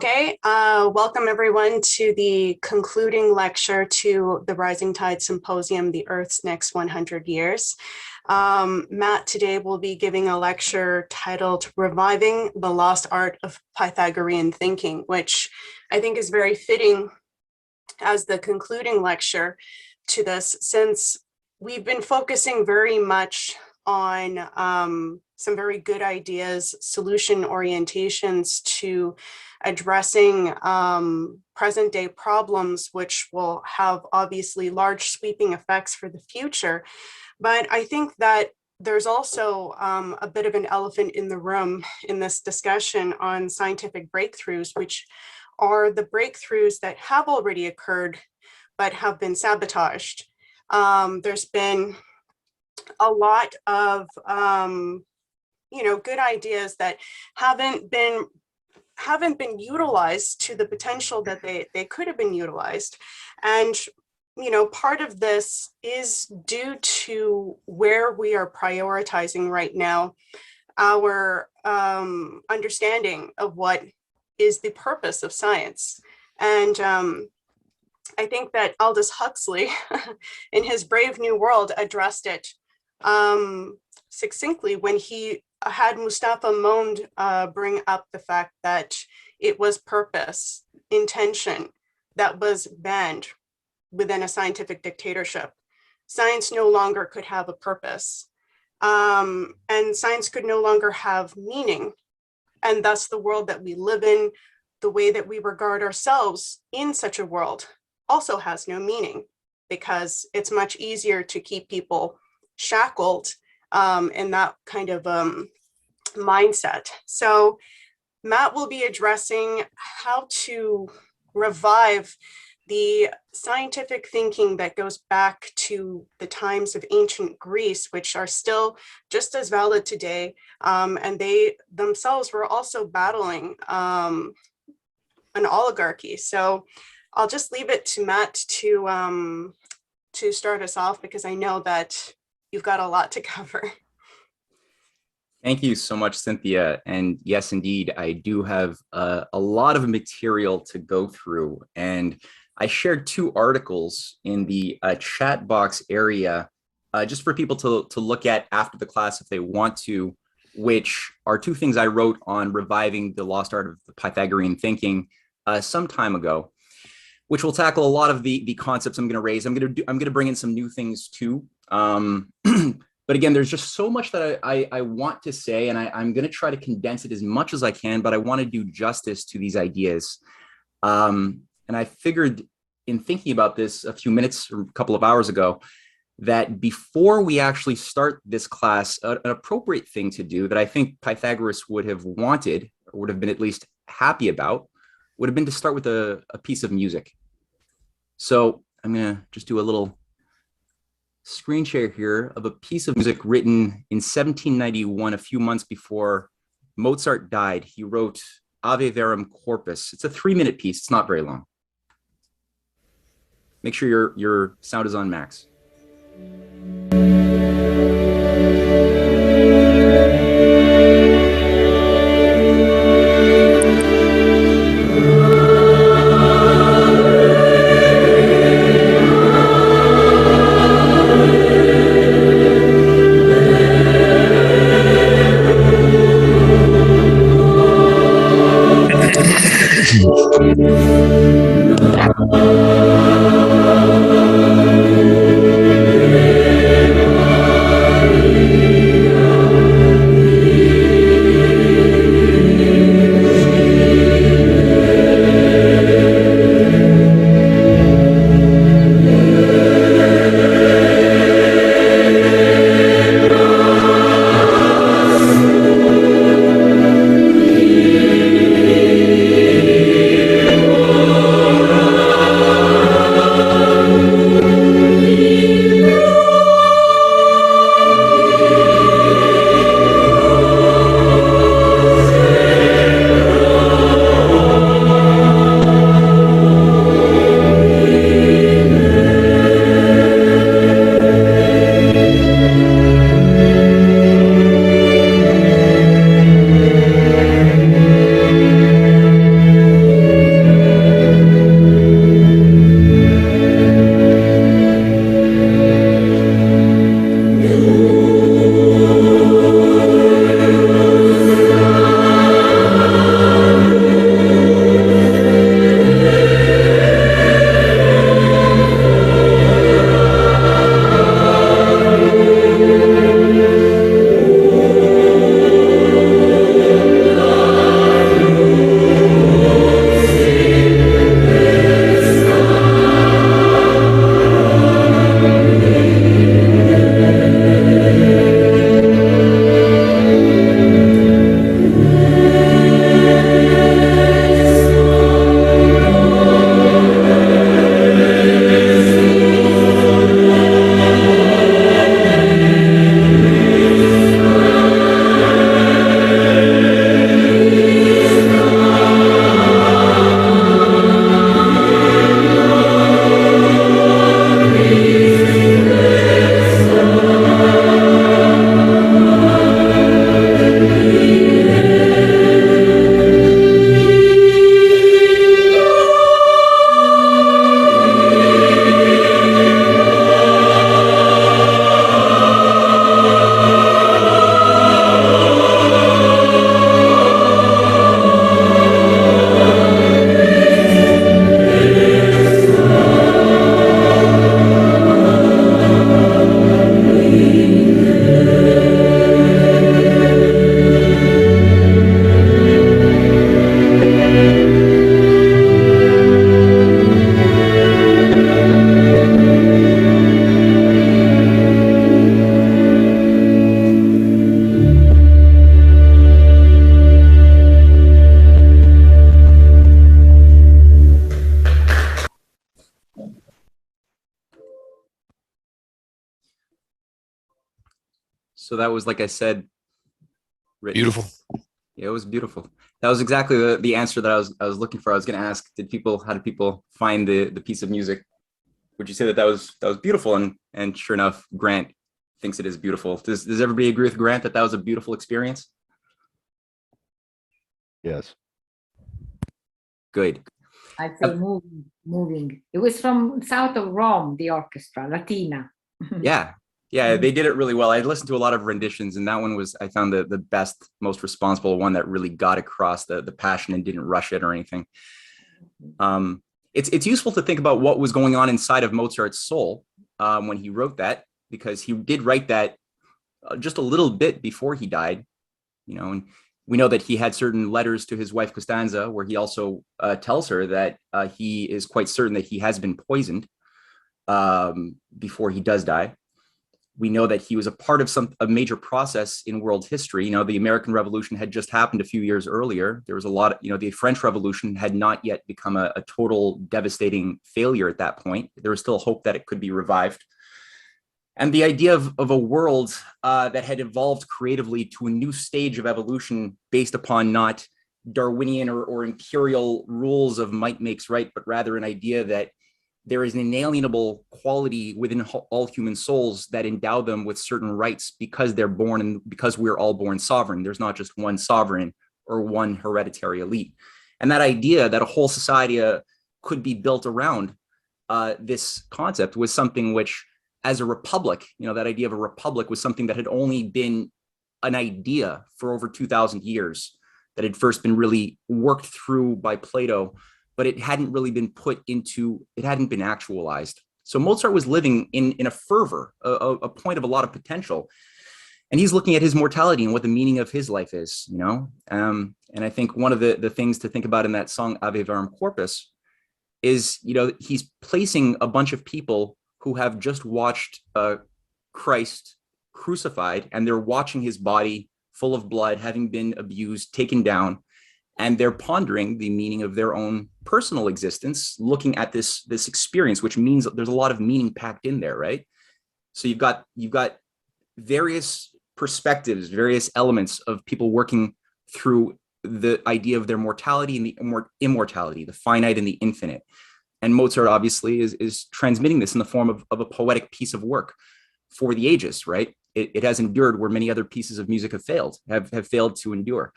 Okay, welcome everyone to the concluding lecture to the Rising Tide Symposium, The Earth's Next 100 Years. Matt today will be giving a lecture titled Reviving the Lost Art of Pythagorean Thinking, which I think is very fitting as the concluding lecture to this, since we've been focusing very much on some very good ideas, solution orientations to addressing present day problems, which will have obviously large sweeping effects for the future. But I think that there's also a bit of an elephant in the room in this discussion on scientific breakthroughs, which are the breakthroughs that have already occurred, but have been sabotaged. There's been a lot of good ideas that haven't been utilized to the potential that they could have been utilized. And part of this is due to where we are prioritizing right now, our understanding of what is the purpose of science. And I think that Aldous Huxley in his Brave New World addressed it succinctly when he had Mustafa Mond bring up the fact that it was purpose, intention, that was banned within a scientific dictatorship. Science no longer could have a purpose, and science could no longer have meaning. And thus the world that we live in, the way that we regard ourselves in such a world also has no meaning, because it's much easier to keep people shackled in that kind of mindset. So Matt will be addressing how to revive the scientific thinking that goes back to the times of ancient Greece, which are still just as valid today. And they themselves were also battling an oligarchy. So I'll just leave it to Matt to start us off, because I know that you've got a lot to cover. Thank you so much, Cynthia. And yes, indeed, I do have a lot of material to go through. And I shared 2 articles in the chat box area just for people to look at after the class if they want to, which are 2 things I wrote on reviving the lost art of the Pythagorean thinking some time ago, which will tackle a lot of the concepts I'm going to raise. I'm going to bring in some new things too. But again, there's just so much that I want to say, and I'm going to try to condense it as much as I can, but I want to do justice to these ideas. And I figured in thinking about this a few minutes or a couple of hours ago, that before we actually start this class, an appropriate thing to do that I think Pythagoras would have wanted, or would have been at least happy about, would have been to start with a piece of music. So I'm going to just do a little screen share here of a piece of music written in 1791, a few months before Mozart died. He wrote Ave Verum Corpus. It's a 3-minute piece. It's not very long. Make sure your sound is on max. So that was, like I said, written. Beautiful. Yeah, it was beautiful. That was exactly the answer that I was looking for. I was going to ask, how did people find the piece of music? Would you say that was beautiful? And sure enough, Grant thinks it is beautiful. Does everybody agree with Grant that was a beautiful experience? Yes. Good. I'd say moving. It was from south of Rome, the orchestra, Latina. Yeah. Yeah, they did it really well. I listened to a lot of renditions, and that one was, I found the best, most responsible one that really got across the passion and didn't rush it or anything. It's useful to think about what was going on inside of Mozart's soul when he wrote that, because he did write that just a little bit before he died, and we know that he had certain letters to his wife Costanza where he also tells her that he is quite certain that he has been poisoned before he does die. We know that he was a part of a major process in world history. The American Revolution had just happened a few years earlier. There was a lot of, the French Revolution had not yet become a total devastating failure at that point. There was still hope that it could be revived. And the idea of a world that had evolved creatively to a new stage of evolution based upon not Darwinian or imperial rules of might makes right, but rather an idea that there is an inalienable quality within all human souls that endow them with certain rights because they're born and because we're all born sovereign. There's not just one sovereign or one hereditary elite. And that idea that a whole society could be built around this concept was something which, as a republic, that idea of a republic was something that had only been an idea for over 2,000 years, that had first been really worked through by Plato, but it hadn't really been it hadn't been actualized. So Mozart was living in a fervor, a point of a lot of potential. And he's looking at his mortality and what the meaning of his life is, And I think one of the things to think about in that song, Ave Verum Corpus, is, he's placing a bunch of people who have just watched Christ crucified, and they're watching his body full of blood, having been abused, taken down, and they're pondering the meaning of their own personal existence, looking at this experience, which means there's a lot of meaning packed in there, right? So you've got various perspectives, various elements of people working through the idea of their mortality and the immortality, the finite and the infinite. And Mozart obviously is transmitting this in the form of a poetic piece of work for the ages, right? It has endured where many other pieces of music have failed to endure.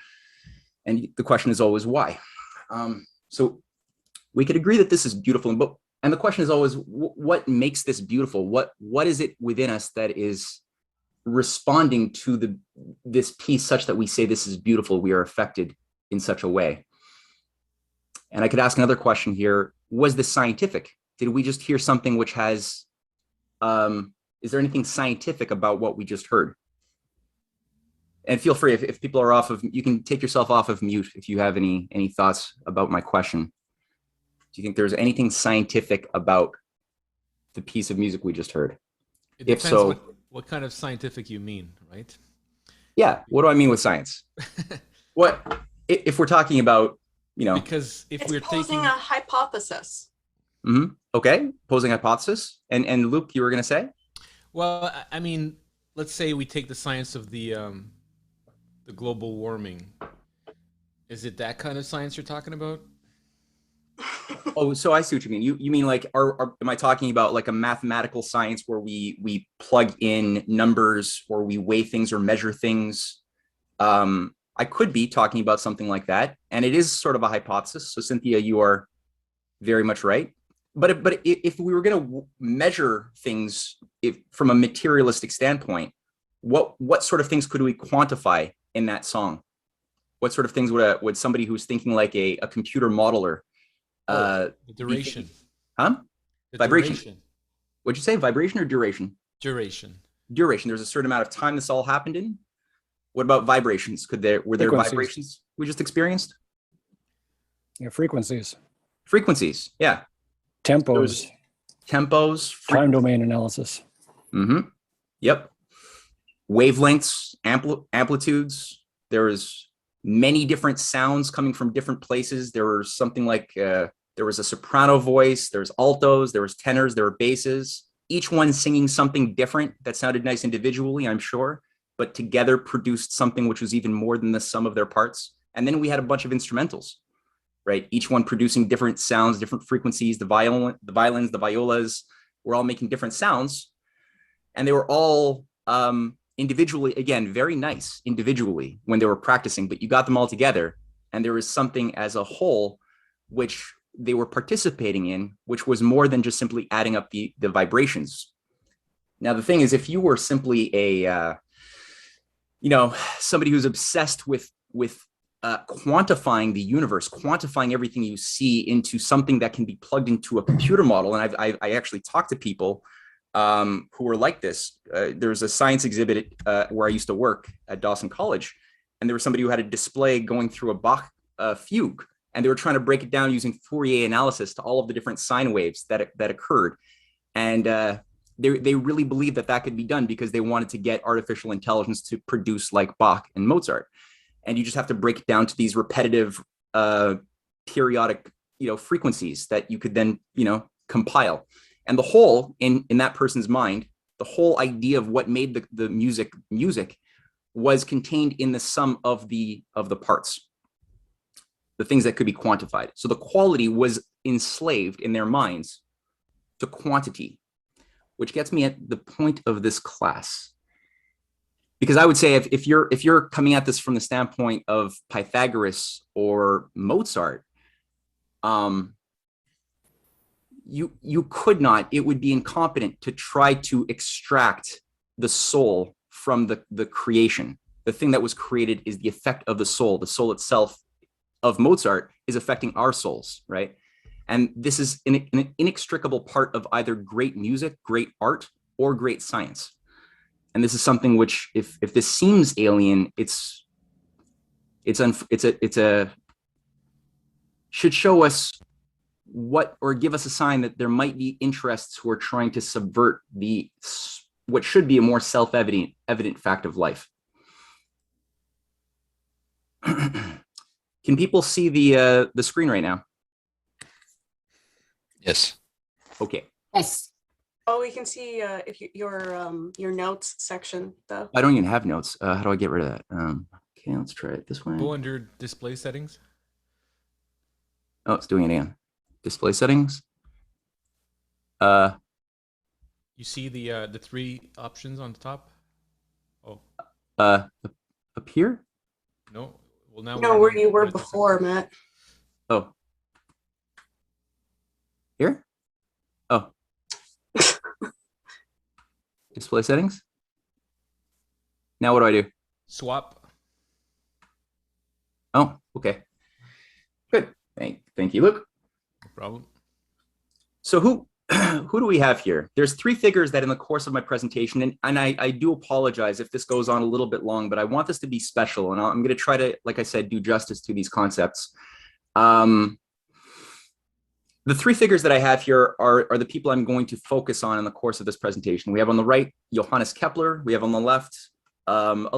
And the question is always why. So we could agree that this is beautiful, and the question is always, what makes this beautiful? What is it within us that is responding to this piece such that we say this is beautiful, we are affected in such a way? And I could ask another question here. Was this scientific? Did we just hear something which has, is there anything scientific about what we just heard? And feel free, if people are you can take yourself off of mute if you have any thoughts about my question. Do you think there's anything scientific about the piece of music we just heard? It depends. If so, what kind of scientific you mean, right? Yeah. What do I mean with science? What if we're talking about, because if we're posing a hypothesis. Mm-hmm. Okay, posing a hypothesis. And Luke, you were going to say? Well, I mean, let's say we take the science of the global warming. Is it that kind of science you're talking about? Oh, so I see what you mean. You mean like, am I talking about like a mathematical science where we plug in numbers or we weigh things or measure things? I could be talking about something like that, and it is sort of a hypothesis. So Cynthia, you are very much right. But if we were going to measure things from a materialistic standpoint, what sort of things could we quantify in that song? What sort of things would somebody who's thinking like a computer modeler? The duration. Huh? The vibration. Duration. What'd you say? Vibration or duration? Duration. Duration. There's a certain amount of time this all happened in. What about vibrations? Were there vibrations we just experienced? Yeah, frequencies. Frequencies. Yeah. Tempos. Tempos. Time domain analysis. Mm-hmm. Yep. Wavelengths, amplitudes. There was many different sounds coming from different places. There was something like there was a soprano voice, there's altos, there was tenors, there were basses, each one singing something different that sounded nice individually, I'm sure. but together produced something which was even more than the sum of their parts. And then we had a bunch of instrumentals, right? Each one producing different sounds, different frequencies. The violins, the violas were all making different sounds. And they were all individually, again, very nice individually when they were practicing, but you got them all together and there was something as a whole which they were participating in, which was more than just simply adding up the vibrations. Now, the thing is, if you were simply a, somebody who's obsessed with quantifying the universe, quantifying everything you see into something that can be plugged into a computer model, and I actually talked to people who were like this. There's a science exhibit where I used to work at Dawson College, and there was somebody who had a display going through a Bach fugue, and they were trying to break it down using Fourier analysis to all of the different sine waves that occurred. And they really believed that could be done because they wanted to get artificial intelligence to produce like Bach and Mozart. And you just have to break it down to these repetitive periodic frequencies that you could then compile. And the whole in that person's mind, the whole idea of what made the music was contained in the sum of the parts, the things that could be quantified. So the quality was enslaved in their minds to quantity, which gets me at the point of this class. Because I would say if you're coming at this from the standpoint of Pythagoras or Mozart, you could not, it would be incompetent to try to extract the soul from the creation. The thing that was created is the effect of the soul. The soul itself of Mozart is affecting our souls, right? And this is an inextricable part of either great music, great art, or great science. And this is something which, if this seems alien, should show us or give us a sign that there might be interests who are trying to subvert what should be a more self-evident fact of life. Can people see the screen right now? Yes. Okay. Yes. Oh, we can see if your notes section though. I don't even have notes. How do I get rid of that? Okay, let's try it this way. Go under display settings. Oh, it's doing it again. Display settings. You see the three options on the top? Oh. Up here? No. Well, now No, where you were before, Matt. Oh. Here? Oh. Display settings. Now what do I do? Swap. Oh, okay. Good. Thank you, Luke. No problem. So who do we have here? There's three figures that in the course of my presentation, and I do apologize if this goes on a little bit long, but I want this to be special, and I'm going to try to, like I said, do justice to these concepts. The three figures that I have here are the people I'm going to focus on in the course of this presentation. We have on the right, Johannes Kepler. We have on the left, a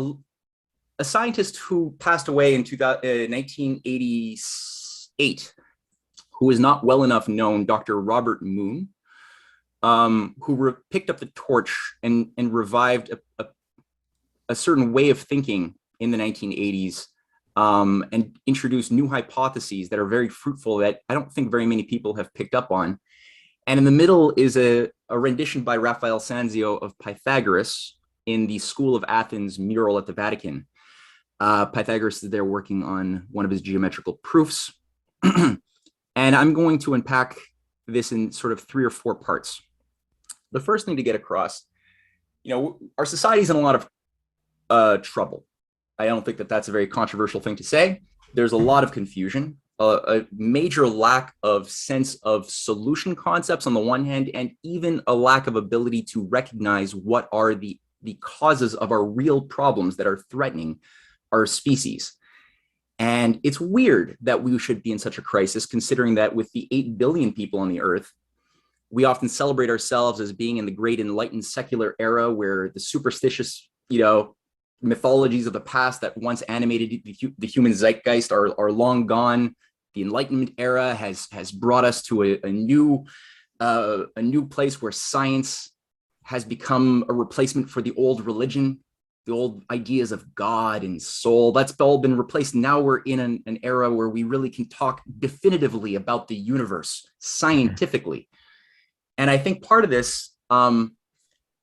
scientist who passed away in 1988, who is not well enough known, Dr. Robert Moon, who picked up the torch and revived a certain way of thinking in the 1980s. And introduce new hypotheses that are very fruitful that I don't think very many people have picked up on. And in the middle is a rendition by Raphael Sanzio of Pythagoras in the School of Athens mural at the Vatican. Pythagoras is there working on one of his geometrical proofs. And I'm going to unpack this in sort of 3 or 4 parts. The first thing to get across, our society's in a lot of trouble. I don't think that that's a very controversial thing to say. There's a lot of confusion, a major lack of sense of solution concepts on the one hand, and even a lack of ability to recognize what are the causes of our real problems that are threatening our species. And it's weird that we should be in such a crisis, considering that with the 8 billion people on the earth, we often celebrate ourselves as being in the great enlightened secular era where the superstitious, mythologies of the past that once animated the human zeitgeist are long gone. The Enlightenment era has brought us to a new place where science has become a replacement for the old religion. the old ideas of God and soul, that's all been replaced. Now we're in an era where we really can talk definitively about the universe scientifically. And I think part of this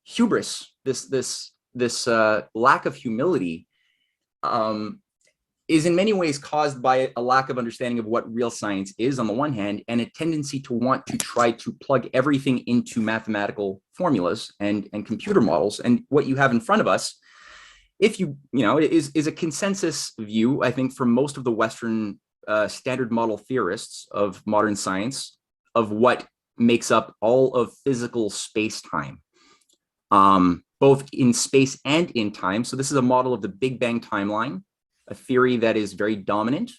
hubris, this lack of humility, is in many ways caused by a lack of understanding of what real science is on the one hand, and a tendency to want to try to plug everything into mathematical formulas and computer models. And what you have in front of us, if is a consensus view, I think, for most of the Western standard model theorists of modern science, of what makes up all of physical space-time, both in space and in time. So this is a model of the Big Bang timeline, a theory that is very dominant,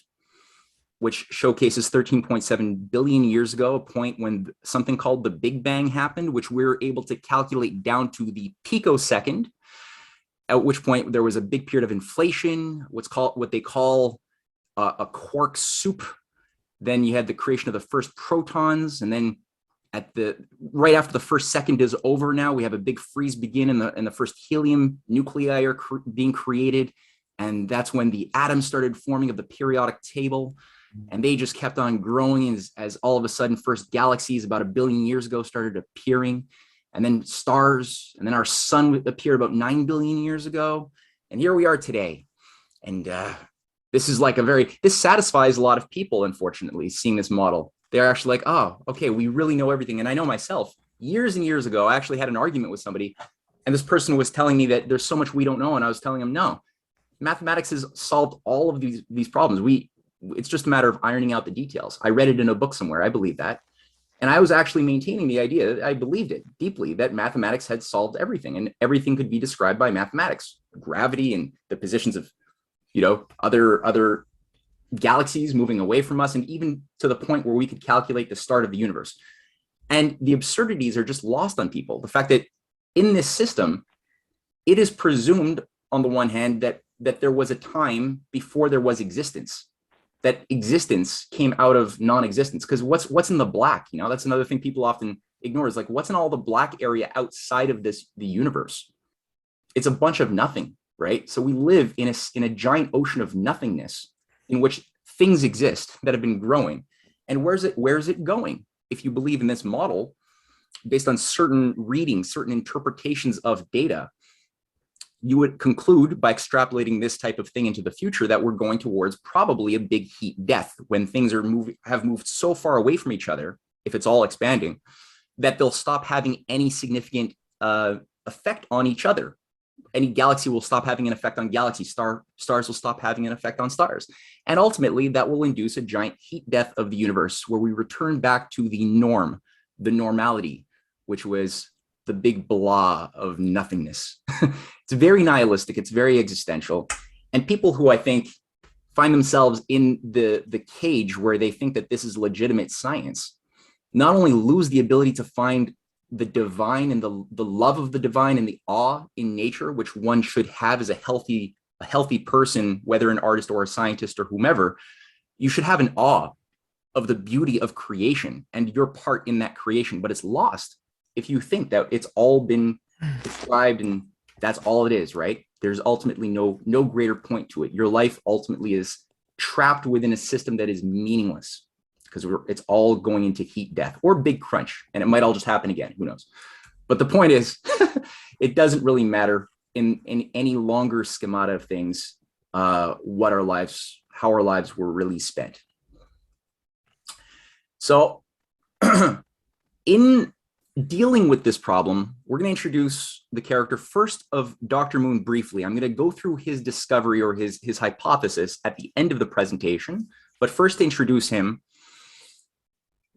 which showcases 13.7 billion years ago, a point when something called the Big Bang happened, which we're able to calculate down to the picosecond, at which point there was a big period of inflation, what they call a quark soup. Then you had the creation of the first protons, and then right after the first second is over, now we have a big freeze begin, and the first helium nuclei are being created. And that's when the atoms started forming of the periodic table. And they just kept on growing as all of a sudden first galaxies about 1 billion years ago started appearing. And then stars, and then our sun appeared about 9 billion years ago. And here we are today. And this is like this satisfies a lot of people, unfortunately, seeing this model. They're actually like, oh, okay, we really know everything. And I know myself, years and years ago, I actually had an argument with somebody, and this person was telling me that there's so much we don't know. And I was telling him, no. Mathematics has solved all of these problems. It's just a matter of ironing out the details. I read it in a book somewhere. I believe that. And I was actually maintaining the idea, I believed it deeply, that mathematics had solved everything, and everything could be described by mathematics. Gravity and the positions of, other galaxies moving away from us, and even to the point where we could calculate the start of the universe. And the absurdities are just lost on people. The fact that in this system, it is presumed on the one hand that there was a time before there was existence, that existence came out of non-existence. Because what's in the black, that's another thing people often ignore, is like, what's in all the black area outside of the universe? It's a bunch of nothing, right? So we live in a giant ocean of nothingness in which things exist that have been growing. And where's it going? If you believe in this model, based on certain readings, certain interpretations of data, you would conclude by extrapolating this type of thing into the future that we're going towards probably a big heat death, when things have moved so far away from each other, if it's all expanding, that they'll stop having any significant effect on each other. Any galaxy will stop having an effect on galaxies. Stars will stop having an effect on stars. And ultimately, that will induce a giant heat death of the universe, where we return back to the norm, the normality, which was the big blah of nothingness. It's very nihilistic. It's very existential. And people who, I think, find themselves in the cage where they think that this is legitimate science, not only lose the ability to find the divine and the love of the divine and the awe in nature, which one should have as a healthy person, whether an artist or a scientist or whomever. You should have an awe of the beauty of creation and your part in that creation, but it's lost if you think that it's all been described and that's all it is, right? There's ultimately no greater point to it. Your life ultimately is trapped within a system that is meaningless, because it's all going into heat death or big crunch, and it might all just happen again, who knows? But the point is, it doesn't really matter in any longer schemata of things, how our lives were really spent. So in dealing with this problem, we're going to introduce the character first of Dr. Moon briefly. I'm going to go through his discovery or his hypothesis at the end of the presentation, but first to introduce him.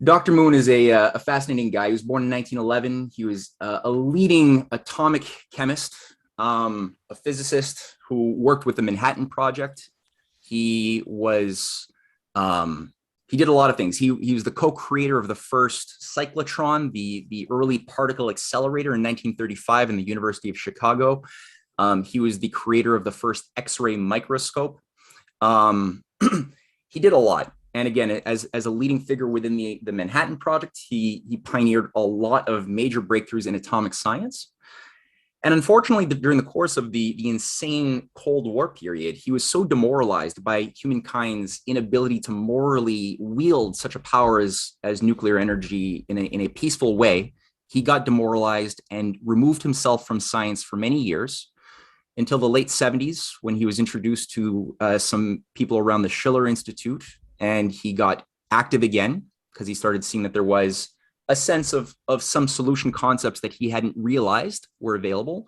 Dr. Moon is a fascinating guy. He was born in 1911. He was a leading atomic chemist, a physicist who worked with the Manhattan Project. He did a lot of things. He was the co-creator of the first cyclotron, the early particle accelerator in 1935 in the University of Chicago. He was the creator of the first X-ray microscope. He did a lot. And again, as a leading figure within the Manhattan Project, he pioneered a lot of major breakthroughs in atomic science. And unfortunately, during the course of the insane Cold War period, he was so demoralized by humankind's inability to morally wield such a power as nuclear energy in a peaceful way. He got demoralized and removed himself from science for many years until the late 70s, when he was introduced to some people around the Schiller Institute, and he got active again because he started seeing that there was a sense of some solution concepts that he hadn't realized were available.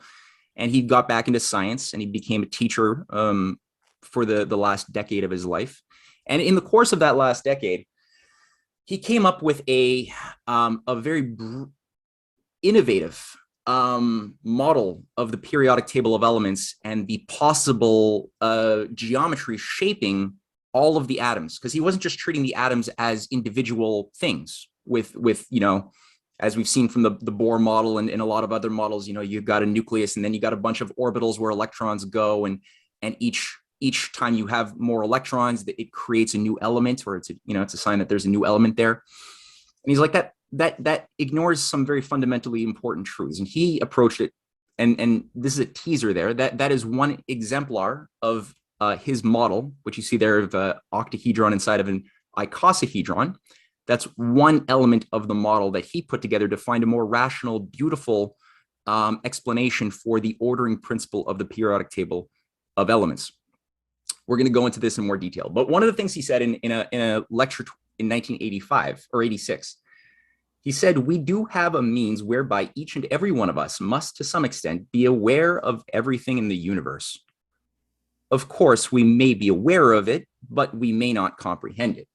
And he got back into science, and he became a teacher for the last decade of his life. And in the course of that last decade, he came up with a very innovative model of the periodic table of elements and the possible geometry shaping all of the atoms, because he wasn't just treating the atoms as individual things with as we've seen from the Bohr model and a lot of other models. You've got a nucleus, and then you got a bunch of orbitals where electrons go, and each time you have more electrons, it creates a new element, or it's a sign that there's a new element there. And he's like, that ignores some very fundamentally important truths. And he approached it, and this is a teaser there, that is one exemplar of his model, which you see there of an octahedron inside of an icosahedron. That's one element of the model that he put together to find a more rational, beautiful explanation for the ordering principle of the periodic table of elements. We're going to go into this in more detail. But one of the things he said in a lecture in 1985 or 86, he said, "We do have a means whereby each and every one of us must, to some extent, be aware of everything in the universe. Of course, we may be aware of it, but we may not comprehend it."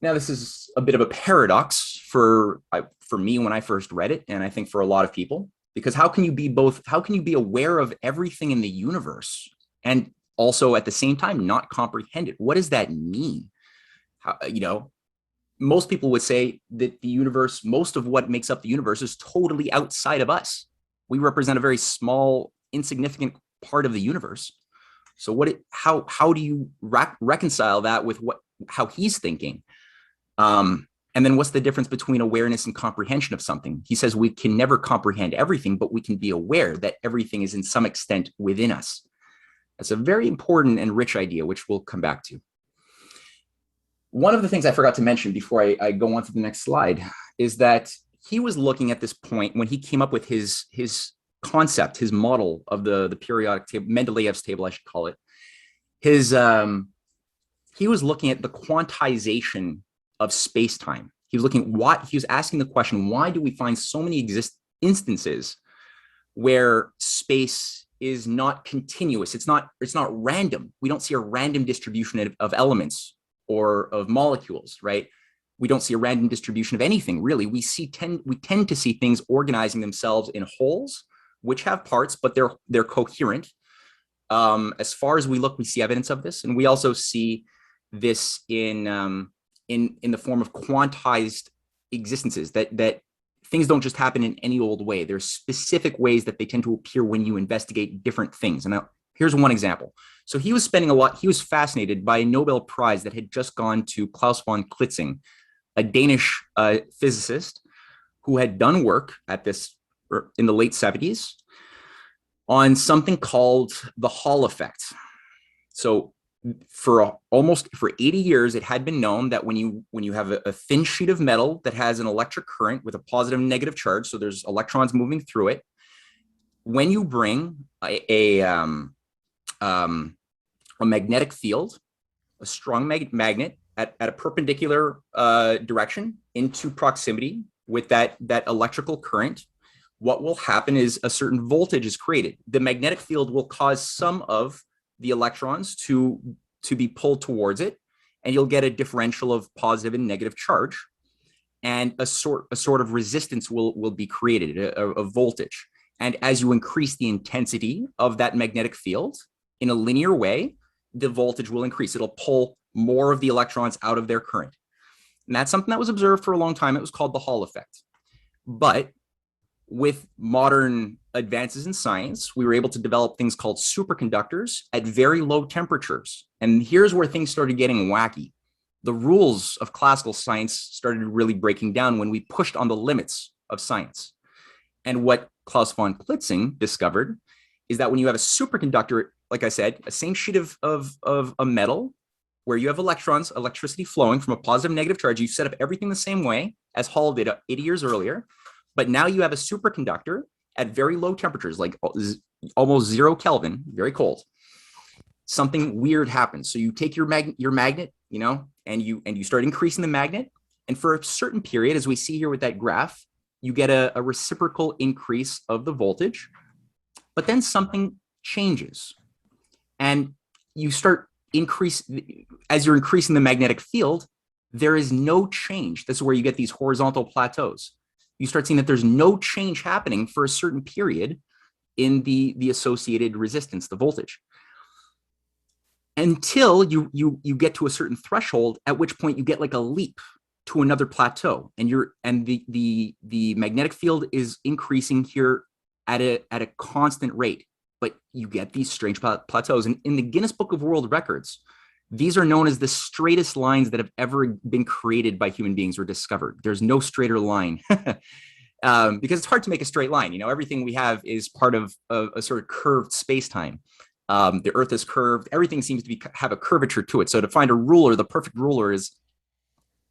Now, this is a bit of a paradox for me when I first read it, and I think for a lot of people, because how can you be aware of everything in the universe and also at the same time not comprehend it? What does that mean? Most people would say that the universe, most of what makes up the universe, is totally outside of us. We represent a very small, insignificant part of the universe. So how do you reconcile that with how he's thinking? And then what's the difference between awareness and comprehension of something? He says we can never comprehend everything, but we can be aware that everything is in some extent within us. That's a very important and rich idea, which we'll come back to. One of the things I forgot to mention before I go on to the next slide is that he was looking at this point when he came up with his concept, his model of the periodic table, Mendeleev's table, I should call it. He was looking at the quantization of space-time. He was asking the question, why do we find so many instances where space is not continuous? It's not random. We don't see a random distribution of elements or of molecules, right? We don't see a random distribution of anything, really. We tend to see things organizing themselves in wholes, which have parts, but they're coherent. As far as we look, we see evidence of this, and we also see this in the form of quantized existences, that things don't just happen in any old way. There's specific ways that they tend to appear when you investigate different things. And now, here's one example. So he was fascinated by a Nobel Prize that had just gone to Klaus von Klitzing, a Danish physicist who had done work in the late 70s on something called the Hall effect. So for 80 years, it had been known that when you have a thin sheet of metal that has an electric current with a positive and negative charge, so there's electrons moving through it, when you bring a magnetic field, a strong magnet at a perpendicular direction into proximity with that electrical current, what will happen is a certain voltage is created. The magnetic field will cause some of the electrons to be pulled towards it, and you'll get a differential of positive and negative charge, and a sort of resistance will be created, a voltage. And as you increase the intensity of that magnetic field in a linear way, the voltage will increase. It'll pull more of the electrons out of their current. And that's something that was observed for a long time. It was called the Hall effect. But with modern advances in science, we were able to develop things called superconductors at very low temperatures. And here's where things started getting wacky. The rules of classical science started really breaking down when we pushed on the limits of science. And what Klaus von Klitzing discovered is that when you have a superconductor, like I said, a same sheet of a metal where you have electrons, electricity flowing from a positive and negative charge, you set up everything the same way as Hall did 80 years earlier. But now you have a superconductor at very low temperatures, like almost 0 Kelvin, very cold. Something weird happens. So you take your magnet, you know, and you start increasing the magnet. And for a certain period, as we see here with that graph, you get a reciprocal increase of the voltage. But then something changes. And you start as you're increasing the magnetic field, there is no change. This is where you get these horizontal plateaus. You start seeing that there's no change happening for a certain period in the associated resistance, the voltage, until you get to a certain threshold, at which point you get like a leap to another plateau, and the magnetic field is increasing here at a constant rate. But you get these strange plateaus. And in the Guinness Book of World Records, these are known as the straightest lines that have ever been created by human beings or discovered. There's no straighter line because it's hard to make a straight line. You know, everything we have is part of a sort of curved space-time. The Earth is curved. Everything seems to have a curvature to it. So to find a ruler, the perfect ruler, is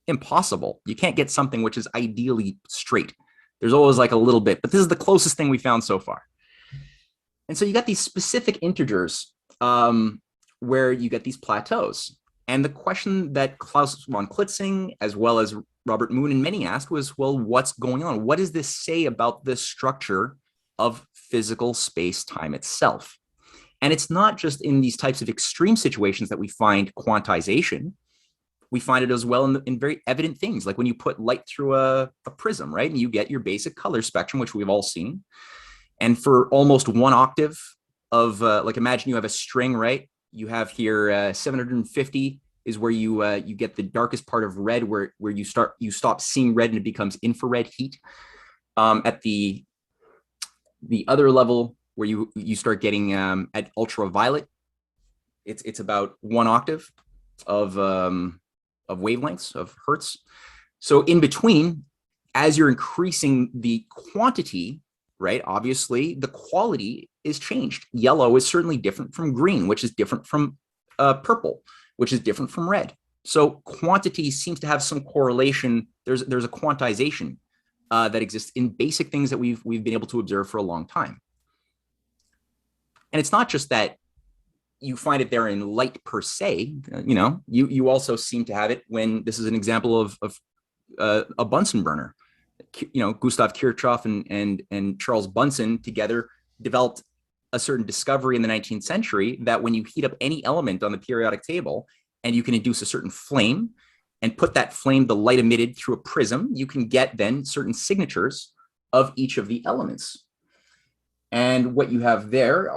impossible. You can't get something which is ideally straight. There's always like a little bit, but this is the closest thing we found so far. And so you got these specific integers where you get these plateaus. And the question that Klaus von Klitzing, as well as Robert Moon and many asked was, well, what's going on? What does this say about the structure of physical space-time itself? And it's not just in these types of extreme situations that we find quantization. We find it as well in very evident things, like when you put light through a prism, right? And you get your basic color spectrum, which we've all seen. And for almost 1 octave of, like imagine you have a string, right? You have here 750 is where you get the darkest part of red, where you stop seeing red and it becomes infrared heat. At the other level where you start getting at ultraviolet, it's about 1 octave of wavelengths of hertz. So in between, as you're increasing the quantity, right, obviously the quality is changed. Yellow is certainly different from green, which is different from purple, which is different from red. So quantity seems to have some correlation. There's a quantization that exists in basic things that we've been able to observe for a long time. And it's not just that you find it there in light per se. You know, you also seem to have it when this is an example of a Bunsen burner. You know, Gustav Kirchhoff and Charles Bunsen together developed a certain discovery in the 19th century that when you heat up any element on the periodic table and you can induce a certain flame and put that flame, the light emitted through a prism, you can get then certain signatures of each of the elements. And what you have there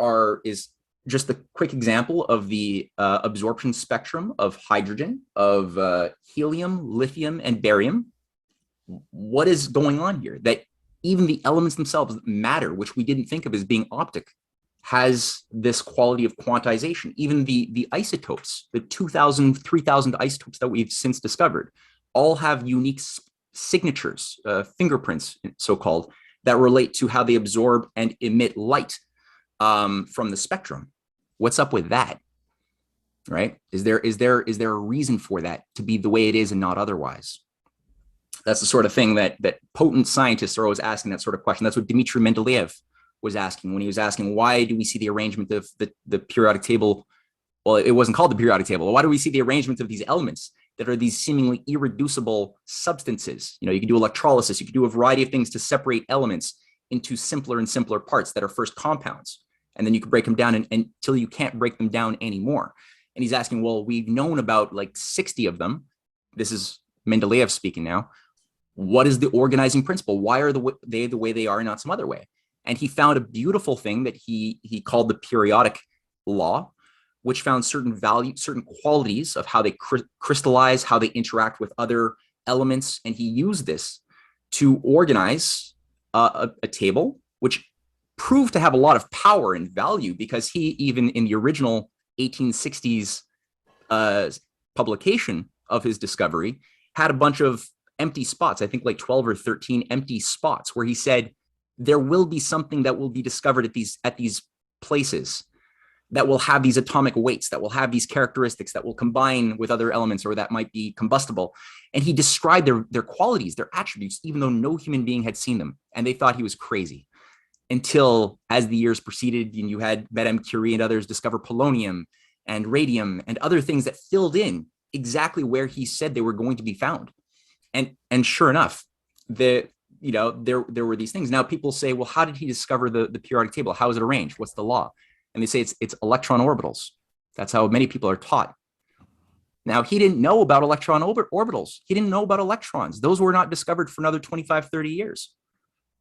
is just a quick example of the absorption spectrum of hydrogen, of helium, lithium, and barium. What is going on here? That even the elements themselves, matter, which we didn't think of as being optic, has this quality of quantization. Even the isotopes, the 2,000, 3,000 isotopes that we've since discovered, all have unique signatures, fingerprints, so-called, that relate to how they absorb and emit light from the spectrum. What's up with that? Right? Is there a reason for that to be the way it is and not otherwise? That's the sort of thing that potent scientists are always asking, that sort of question. That's what Dmitry Mendeleev was asking when he was asking, why do we see the arrangement of the periodic table? Well, it wasn't called the periodic table. Why do we see the arrangement of these elements that are these seemingly irreducible substances? You know, you can do electrolysis, you can do a variety of things to separate elements into simpler and simpler parts that are first compounds. And then you can break them down until you can't break them down anymore. And he's asking, well, we've known about like 60 of them. This is Mendeleev speaking now. What is the organizing principle? Why are they the way they are and not some other way? And he found a beautiful thing that he called the periodic law, which found certain qualities of how they crystallize, how they interact with other elements. And he used this to organize a table, which proved to have a lot of power and value, because he, even in the original 1860s publication of his discovery, had a bunch of empty spots, I think like 12 or 13 empty spots, where he said, there will be something that will be discovered at these places that will have these atomic weights, that will have these characteristics, that will combine with other elements, or that might be combustible. And he described their qualities, their attributes, even though no human being had seen them. And they thought he was crazy. Until, as the years proceeded, and you had Madame Curie and others discover polonium and radium and other things that filled in exactly where he said they were going to be found. And sure enough, there were these things. Now people say, well, how did he discover the periodic table? How is it arranged? What's the law? And they say it's electron orbitals. That's how many people are taught. Now, he didn't know about electron orbitals. He didn't know about electrons. Those were not discovered for another 25, 30 years.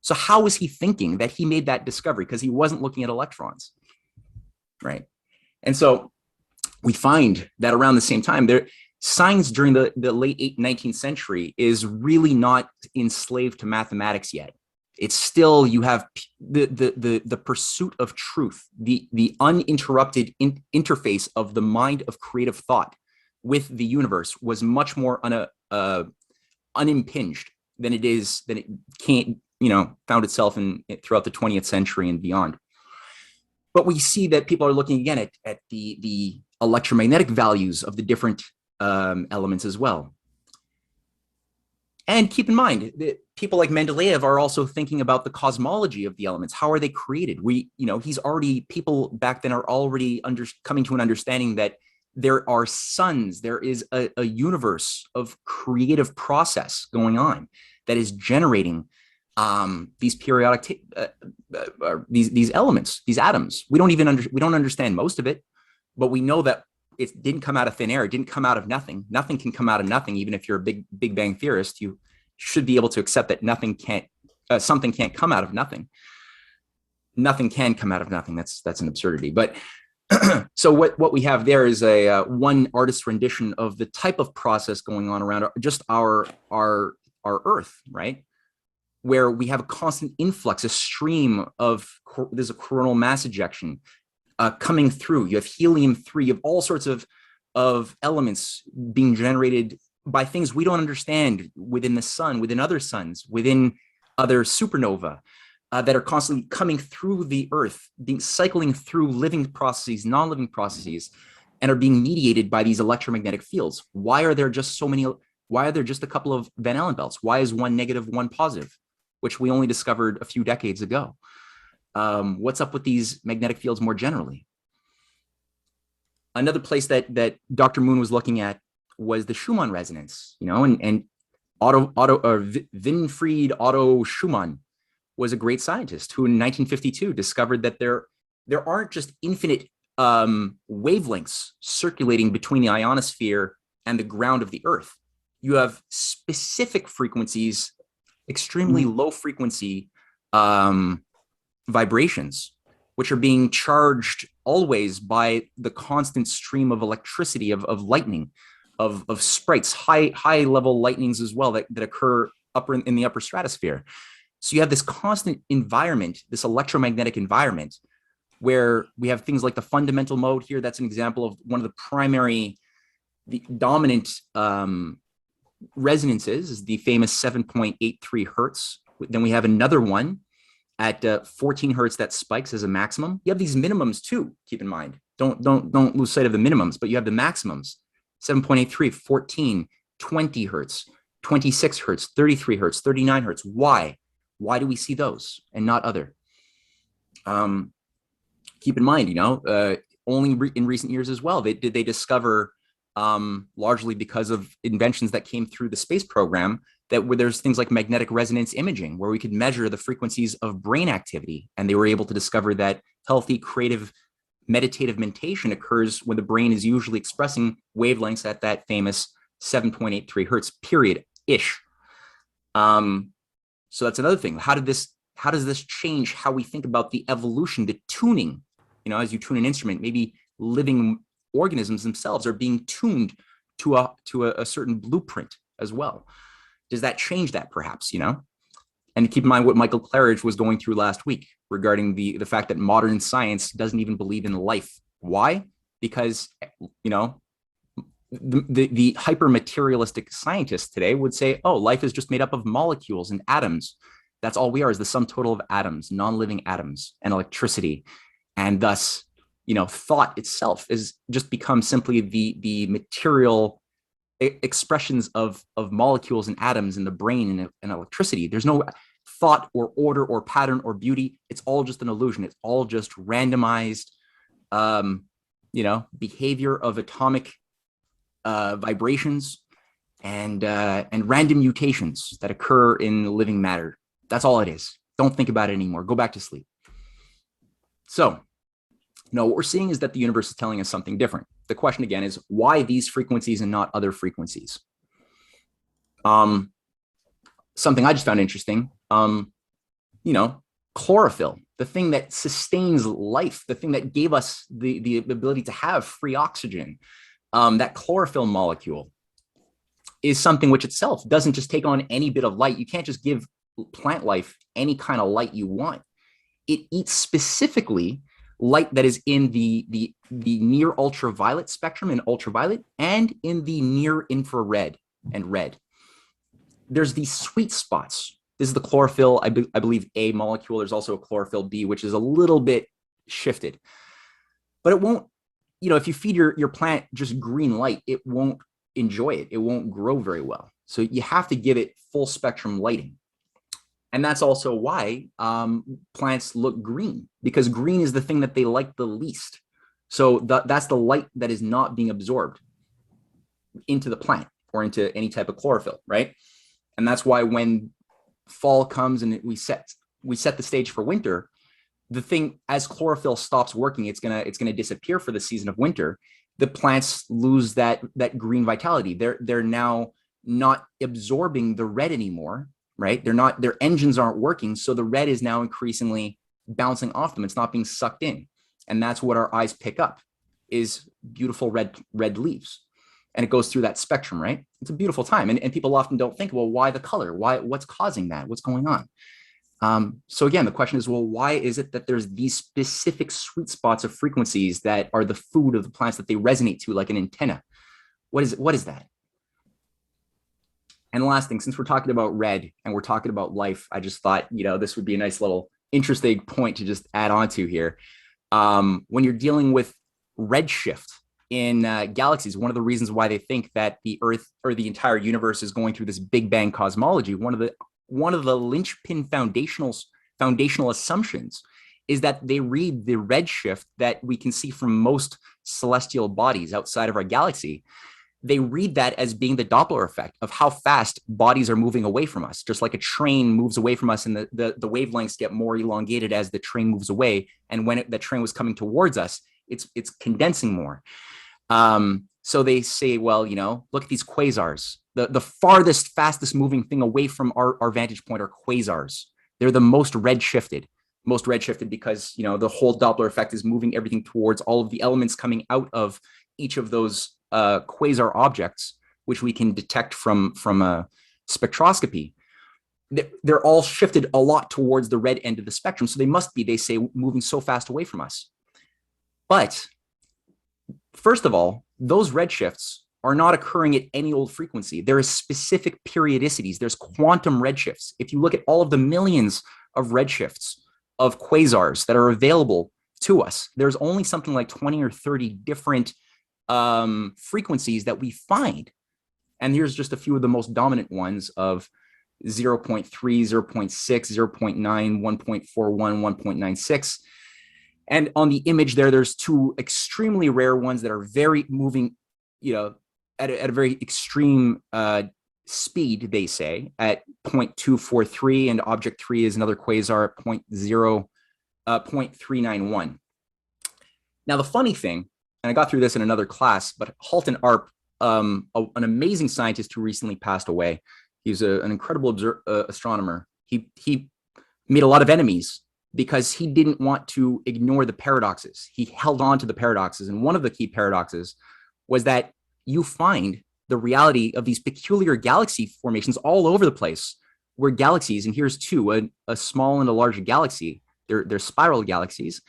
So how was he thinking that he made that discovery? Because he wasn't looking at electrons, right? And so we find that around the same time, science during the late 19th century is really not enslaved to mathematics yet. It's still, you have the pursuit of truth, the uninterrupted interface of the mind of creative thought with the universe was much more unimpinged than it can't, found itself throughout the 20th century and beyond. But we see that people are looking again at the electromagnetic values of the different elements as well. And keep in mind that people like Mendeleev are also thinking about the cosmology of the elements. How are they created? People back then are already coming to an understanding that there are suns, there is a universe of creative process going on that is generating these periodic, these elements, these atoms. We don't understand most of it, but we know that it didn't come out of thin air. It didn't come out of nothing. Nothing can come out of nothing. Even if you're a Big Bang theorist, you should be able to accept that something can't come out of nothing. Nothing can come out of nothing. That's an absurdity. But so what we have there is a one artist's rendition of the type of process going on around just our Earth, right? Where we have a constant influx, a stream there's a coronal mass ejection coming through. You have helium-3, you have all sorts of elements being generated by things we don't understand within the sun, within other suns, within other supernova that are constantly coming through the Earth, cycling through living processes, non-living processes, and are being mediated by these electromagnetic fields. Why are there just a couple of Van Allen belts? Why is one negative, one positive, which we only discovered a few decades ago? What's up with these magnetic fields more generally? Another place that Dr. Moon was looking at was the Schumann resonance, and Winfried Otto Schumann was a great scientist who in 1952 discovered that there aren't just infinite wavelengths circulating between the ionosphere and the ground of the Earth. You have specific frequencies, extremely low frequency vibrations, which are being charged always by the constant stream of electricity, of lightning, of sprites, high level lightnings as well that occur in the upper stratosphere. So you have this constant environment, this electromagnetic environment, where we have things like the fundamental mode here. That's an example of one of the dominant resonances, is the famous 7.83 hertz. Then we have another one at 14 hertz that spikes as a maximum. You have these minimums too, keep in mind. Don't lose sight of the minimums, but you have the maximums, 7.83, 14, 20 hertz, 26 hertz, 33 hertz, 39 hertz. Why? Why do we see those and not other? Keep in mind, only in recent years as well, they discover, largely because of inventions that came through the space program, where there's things like magnetic resonance imaging, where we could measure the frequencies of brain activity. And they were able to discover that healthy, creative, meditative mentation occurs when the brain is usually expressing wavelengths at that famous 7.83 hertz period-ish. So that's another thing. How does this change how we think about the evolution, the tuning? As you tune an instrument, maybe living organisms themselves are being tuned to a certain blueprint as well. Does that change that perhaps, And keep in mind what Michael Claridge was going through last week regarding the fact that modern science doesn't even believe in life. Why? Because, the hyper materialistic scientists today would say, oh, life is just made up of molecules and atoms. That's all we are, is the sum total of atoms, non-living atoms, and electricity. And thus, thought itself is just become simply the material expressions of molecules and atoms in the brain and electricity. There's no thought or order or pattern or beauty. It's all just an illusion. It's all just randomized, behavior of atomic vibrations and random mutations that occur in living matter. That's all it is. Don't think about it anymore. Go back to sleep. So, what we're seeing is that the universe is telling us something different. The question again is, why these frequencies and not other frequencies? Something I just found interesting, chlorophyll, the thing that sustains life, the thing that gave us the ability to have free oxygen, that chlorophyll molecule is something which itself doesn't just take on any bit of light. You can't just give plant life any kind of light you want. It eats specifically light that is in the near ultraviolet spectrum and ultraviolet, and in the near infrared and red. There's these sweet spots. This is the chlorophyll, I believe, A molecule. There's also a chlorophyll B, which is a little bit shifted. But it won't, if you feed your plant just green light, it won't enjoy it. It won't grow very well. So you have to give it full spectrum lighting. And that's also why plants look green, because green is the thing that they like the least. So that's the light that is not being absorbed into the plant or into any type of chlorophyll, right? And that's why when fall comes and we set the stage for winter, the thing, as chlorophyll stops working, it's gonna disappear for the season of winter. The plants lose that green vitality. They're now not absorbing the red anymore, right? Their engines aren't working, so the red is now increasingly bouncing off them. It's not being sucked in, and that's what our eyes pick up, is beautiful red leaves, and it goes through that spectrum, right? It's a beautiful time, and people often don't think, well, why the color? What's causing that? What's going on? So again, the question is, well, why is it that there's these specific sweet spots of frequencies that are the food of the plants that they resonate to, like an antenna? What is that? And the last thing, since we're talking about red and we're talking about life, I just thought, this would be a nice little interesting point to just add on to here. When you're dealing with redshift in galaxies, one of the reasons why they think that the Earth or the entire universe is going through this Big Bang cosmology, one of the linchpin foundational assumptions is that they read the redshift that we can see from most celestial bodies outside of our galaxy. They read that as being the Doppler effect of how fast bodies are moving away from us, just like a train moves away from us and the wavelengths get more elongated as the train moves away. And when the train was coming towards us, it's condensing more. So they say, well, look at these quasars. The farthest, fastest moving thing away from our vantage point are quasars. They're the most redshifted because, the whole Doppler effect is moving everything towards all of the elements coming out of each of those quasar objects, which we can detect from a spectroscopy. They're all shifted a lot towards the red end of the spectrum. So they must be, they say, moving so fast away from us. But first of all, those redshifts are not occurring at any old frequency. There is specific periodicities. There's quantum redshifts. If you look at all of the millions of redshifts of quasars that are available to us, there's only something like 20 or 30 different frequencies that we find. And here's just a few of the most dominant ones of 0.3, 0.6, 0.9, 1.41, 1.96. And on the image there's two extremely rare ones that are very moving, at a very extreme speed, they say, at 0.243, and object 3 is another quasar at 0.391. Now, the funny thing, and I got through this in another class, but Halton Arp, an amazing scientist who recently passed away, he's an incredible astronomer. He made a lot of enemies because he didn't want to ignore the paradoxes. He held on to the paradoxes. And one of the key paradoxes was that you find the reality of these peculiar galaxy formations all over the place, where galaxies, and here's two, a small and a large galaxy, they're spiral galaxies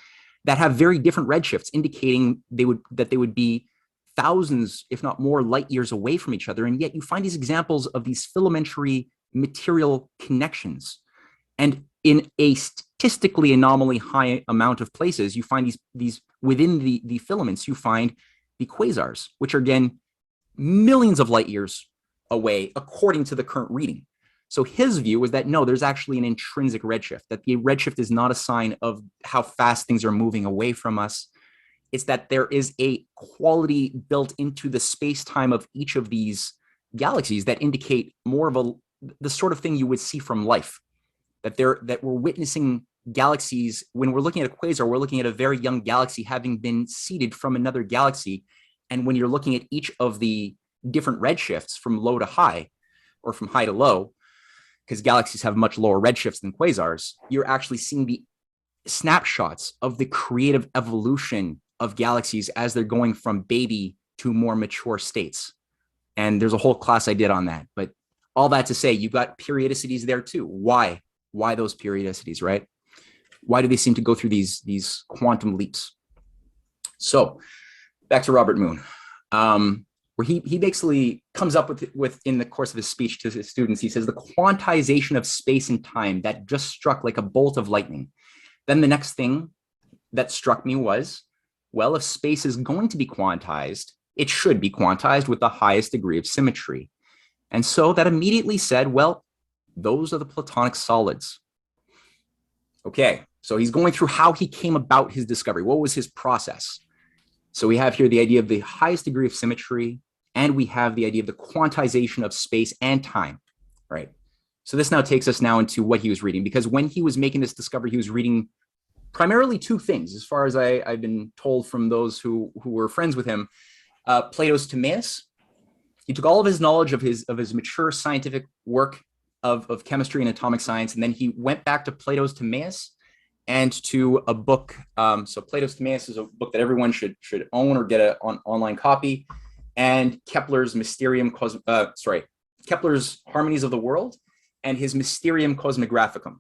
that have very different redshifts, indicating that they would be thousands, if not more, light years away from each other. And yet you find these examples of these filamentary material connections. And in a statistically anomaly high amount of places, you find these within the filaments, you find the quasars, which are again millions of light years away according to the current reading. So his view was that no, there's actually an intrinsic redshift, that the redshift is not a sign of how fast things are moving away from us. It's that there is a quality built into the space-time of each of these galaxies that indicate more of the sort of thing you would see from life, that we're witnessing galaxies. When we're looking at a quasar, we're looking at a very young galaxy having been seeded from another galaxy. And when you're looking at each of the different redshifts from low to high, or from high to low, because galaxies have much lower redshifts than quasars, you're actually seeing the snapshots of the creative evolution of galaxies as they're going from baby to more mature states. And there's a whole class I did on that. But all that to say, you've got periodicities there too. Why those periodicities, right? Why do they seem to go through these quantum leaps? So back to Robert Moon, where he basically comes up with in the course of his speech to his students, he says, the quantization of space and time that just struck like a bolt of lightning. Then the next thing that struck me was, well, if space is going to be quantized, it should be quantized with the highest degree of symmetry. And so that immediately said, well, those are the Platonic solids. Okay, so he's going through how he came about his discovery. What was his process? So we have here the idea of the highest degree of symmetry, and we have the idea of the quantization of space and time, right? So this now takes us now into what he was reading, because when he was making this discovery, he was reading primarily two things, as far as I've been told from those who were friends with him. Plato's Timaeus. He took all of his knowledge of his mature scientific work of chemistry and atomic science, and then he went back to Plato's Timaeus and to a book. So Plato's Timaeus is a book that everyone should own or get an online copy, and Kepler's Kepler's Harmonies of the World and his Mysterium Cosmographicum,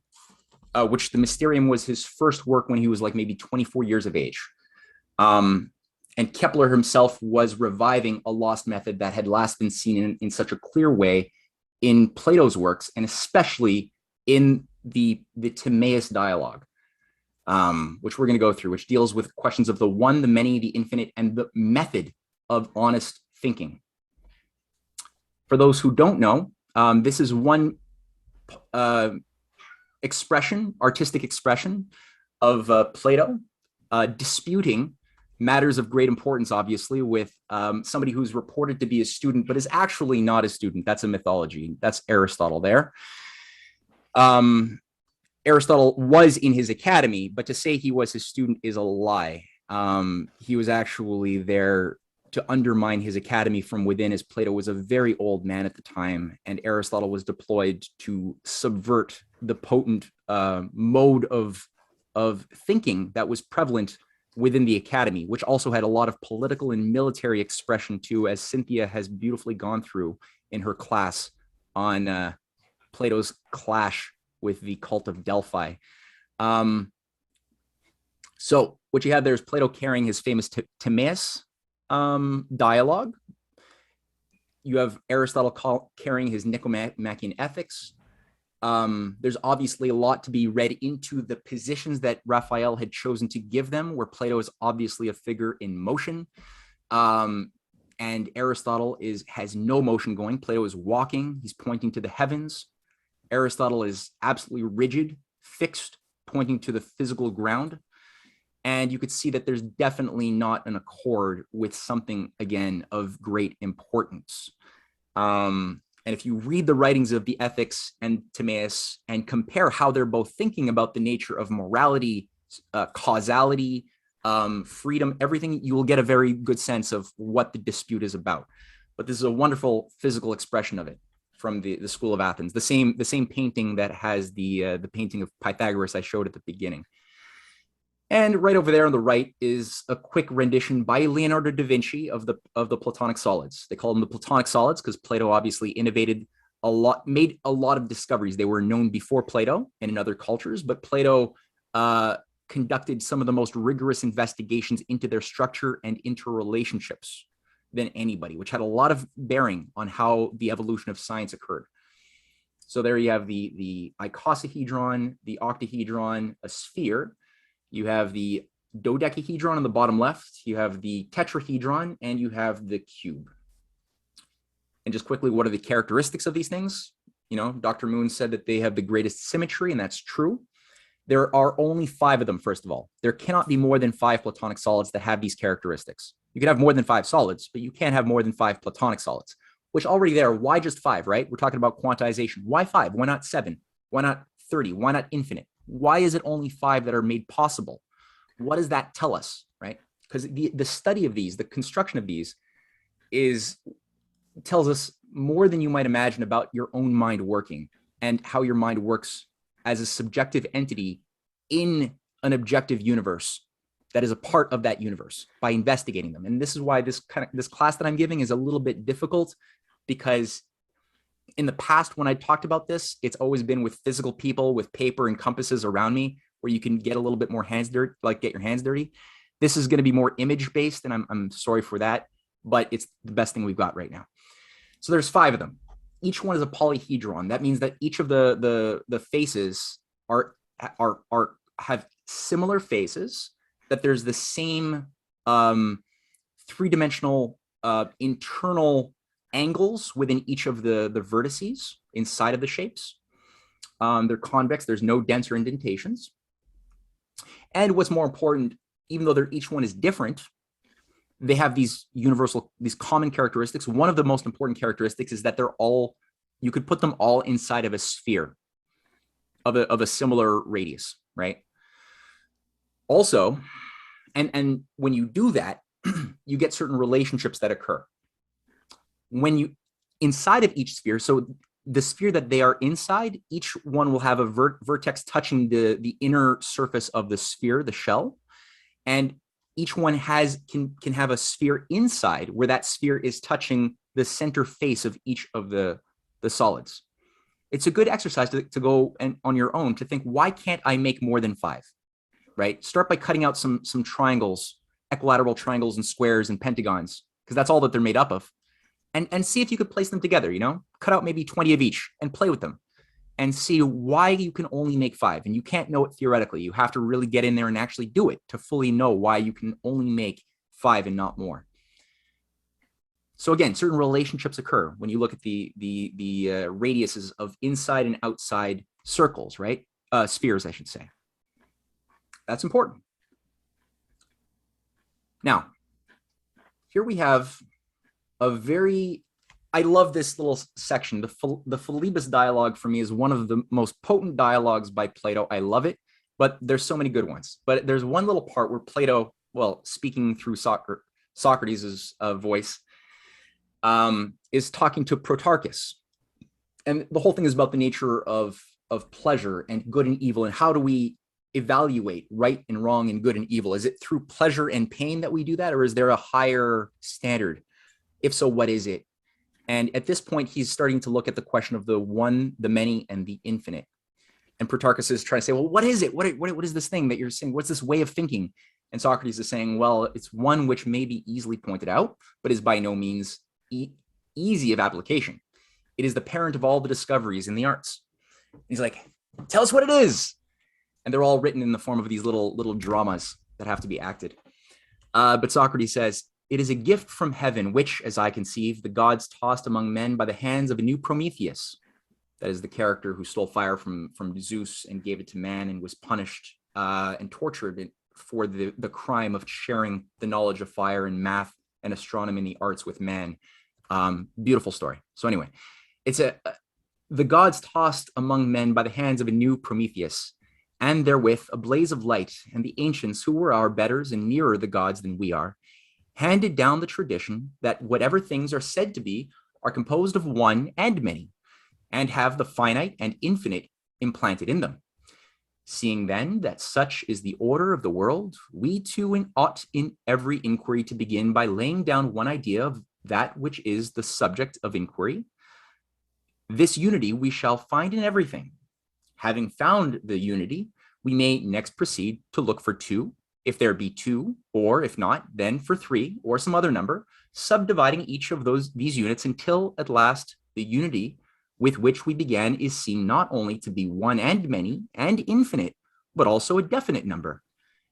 which the Mysterium was his first work when he was like maybe 24 years of age. And Kepler himself was reviving a lost method that had last been seen in such a clear way in Plato's works, and especially in the Timaeus dialogue, which we're going to go through, which deals with questions of the one, the many, the infinite, and the method of honest thinking. For those who don't know, this is one artistic expression of Plato disputing matters of great importance, obviously, with somebody who's reported to be a student, but is actually not a student. That's a mythology. That's Aristotle there. Aristotle was in his academy, but to say he was his student is a lie. He was actually there to undermine his academy from within, as Plato was a very old man at the time, and Aristotle was deployed to subvert the potent mode of thinking that was prevalent within the academy, which also had a lot of political and military expression too, as Cynthia has beautifully gone through in her class on Plato's clash with the cult of Delphi. So what you have there is Plato carrying his famous Timaeus dialogue. You have Aristotle carrying his Nicomachean Ethics. There's obviously a lot to be read into the positions that Raphael had chosen to give them, where Plato is obviously a figure in motion, and Aristotle has no motion going. Plato is walking, he's pointing to the heavens. Aristotle is absolutely rigid, fixed, pointing to the physical ground. And you could see that there's definitely not an accord with something, again, of great importance. And if you read the writings of the Ethics and Timaeus and compare how they're both thinking about the nature of morality, causality, freedom, everything, you will get a very good sense of what the dispute is about. But this is a wonderful physical expression of it from the school of Athens, the same painting that has the painting of Pythagoras I showed at the beginning. And right over there on the right is a quick rendition by Leonardo da Vinci of the Platonic solids. They call them the Platonic solids because Plato obviously innovated a lot, made a lot of discoveries. They were known before Plato and in other cultures, but Plato conducted some of the most rigorous investigations into their structure and interrelationships than anybody, which had a lot of bearing on how the evolution of science occurred. So there you have the icosahedron, the octahedron, a sphere. You have the dodecahedron on the bottom left. You have the tetrahedron, and you have the cube. And just quickly, what are the characteristics of these things? You know, Dr. Moon said that they have the greatest symmetry, and that's true. There are only 5 of them, first of all. There cannot be more than 5 Platonic solids that have these characteristics. You can have more than 5 solids, but you can't have more than 5 Platonic solids, which already there, why just 5, right? We're talking about quantization. Why 5? Why not 7? Why not 30? Why not infinite? Why is it only 5 that are made possible? What does that tell us, right? Because the study of these, the construction of these tells us more than you might imagine about your own mind working and how your mind works as a subjective entity in an objective universe that is a part of that universe by investigating them. And this is why this class that I'm giving is a little bit difficult, because in the past, when I talked about this, it's always been with physical people with paper and compasses around me, where you can get a little bit more hands dirty, like get your hands dirty. This is going to be more image based, and I'm sorry for that, but it's the best thing we've got right now. So there's 5 of them. Each one is a polyhedron. That means that each of the faces have similar faces, that there's the same 3-dimensional internal angles within each of the vertices inside of the shapes. They're convex. There's no dents or indentations. And what's more important, even though each one is different, they have these common characteristics. One of the most important characteristics is that you could put them all inside of a sphere of a similar radius, right? Also, and when you do that, you get certain relationships that occur. When you, inside of each sphere, so the sphere that they are inside, each one will have a vertex touching the inner surface of the sphere, the shell, and each one can have a sphere inside where that sphere is touching the center face of each of the solids. It's a good exercise to go and on your own to think, why can't I make more than 5, right? Start by cutting out some triangles, equilateral triangles and squares and pentagons, because that's all that they're made up of. And see if you could place them together, you know, cut out maybe 20 of each and play with them and see why you can only make 5. And you can't know it theoretically. You have to really get in there and actually do it to fully know why you can only make 5 and not more. So again, certain relationships occur when you look at the radiuses of inside and outside circles, right? Spheres, I should say. That's important. Now, here we have I love this little section. The Philebus dialogue for me is one of the most potent dialogues by Plato. I love it, but there's so many good ones. But there's one little part where Plato, well, speaking through Socrates' voice, is talking to Protarchus. And the whole thing is about the nature of pleasure and good and evil, and how do we evaluate right and wrong and good and evil? Is it through pleasure and pain that we do that, or is there a higher standard? If so, what is it? And at this point, he's starting to look at the question of the one, the many, and the infinite. And Protarchus is trying to say, well, what is it? What is this thing that you're saying? What's this way of thinking? And Socrates is saying, well, it's one which may be easily pointed out, but is by no means easy of application. It is the parent of all the discoveries in the arts. And he's like, tell us what it is. And they're all written in the form of these little dramas that have to be acted. But Socrates says, it is a gift from heaven, which, as I conceive, the gods tossed among men by the hands of a new Prometheus. That is the character who stole fire from Zeus and gave it to man and was punished and tortured for the crime of sharing the knowledge of fire and math and astronomy and the arts with man. Beautiful story. So anyway, it's the gods tossed among men by the hands of a new Prometheus, and therewith a blaze of light, and the ancients, who were our betters and nearer the gods than we are, handed down the tradition that whatever things are said to be are composed of one and many, and have the finite and infinite implanted in them. Seeing then that such is the order of the world, we too ought in every inquiry to begin by laying down one idea of that which is the subject of inquiry. This unity we shall find in everything. Having found the unity, we may next proceed to look for 2, if there be 2, or if not, then for 3, or some other number, subdividing each of these units until at last the unity with which we began is seen not only to be one and many and infinite, but also a definite number.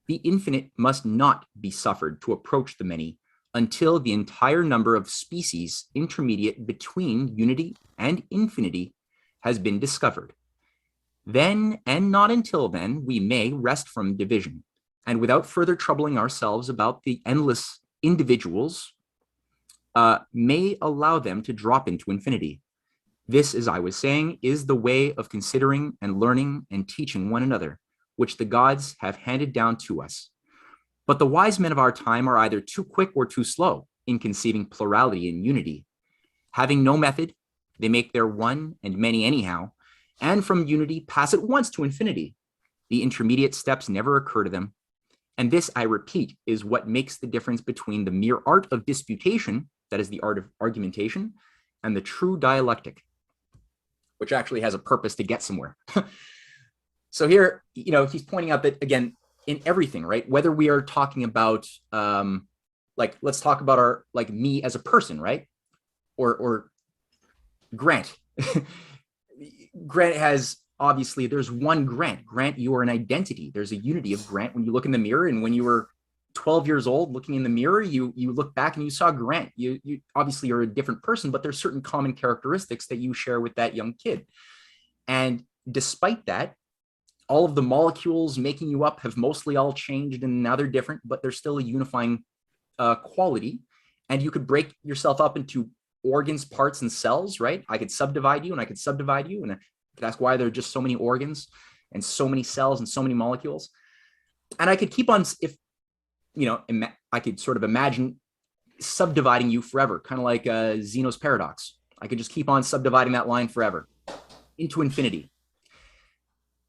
The infinite must not be suffered to approach the many until the entire number of species intermediate between unity and infinity has been discovered. Then, and not until then, we may rest from division, and without further troubling ourselves about the endless individuals, may allow them to drop into infinity. This, as I was saying, is the way of considering and learning and teaching one another, which the gods have handed down to us. But the wise men of our time are either too quick or too slow in conceiving plurality and unity. Having no method, they make their one and many anyhow, and from unity pass at once to infinity. The intermediate steps never occur to them. And this, I repeat, is what makes the difference between the mere art of disputation, that is the art of argumentation, and the true dialectic, which actually has a purpose to get somewhere. So here, he's pointing out that, again, in everything, right? Whether we are talking about, let's talk about me as a person, right? Or Grant. Grant has, obviously, there's one Grant. Grant, you are an identity. There's a unity of Grant when you look in the mirror. And when you were 12 years old looking in the mirror, you look back and you saw Grant. You obviously are a different person, but there's certain common characteristics that you share with that young kid. And despite that, all of the molecules making you up have mostly all changed and now they're different, but there's still a unifying quality. And you could break yourself up into organs, parts, and cells, right? I could subdivide you and I could subdivide you. And that's why there are just so many organs and so many cells and so many molecules. And I could keep on, I could sort of imagine subdividing you forever, kind of like Zeno's paradox. I could just keep on subdividing that line forever into infinity.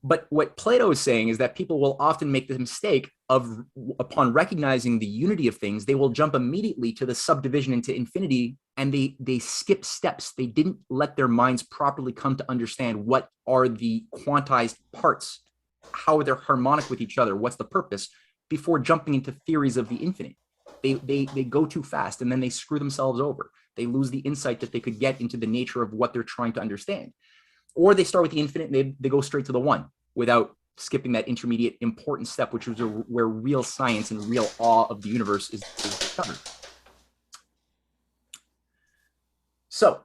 But what Plato is saying is that people will often make the mistake of, upon recognizing the unity of things, they will jump immediately to the subdivision into infinity, and they skip steps. They didn't let their minds properly come to understand what are the quantized parts, how they're harmonic with each other, what's the purpose, before jumping into theories of the infinite. They go too fast, and then they screw themselves over. They lose the insight that they could get into the nature of what they're trying to understand. Or they start with the infinite and they go straight to the one without skipping that intermediate important step, which is where real science and real awe of the universe is discovered. So,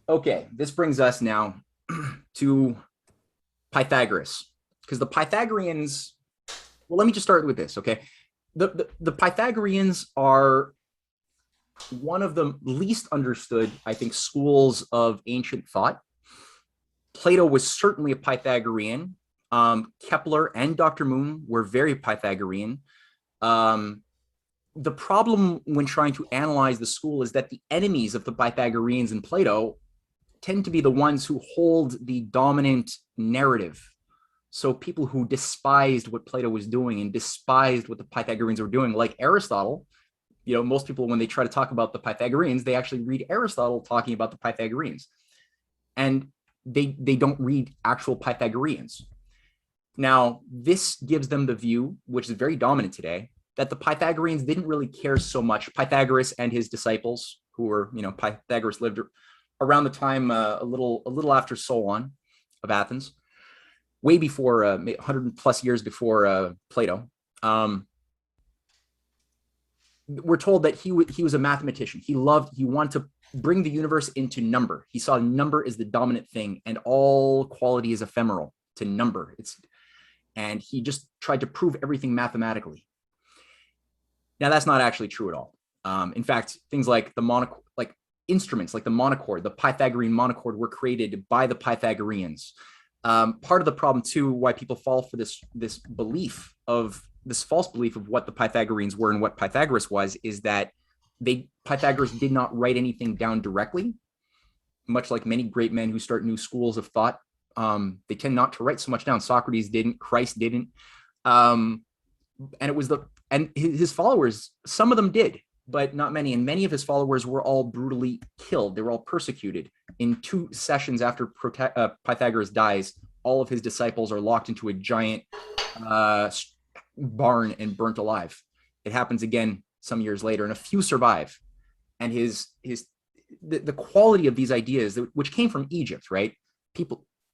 okay, this brings us now to Pythagoras, because the Pythagoreans, well, let me just start with this, okay? The Pythagoreans are one of the least understood, I think, schools of ancient thought. Plato was certainly a Pythagorean. Kepler and Dr. Moon were very Pythagorean. The problem when trying to analyze the school is that the enemies of the Pythagoreans and Plato tend to be the ones who hold the dominant narrative. So people who despised what Plato was doing and despised what the Pythagoreans were doing, like Aristotle, most people, when they try to talk about the Pythagoreans, they actually read Aristotle talking about the Pythagoreans. And they don't read actual Pythagoreans. Now, this gives them the view, which is very dominant today, that the Pythagoreans didn't really care so much. Pythagoras and his disciples, who were, Pythagoras lived around the time a little after Solon of Athens, way before 100 plus years before Plato. We're told that he was a mathematician. He wanted to bring the universe into number. He saw number as the dominant thing, and all quality is ephemeral to number. And he just tried to prove everything mathematically. Now, that's not actually true at all. In fact, things like instruments like the monochord, the Pythagorean monochord, were created by the Pythagoreans. Part of the problem too, why people fall for this false belief of what the Pythagoreans were and what Pythagoras was, is that Pythagoras did not write anything down directly, much like many great men who start new schools of thought. They tend not to write so much down. Socrates didn't, Christ didn't. And his followers, some of them did, but not many. And many of his followers were all brutally killed. They were all persecuted. In 2 sessions after Pythagoras dies, all of his disciples are locked into a giant barn and burnt alive. It happens again some years later, and a few survive. And the quality of these ideas, which came from Egypt, right?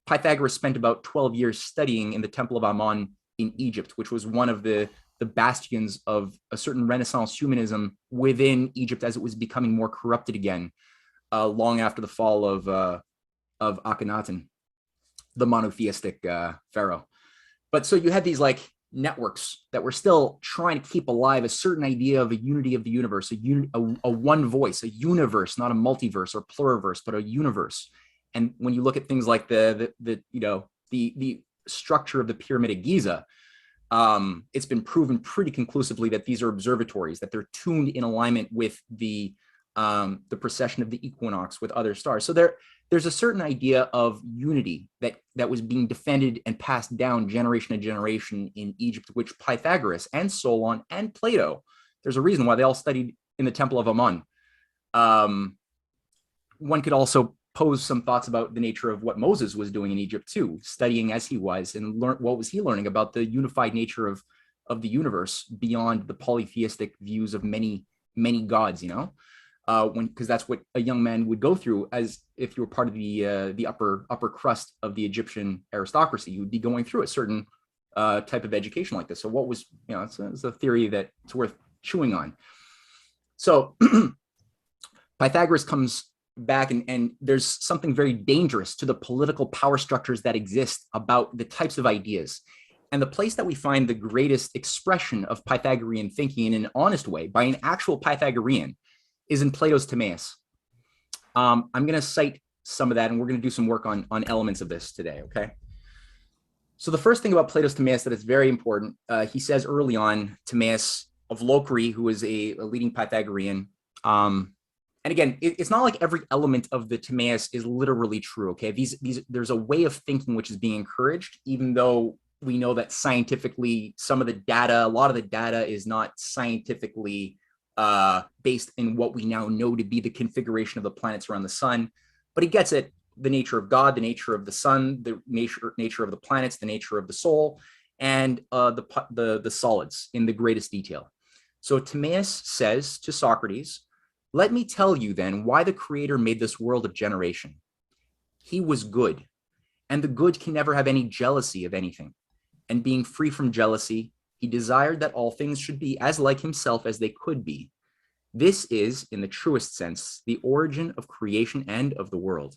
Pythagoras spent about 12 years studying in the Temple of Ammon in Egypt, which was one of the bastions of a certain Renaissance humanism within Egypt as it was becoming more corrupted again, long after the fall of Akhenaten, the monotheistic pharaoh. But so you had these like networks that were still trying to keep alive a certain idea of a unity of the universe, a one voice, a universe, not a multiverse or pluriverse, but a universe. And when you look at things like the structure of the Pyramid of Giza, it's been proven pretty conclusively that these are observatories, that they're tuned in alignment with the precession of the equinox with other stars. So there's a certain idea of unity that was being defended and passed down generation to generation in Egypt, which Pythagoras and Solon and Plato, there's a reason why they all studied in the Temple of Ammon. One could also pose some thoughts about the nature of what Moses was doing in Egypt too, studying as he was, and learn what was he learning about the unified nature of the universe beyond the polytheistic views of many gods, you know, because that's what a young man would go through as if you were part of the upper crust of the Egyptian aristocracy. You would be going through a certain type of education like this. So what was, you know, it's a theory that it's worth chewing on. So Pythagoras comes back and there's something very dangerous to the political power structures that exist about the types of ideas. And the place that we find the greatest expression of Pythagorean thinking in an honest way by an actual Pythagorean is in Plato's Timaeus. I'm going to cite some of that, and we're going to do some work on elements of this today, okay? So the first thing about Plato's Timaeus that is very important, he says early on, Timaeus of Locri, who is a leading Pythagorean, and again, it's not like every element of the Timaeus is literally true, okay? There's a way of thinking which is being encouraged, even though we know that scientifically, some of the data, a lot of the data is not scientifically based in what we now know to be the configuration of the planets around the sun. But he gets at the nature of God, the nature of the sun, the nature of the planets, the nature of the soul, and the solids in the greatest detail. So Timaeus says to Socrates, "Let me tell you then why the Creator made this world of generation. He was good, and the good can never have any jealousy of anything. And being free from jealousy, he desired that all things should be as like himself as they could be. This is, in the truest sense, the origin of creation and of the world.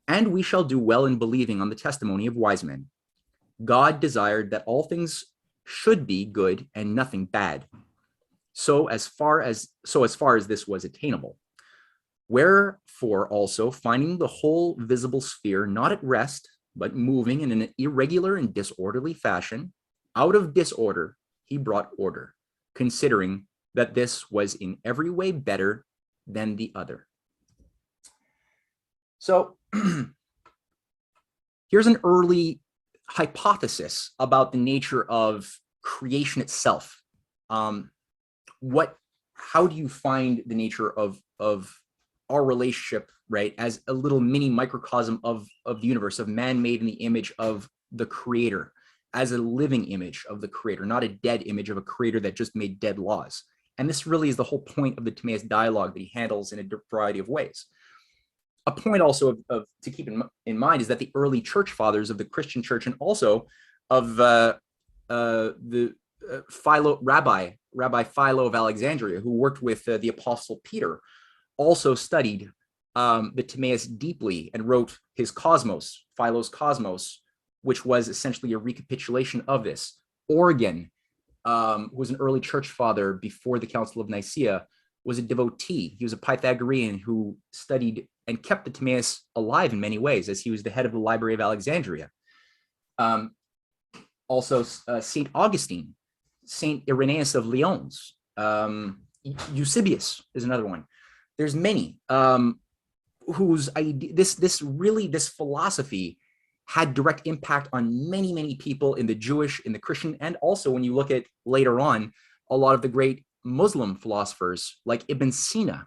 And we shall do well in believing on the testimony of wise men. God desired that all things should be good and nothing bad. So as far as this was attainable. Wherefore also, finding the whole visible sphere not at rest, but moving in an irregular and disorderly fashion, out of disorder he brought order, considering that this was in every way better than the other." So here's an early hypothesis about the nature of creation itself. How do you find the nature of our relationship, right, as a little mini microcosm of the universe, of man made in the image of the Creator, as a living image of the Creator, not a dead image of a Creator that just made dead laws? And this really is the whole point of the Timaeus dialogue that he handles in a variety of ways. A point also to keep in mind is that the early church fathers of the Christian church, and also of Rabbi Philo of Alexandria, who worked with the Apostle Peter, also studied the Timaeus deeply and wrote his Cosmos, Philo's Cosmos, which was essentially a recapitulation of this. Origen, who was an early church father before the Council of Nicaea, was a devotee. He was a Pythagorean who studied and kept the Timaeus alive in many ways, as he was the head of the Library of Alexandria. Also, St. Augustine, St. Irenaeus of Lyons, Eusebius is another one. There's many whose idea, this philosophy had direct impact on many people in the Jewish, in the Christian, and also when you look at later on, a lot of the great Muslim philosophers like Ibn Sina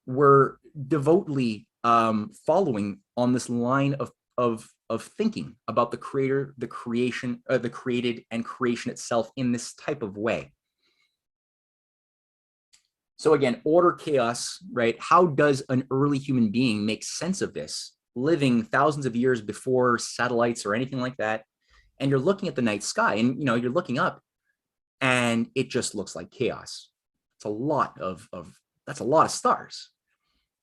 were devotedly following on this line of thinking about the Creator, the creation, the created, and creation itself in this type of way. So again, order, chaos, right? How does an early human being make sense of this? living thousands of years before satellites or anything like that. And you're looking at the night sky and, you're looking up and it just looks like chaos. It's a lot that's a lot of stars,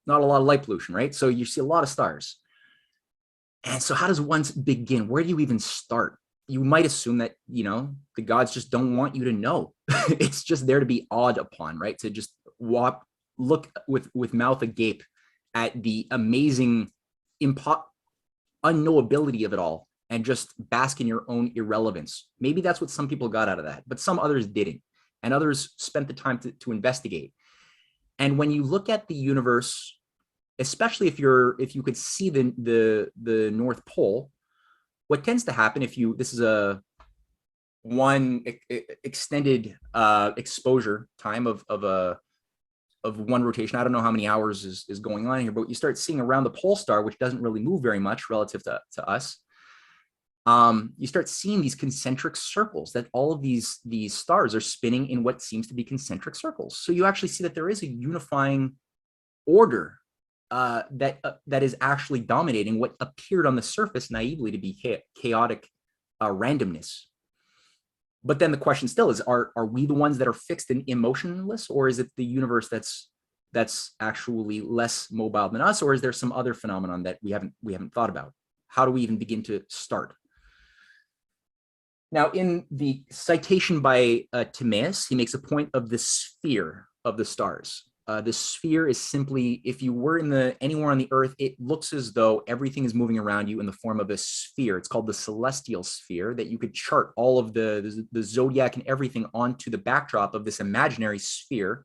not a lot of light pollution, right? So you see a lot of stars. And so how does one begin? Where do you even start? You might assume that, the gods just don't want you to know. It's just there to be awed upon, right? To just look with mouth agape at the amazing unknowability of it all and just bask in your own irrelevance. Maybe that's what some people got out of that, but some others didn't. And others spent the time to investigate. And when you look at the universe, especially if you could see the North Pole, what tends to happen this is a one extended exposure time of one rotation. I don't know how many hours is going on here, but you start seeing around the pole star, which doesn't really move very much relative to us. You start seeing these concentric circles, that all of these stars are spinning in what seems to be concentric circles. So you actually see that there is a unifying order that is actually dominating what appeared on the surface naively to be chaotic randomness. But then the question still is, are we the ones that are fixed and emotionless, or is it the universe that's actually less mobile than us, or is there some other phenomenon that we haven't thought about? How do we even begin to start? Now, in the citation by Timaeus, he makes a point of the sphere of the stars. The sphere is simply, if you were anywhere on the earth, it looks as though everything is moving around you in the form of a sphere. It's called the celestial sphere, that you could chart all of the zodiac and everything onto the backdrop of this imaginary sphere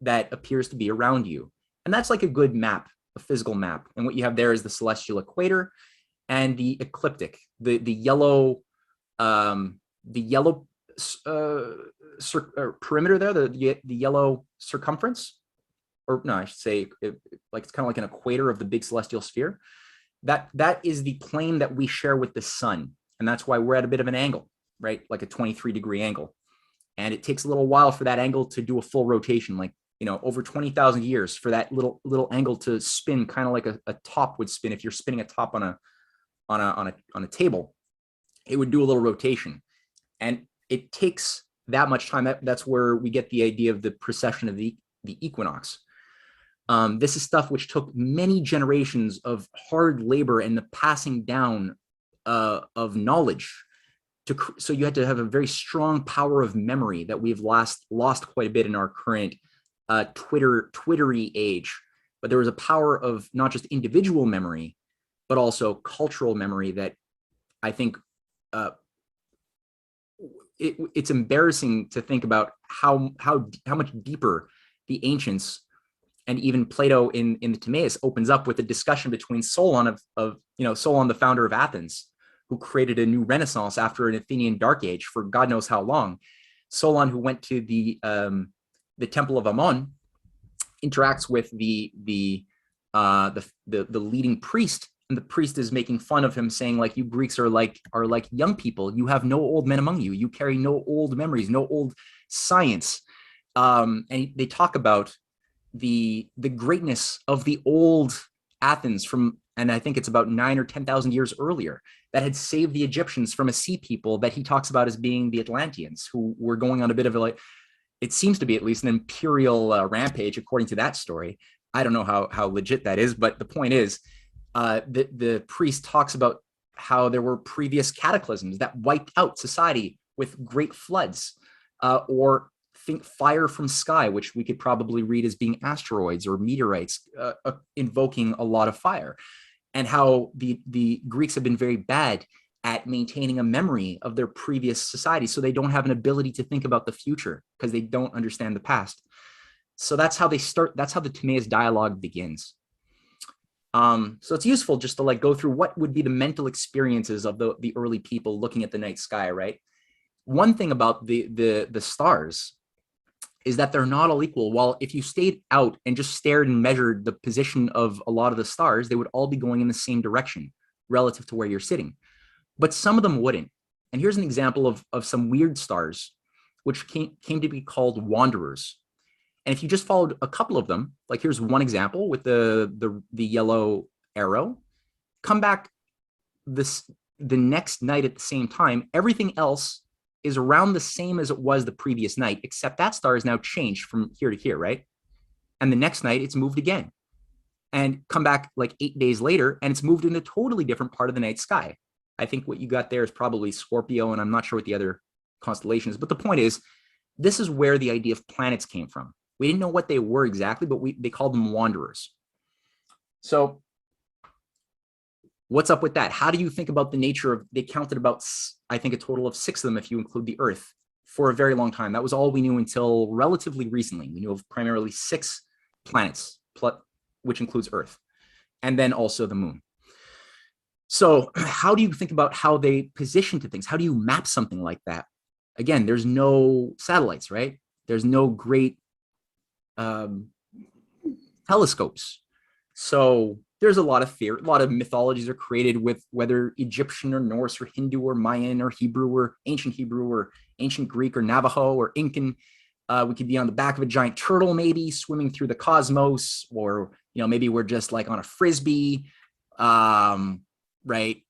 that appears to be around you. And that's like a good map, a physical map. And what you have there is the celestial equator and the ecliptic, the yellow perimeter there, the yellow circumference. Or no, I should say, it's kind of like an equator of the big celestial sphere. That is the plane that we share with the sun. And that's why we're at a bit of an angle, right? Like a 23-degree angle. And it takes a little while for that angle to do a full rotation, like, over 20,000 years for that little angle to spin, kind of like a top would spin. If you're spinning a top on a table, it would do a little rotation. And it takes that much time. That's where we get the idea of the precession of the equinox. This is stuff which took many generations of hard labor and the passing down of knowledge. So you had to have a very strong power of memory that we've lost quite a bit in our current Twittery age. But there was a power of not just individual memory, but also cultural memory that I think it's embarrassing to think about how much deeper the ancients and even Plato in the Timaeus opens up with a discussion between Solon Solon, the founder of Athens, who created a new renaissance after an Athenian dark age for God knows how long. Solon, who went to the temple of Ammon, interacts with the leading priest, and the priest is making fun of him, saying, like, you Greeks are like young people. You have no old men among you. You carry no old memories, no old science. And they talk about the greatness of the old Athens and I think it's about 9,000 or 10,000 years earlier, that had saved the Egyptians from a sea people that he talks about as being the Atlanteans, who were going on a bit of it seems to be at least an imperial rampage, according to that story. I don't know how legit that is, but the point is, the priest talks about how there were previous cataclysms that wiped out society with great floods, or think fire from sky, which we could probably read as being asteroids or meteorites invoking a lot of fire, and how the Greeks have been very bad at maintaining a memory of their previous society. So they don't have an ability to think about the future because they don't understand the past. So that's how they start. That's how the Timaeus dialogue begins. So it's useful just to go through what would be the mental experiences of the early people looking at the night sky, right? One thing about the stars is that they're not all equal. While if you stayed out and just stared and measured the position of a lot of the stars, they would all be going in the same direction relative to where you're sitting. But some of them wouldn't. And here's an example of some weird stars, which came to be called wanderers. And if you just followed a couple of them, like here's one example with the yellow arrow, come back the next night at the same time, everything else is around the same as it was the previous night, except that star is now changed from here to here, right? And the next night it's moved again, and come back like 8 days later and it's moved in a totally different part of the night sky. I think what you got there is probably Scorpio, and I'm not sure what the other constellation is, but the point is, this is where the idea of planets came from. We didn't know what they were exactly, but they called them wanderers. So what's up with that? How do you think about the nature of, they counted about, I think, a total of 6 of them if you include the Earth, for a very long time. That was all we knew until relatively recently. We knew of primarily 6 planets, which includes Earth, and then also the moon. So how do you think about how they position to things? How do you map something like that? Again, there's no satellites, right? There's no great telescopes. So there's a lot of fear, a lot of mythologies are created with whether Egyptian or Norse or Hindu or Mayan or Hebrew or ancient Greek or Navajo or Incan. We could be on the back of a giant turtle, maybe swimming through the cosmos, or, you know, maybe we're just like on a Frisbee, right?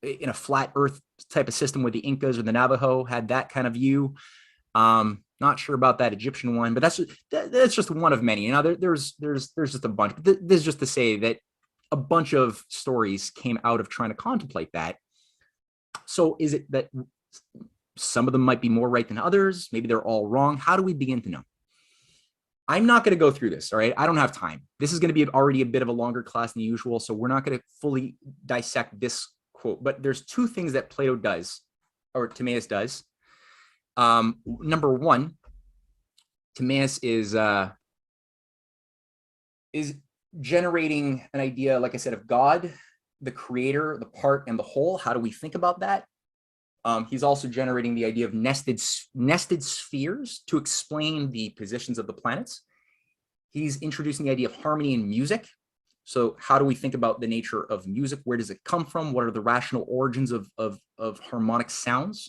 In a flat earth type of system where the Incas or the Navajo had that kind of view. Not sure about that Egyptian one, but that's just one of many. You know, there's just a bunch. But this is just to say that a bunch of stories came out of trying to contemplate that. So is it that some of them might be more right than others? Maybe they're all wrong. How do we begin to know? I'm not going to go through this. All right. I don't have time. This is going to be already a bit of a longer class than usual. So we're not going to fully dissect this quote, but there's 2 things that Plato does, or Timaeus does. Number one, Timaeus is generating an idea, like I said, of God, the creator, the part, and the whole. How do we think about that? He's also generating the idea of nested spheres to explain the positions of the planets. He's introducing the idea of harmony in music. So how do we think about the nature of music? Where does it come from? What are the rational origins of harmonic sounds?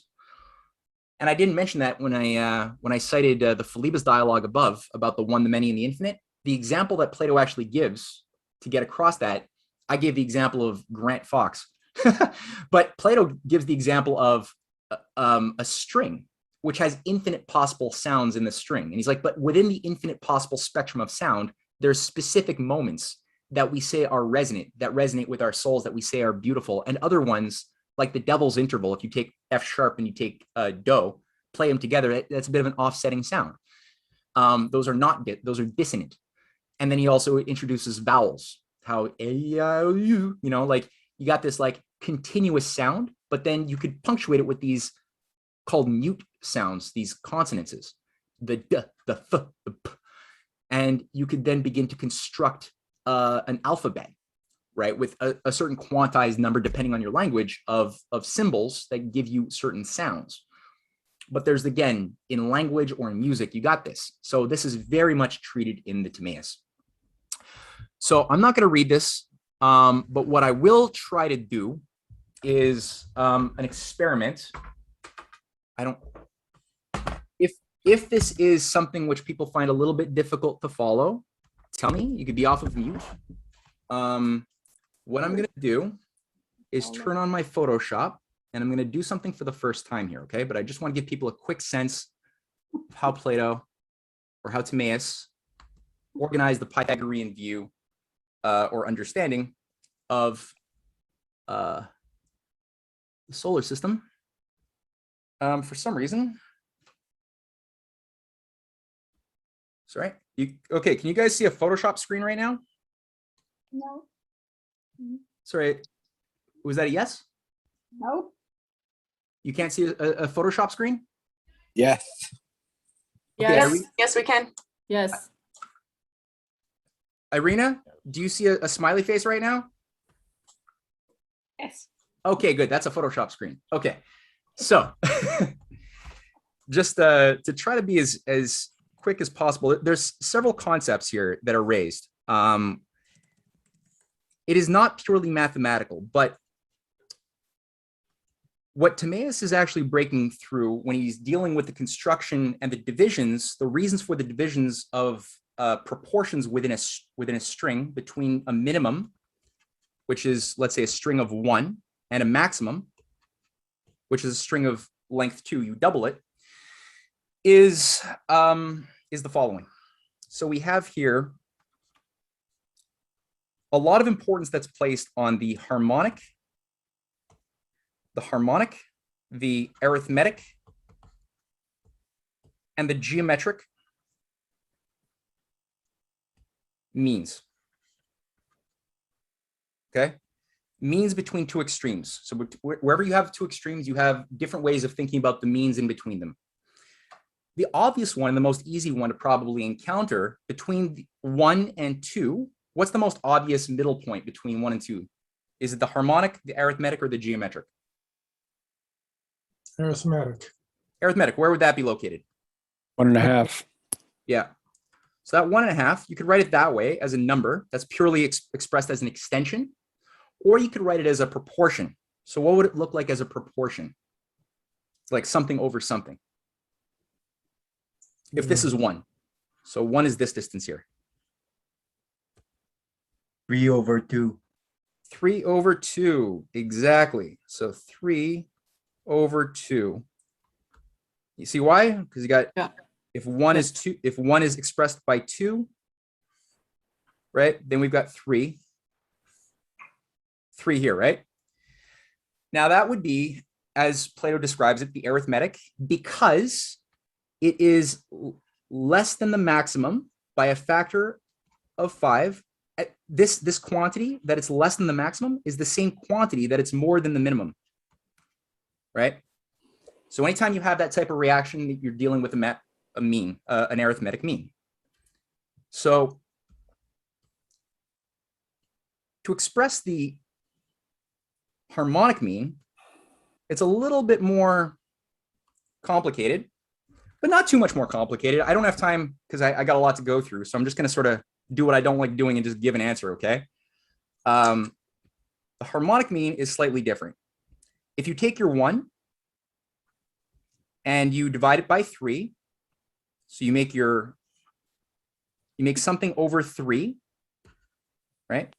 And I didn't mention that when I cited the Philebus dialogue above about the one, the many, and the infinite. The example that Plato actually gives to get across that, I gave the example of Grant Fox. But Plato gives the example of a string, which has infinite possible sounds in the string. And he's like, but within the infinite possible spectrum of sound, there's specific moments that we say are resonant, that resonate with our souls, that we say are beautiful, and other ones, like the devil's interval. If you take F sharp and you take do, play them together, that's a bit of an offsetting sound. Those are dissonant. And then he also introduces vowels, how you know, like you got this like continuous sound, but then you could punctuate it with these called mute sounds, these consonances, the d, the th, the p, and you could then begin to construct an alphabet, right, with a certain quantized number, depending on your language, of symbols that give you certain sounds. But there's, again, in language or in music, you got this. So this is very much treated in the Timaeus. So I'm not going to read this, but what I will try to do is an experiment. If this is something which people find a little bit difficult to follow, tell me. You could be off of mute. What I'm going to do is turn on my Photoshop, and I'm going to do something for the first time here, okay? But I just want to give people a quick sense of how Plato, or how Timaeus, organized the Pythagorean view or understanding of the solar system. For some reason, sorry. Okay, can you guys see a Photoshop screen right now? No. Sorry, was that a yes? No. You can't see a Photoshop screen? Yes. Okay, Yes, yes, we can. Yes. Irina, do you see a smiley face right now? Yes. Okay, good. That's a Photoshop screen. Okay, so just to try to be as quick as possible, there's several concepts here that are raised. It is not purely mathematical, but what Timaeus is actually breaking through when he's dealing with the construction and the divisions, the reasons for the divisions of proportions within a string between a minimum which is, let's say, a string of 1, and a maximum, which is a string of length 2, you double it, is the following. So we have here a lot of importance that's placed on the harmonic, the arithmetic, and the geometric means. Okay, means between two extremes. So wherever you have two extremes, you have different ways of thinking about the means in between them. The obvious one and the most easy one to probably encounter between 1 and 2, what's the most obvious middle point between 1 and 2? Is it the harmonic, the arithmetic, or the geometric? Arithmetic. Arithmetic, where would that be located? 1.5. Yeah. So that 1.5, you could write it that way as a number that's purely expressed as an extension, or you could write it as a proportion. So what would it look like as a proportion? It's like something over something. If this is 1, so 1 is this distance here. 3/2. 3/2, exactly. So 3/2. You see why? Because you got, if 1 is 2, if 1 is expressed by 2, right? Then we've got 3 here, right? Now that would be, as Plato describes it, the arithmetic, because it is less than the maximum by a factor of 5. This quantity that it's less than the maximum is the same quantity that it's more than the minimum, right? So anytime you have that type of reaction, you're dealing with a mean, an arithmetic mean. So to express the harmonic mean, it's a little bit more complicated, but not too much more complicated. I don't have time because I got a lot to go through. So I'm just going to sort of do what I don't like doing and just give an answer, okay? The harmonic mean is slightly different. If you take your 1 and you divide it by 3, so you make something over 3, right?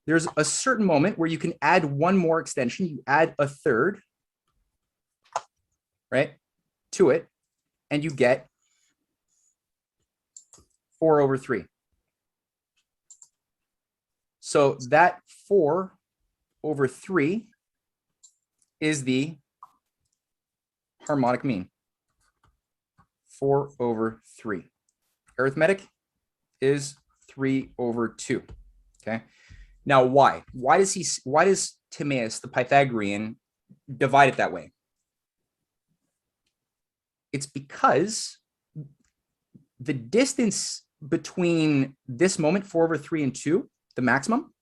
There's a certain moment where you can add one more extension. You add a third, right, to it, and you get 4/3. So that 4/3 is the harmonic mean. 4/3. Arithmetic is 3/2. Okay. Now, why? Why does Timaeus, the Pythagorean, divide it that way? It's because the distance between this moment, 4/3 and 2, the maximum,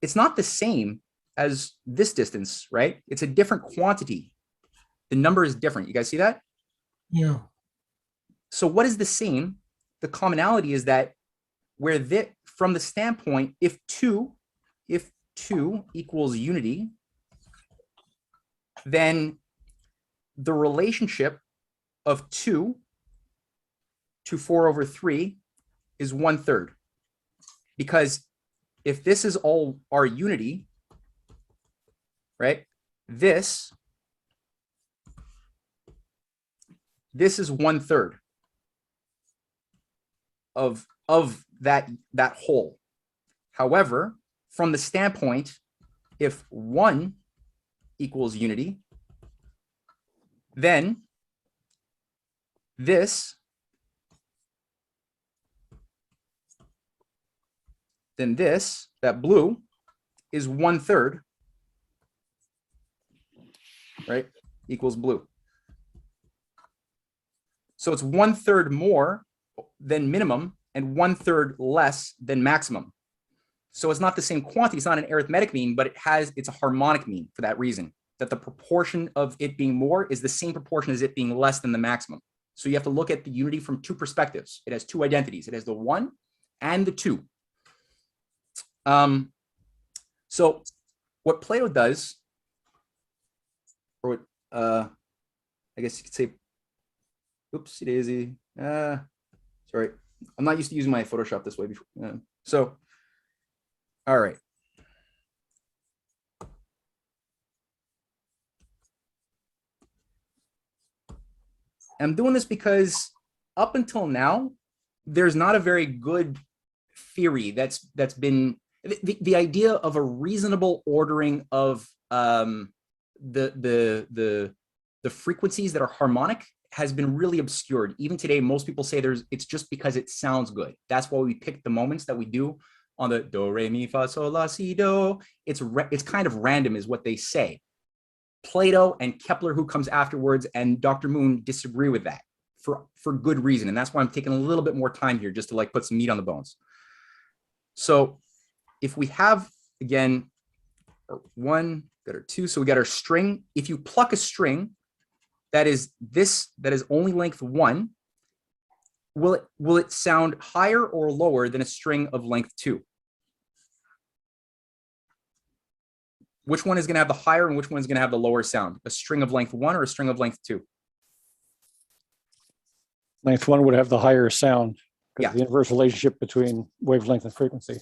it's not the same as this distance, right? It's a different quantity. The number is different. You guys see that? Yeah. So what is the same? The commonality is that from the standpoint, if 2 equals unity, then the relationship of 2 to 4/3 is 1/3. Because if this is all our unity, right, this is 1/3 of that whole. However, from the standpoint, if 1 equals unity, then this that blue is 1/3, right, equals blue. So it's 1/3 more than minimum and 1/3 less than maximum. So it's not the same quantity. It's not an arithmetic mean, but it's a harmonic mean for that reason, that the proportion of it being more is the same proportion as it being less than the maximum. So you have to look at the unity from two perspectives. It has two identities. It has the 1 and the 2. So what Plato does, or what I guess you could say, oopsie daisy. Sorry, I'm not used to using my Photoshop this way before. So, all right. I'm doing this because up until now, there's not a very good theory that's been the idea of a reasonable ordering of the frequencies that are harmonic has been really obscured. Even today, most people say it's just because it sounds good. That's why we pick the moments that we do on the do, re, mi, fa, sol, la, si, do. It's kind of random is what they say. Plato and Kepler, who comes afterwards, and Dr. Moon disagree with that for good reason. And that's why I'm taking a little bit more time here just to like put some meat on the bones. So if we have, again, one, got our two, so we got our string. If you pluck a string that is only length 1, will it sound higher or lower than a string of length 2? Which one is going to have the higher and which one is going to have the lower sound? A string of length 1 or a string of length 2? Length 1 would have the higher sound because Yeah. the inverse relationship between wavelength and frequency.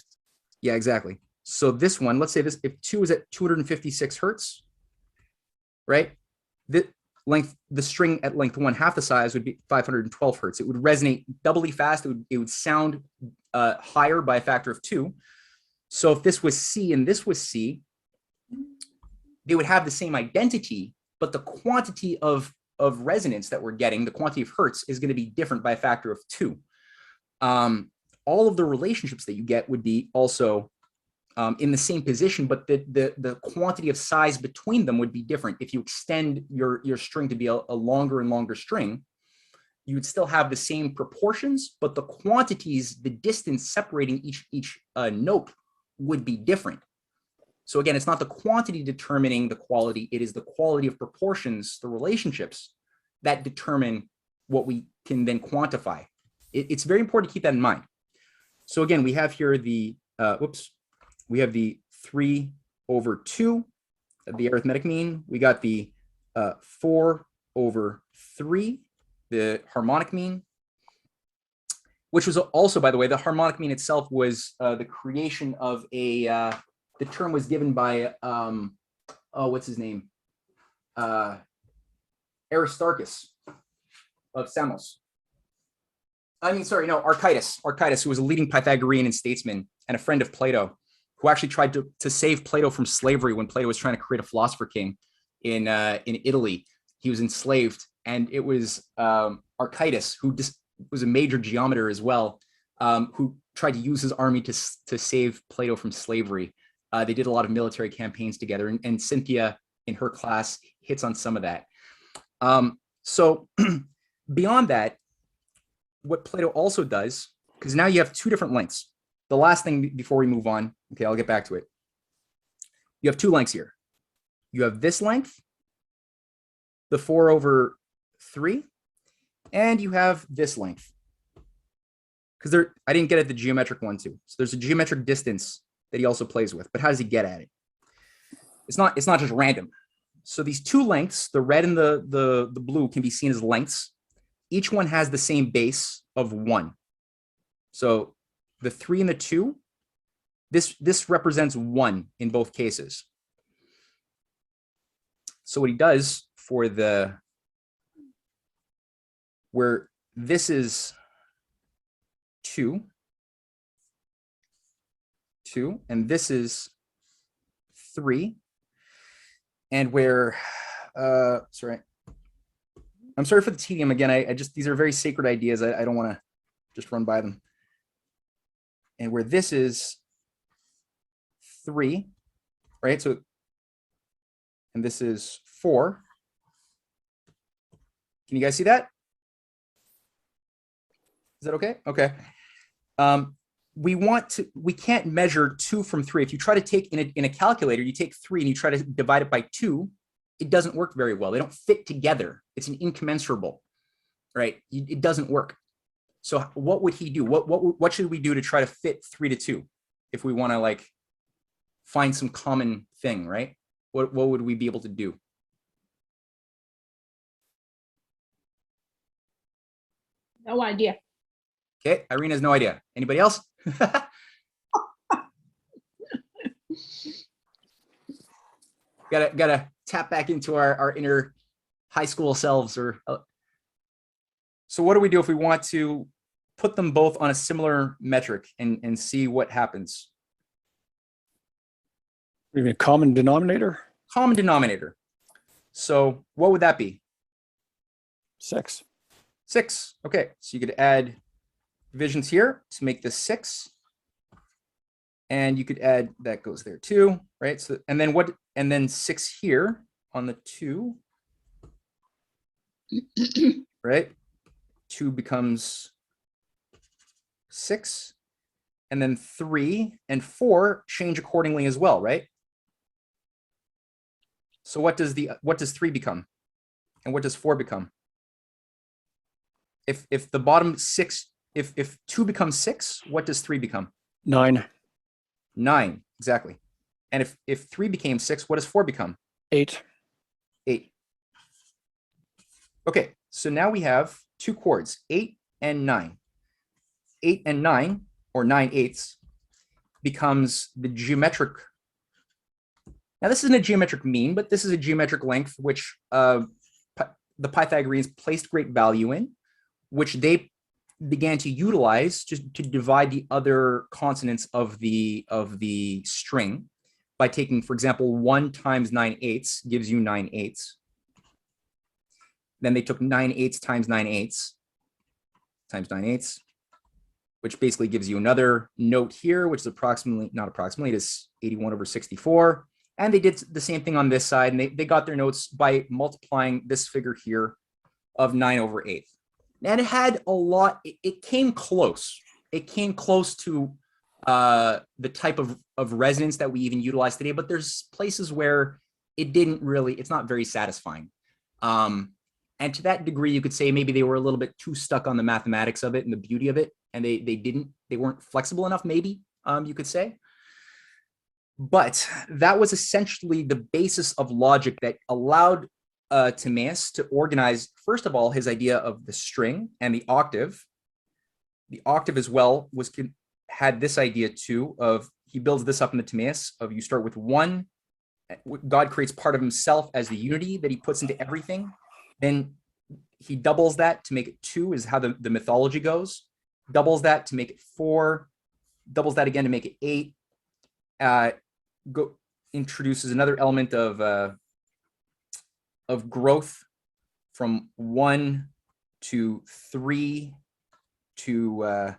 Yeah, exactly. So this one, let's say this, if 2 is at 256 hertz, right? The string at length 1, half the size, would be 512 hertz. It would resonate doubly fast. It would sound higher by a factor of 2. So if this was C and this was C, they would have the same identity, but the quantity of resonance that we're getting, the quantity of hertz, is going to be different by a factor of 2. All of the relationships that you get would be also in the same position, but the quantity of size between them would be different. If you extend your string to be a longer and longer string, you would still have the same proportions, but the quantities, the distance separating each note would be different. So again, it's not the quantity determining the quality, it is the quality of proportions, the relationships that determine what we can then quantify. It's very important to keep that in mind. So again, we have here the, we have the 3/2, the arithmetic mean. We got the 4/3, the harmonic mean, which was also, by the way, the harmonic mean itself was the creation of the term was given by, what's his name? Aristarchus of Samos. Archytas, who was a leading Pythagorean and statesman and a friend of Plato, who actually tried to save Plato from slavery when Plato was trying to create a philosopher king in Italy. He was enslaved, and it was Archytas, who was a major geometer as well, who tried to use his army to save Plato from slavery. They did a lot of military campaigns together, and Cynthia in her class hits on some of that. So beyond that, what Plato also does, because now you have two different lengths. The last thing before we move on, okay, I'll get back to it. You have two lengths here. You have this length, the 4/3, and you have this length. Because I didn't get at the geometric one too. So there's a geometric distance that he also plays with, but how does he get at it? It's not just random. So these two lengths, the red and the blue, can be seen as lengths. Each one has the same base of 1. So the 3 and the 2, this represents 1 in both cases. So what he does for where this is 2, and this is 3, and where, sorry, I'm sorry for the tedium again. I just, these are very sacred ideas. I don't want to just run by them. And where this is 3, right? So, and this is 4. Can you guys see that? Is that okay? Okay. We can't measure 2 from 3. If you try to take in a calculator, you take 3 and you try to divide it by 2, it doesn't work very well. They don't fit together. It's an incommensurable, right? It doesn't work. So what would he do? What should we do to try to fit 3 to 2 if we want to like find some common thing, right? What would we be able to do? No idea. Okay, Irene has no idea. Anybody else? Gotta tap back into our inner high school selves, or So what do we do if we want to put them both on a similar metric and see what happens? You mean common denominator? Common denominator. So what would that be? 6. 6. Okay, so you could add divisions here to make this 6. And you could add, that goes there too, right? So, and then what, and then 6 here on the 2, right? 2 becomes 6. And then 3 and 4 change accordingly as well, right? So what does 3 become? And what does 4 become? If the bottom 6, if 2 becomes 6, what does 3 become? 9. 9, exactly. And if 3 became 6, what does 4 become? 8. 8. Okay, so now we have two chords, 8 and 9. 8 and 9, or 9/8, becomes the geometric. Now this isn't a geometric mean, but this is a geometric length which the Pythagoreans placed great value in, which they began to utilize to divide the other consonants of the string by taking, for example, 1 times 9/8 gives you 9/8. Then they took 9/8 times 9/8 times 9/8, which basically gives you another note here, which is approximately, not approximately, it is 81/64. And they did the same thing on this side, and they got their notes by multiplying this figure here of 9/8. And it had a lot, it came close. It came close to the type of resonance that we even utilize today, but there's places where it didn't really, it's not very satisfying. And to that degree, you could say maybe they were a little bit too stuck on the mathematics of it and the beauty of it, and they weren't flexible enough, maybe, you could say. But that was essentially the basis of logic that allowed Timaeus to organize, first of all, his idea of the string and the octave. The octave as well had this idea too of, he builds this up in the Timaeus of, you start with 1, God creates part of himself as the unity that he puts into everything. Then he doubles that to make it 2 is how the mythology goes. Doubles that to make it 4, doubles that again to make it 8. Introduces another element of growth from 1 to 3 to, in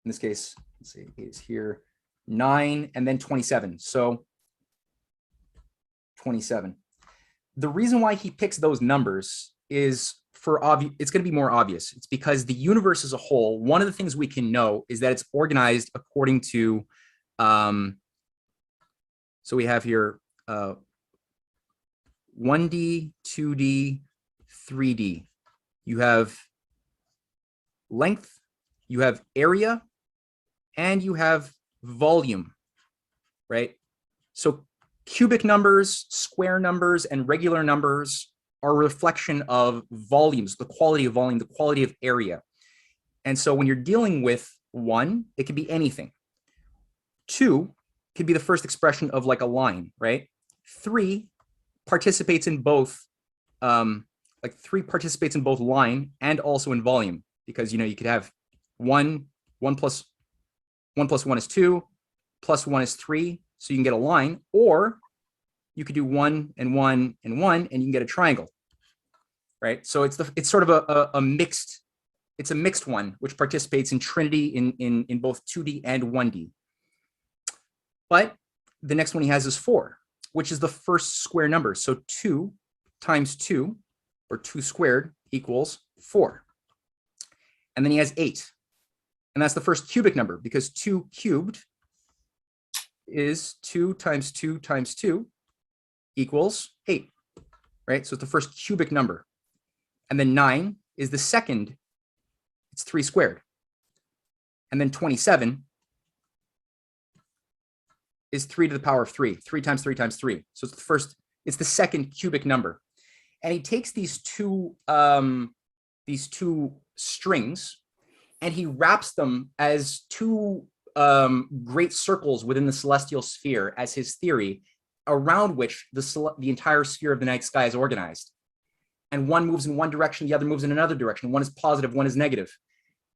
this case, let's see, 8 is here, 9, and then 27. So 27. The reason why he picks those numbers is for obvious, it's going to be more obvious. It's because the universe as a whole, one of the things we can know is that it's organized according to, so we have here 1D, 2D, 3D. You have length, you have area, and you have volume, right? So cubic numbers, square numbers, and regular numbers are a reflection of volumes, the quality of volume, the quality of area. And so when you're dealing with 1, it could be anything. 2 could be the first expression of like a line, right? 3 participates in both, like 3 participates in both line and also in volume, because, you know, you could have 1 plus 1 is 2, plus 1 is 3, so you can get a line, or you could do 1 and 1 and 1, and you can get a triangle, right? So it's sort of a mixed, it's a mixed one, which participates in trinity in both 2D and 1D. But the next one he has is 4, which is the first square number. So 2 times 2, or 2 squared, equals 4. And then he has 8. And that's the first cubic number, because 2 cubed is 2 times 2 times 2 equals 8, right? So it's the first cubic number. And then 9 is the second, it's 3 squared. And then 27 is 3 to the power of 3, 3 times 3 times 3. So it's the first, it's the second cubic number. And he takes these two strings and he wraps them as 2 great circles within the celestial sphere as his theory, around which the entire sphere of the night sky is organized. and one moves in one direction, the other moves in another direction. One is positive, one is negative.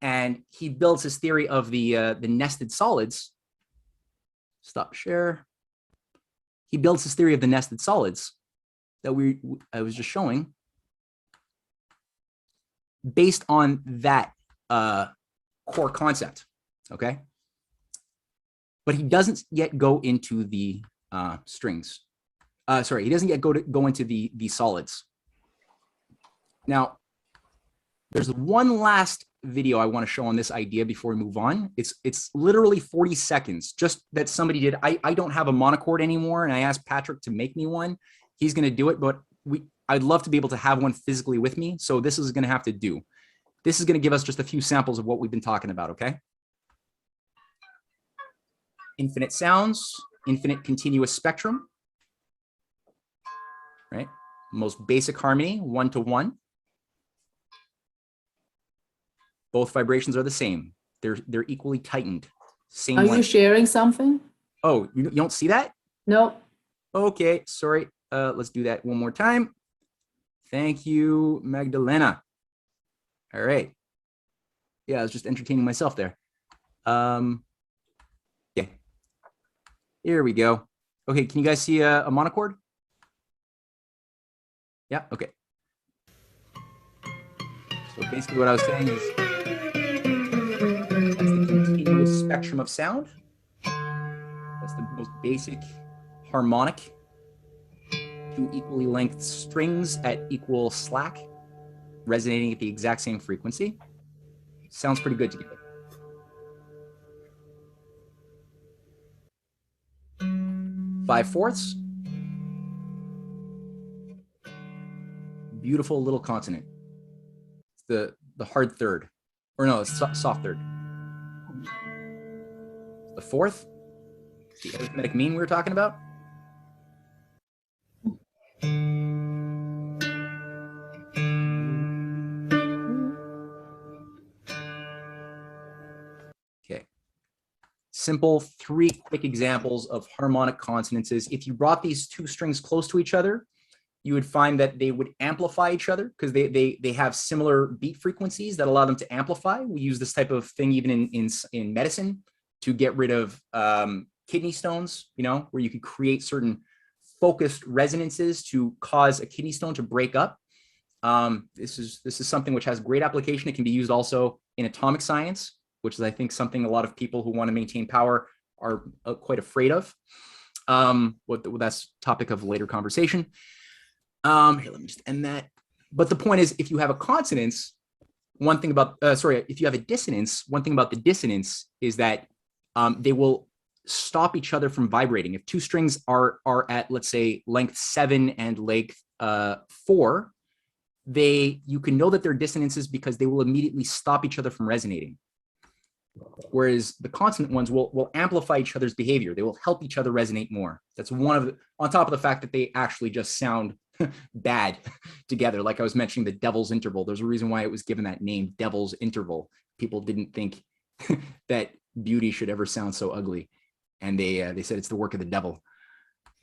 And he builds his theory of the nested solids. Stop share. He builds his theory of the nested solids that I was just showing based on that core concept, okay? But he doesn't yet go into the strings. Sorry, he doesn't yet go into the solids. Now, there's one last video I want to show on this idea before we move on. It's literally 40 seconds, just that somebody did. I don't have a monochord anymore, and I asked Patrick to make me one. He's going to do it, but I'd love to be able to have one physically with me, so this is going to have to do. This is going to give us just a few samples of what we've been talking about, okay? Infinite sounds, infinite continuous spectrum, right? Most basic harmony, 1-to-1. Both vibrations are the same. They're equally tightened. Same Are you length. sharing something? Oh, you don't see that? No. Okay, sorry. Let's do that one more time. Thank you, Magdalena. All right. Yeah, I was just entertaining myself there. Yeah. Here we go. Okay, can you guys see a monochord? Yeah, okay. So basically what I was saying is that's the continuous spectrum of sound. That's the most basic harmonic. Two equally length strings at equal slack, resonating at the exact same frequency. Sounds pretty good together. Five fourths. Beautiful little consonant. It's the hard third, or no, it's soft third. The fourth, the arithmetic mean we were talking about. Okay. Simple 3 quick examples of harmonic consonances. If you brought these two strings close to each other, you would find that they would amplify each other because they have similar beat frequencies that allow them to amplify. We use this type of thing even in medicine to get rid of kidney stones, you know, where you could create certain focused resonances to cause a kidney stone to break up. This is something which has great application. It can be used also in atomic science, which is, I think, something a lot of people who want to maintain power are quite afraid of. That's topic of later conversation. Here, let me just end that. But the point is, if you have a consonance, if you have a dissonance, one thing about the dissonance is that they will stop each other from vibrating. If two strings are at, let's say, length 7 and length 4, you can know that they're dissonances because they will immediately stop each other from resonating. Whereas the consonant ones will amplify each other's behavior. They will help each other resonate more. That's on top of the fact that they actually just sound bad together. Like I was mentioning the devil's interval. There's a reason why it was given that name, devil's interval. People didn't think that beauty should ever sound so ugly. And they said it's the work of the devil.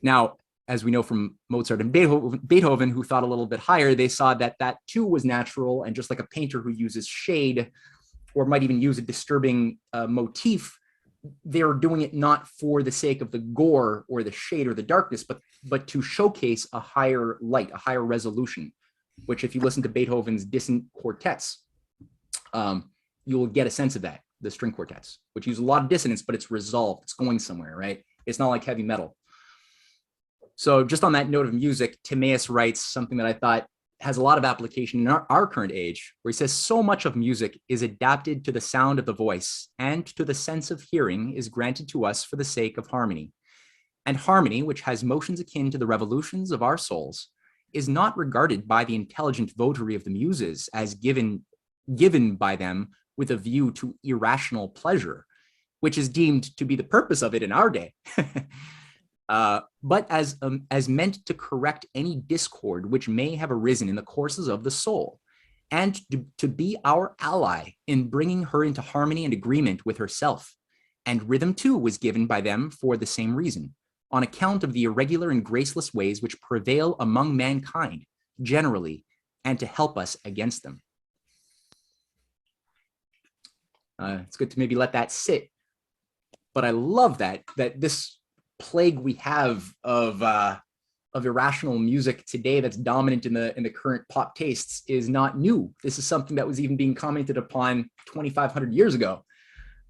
Now, as we know from Mozart and Beethoven, who thought a little bit higher, they saw that too was natural. And just like a painter who uses shade or might even use a disturbing motif, they're doing it not for the sake of the gore or the shade or the darkness, but to showcase a higher light, a higher resolution, which if you listen to Beethoven's dissonant quartets, you'll get a sense of that, the string quartets, which use a lot of dissonance, but it's resolved, it's going somewhere, right? It's not like heavy metal. So just on that note of music, Timaeus writes something that I thought has a lot of application in our current age, where he says, so much of music is adapted to the sound of the voice, and to the sense of hearing is granted to us for the sake of harmony. And harmony, which has motions akin to the revolutions of our souls, is not regarded by the intelligent votary of the muses as given by them with a view to irrational pleasure, which is deemed to be the purpose of it in our day. But as meant to correct any discord which may have arisen in the courses of the soul, and to be our ally in bringing her into harmony and agreement with herself. And rhythm too was given by them for the same reason, on account of the irregular and graceless ways which prevail among mankind generally, and to help us against them. It's good to maybe let that sit. But I love that this plague we have of irrational music today that's dominant in the current pop tastes is not new. This is something that was even being commented upon 2,500 years ago.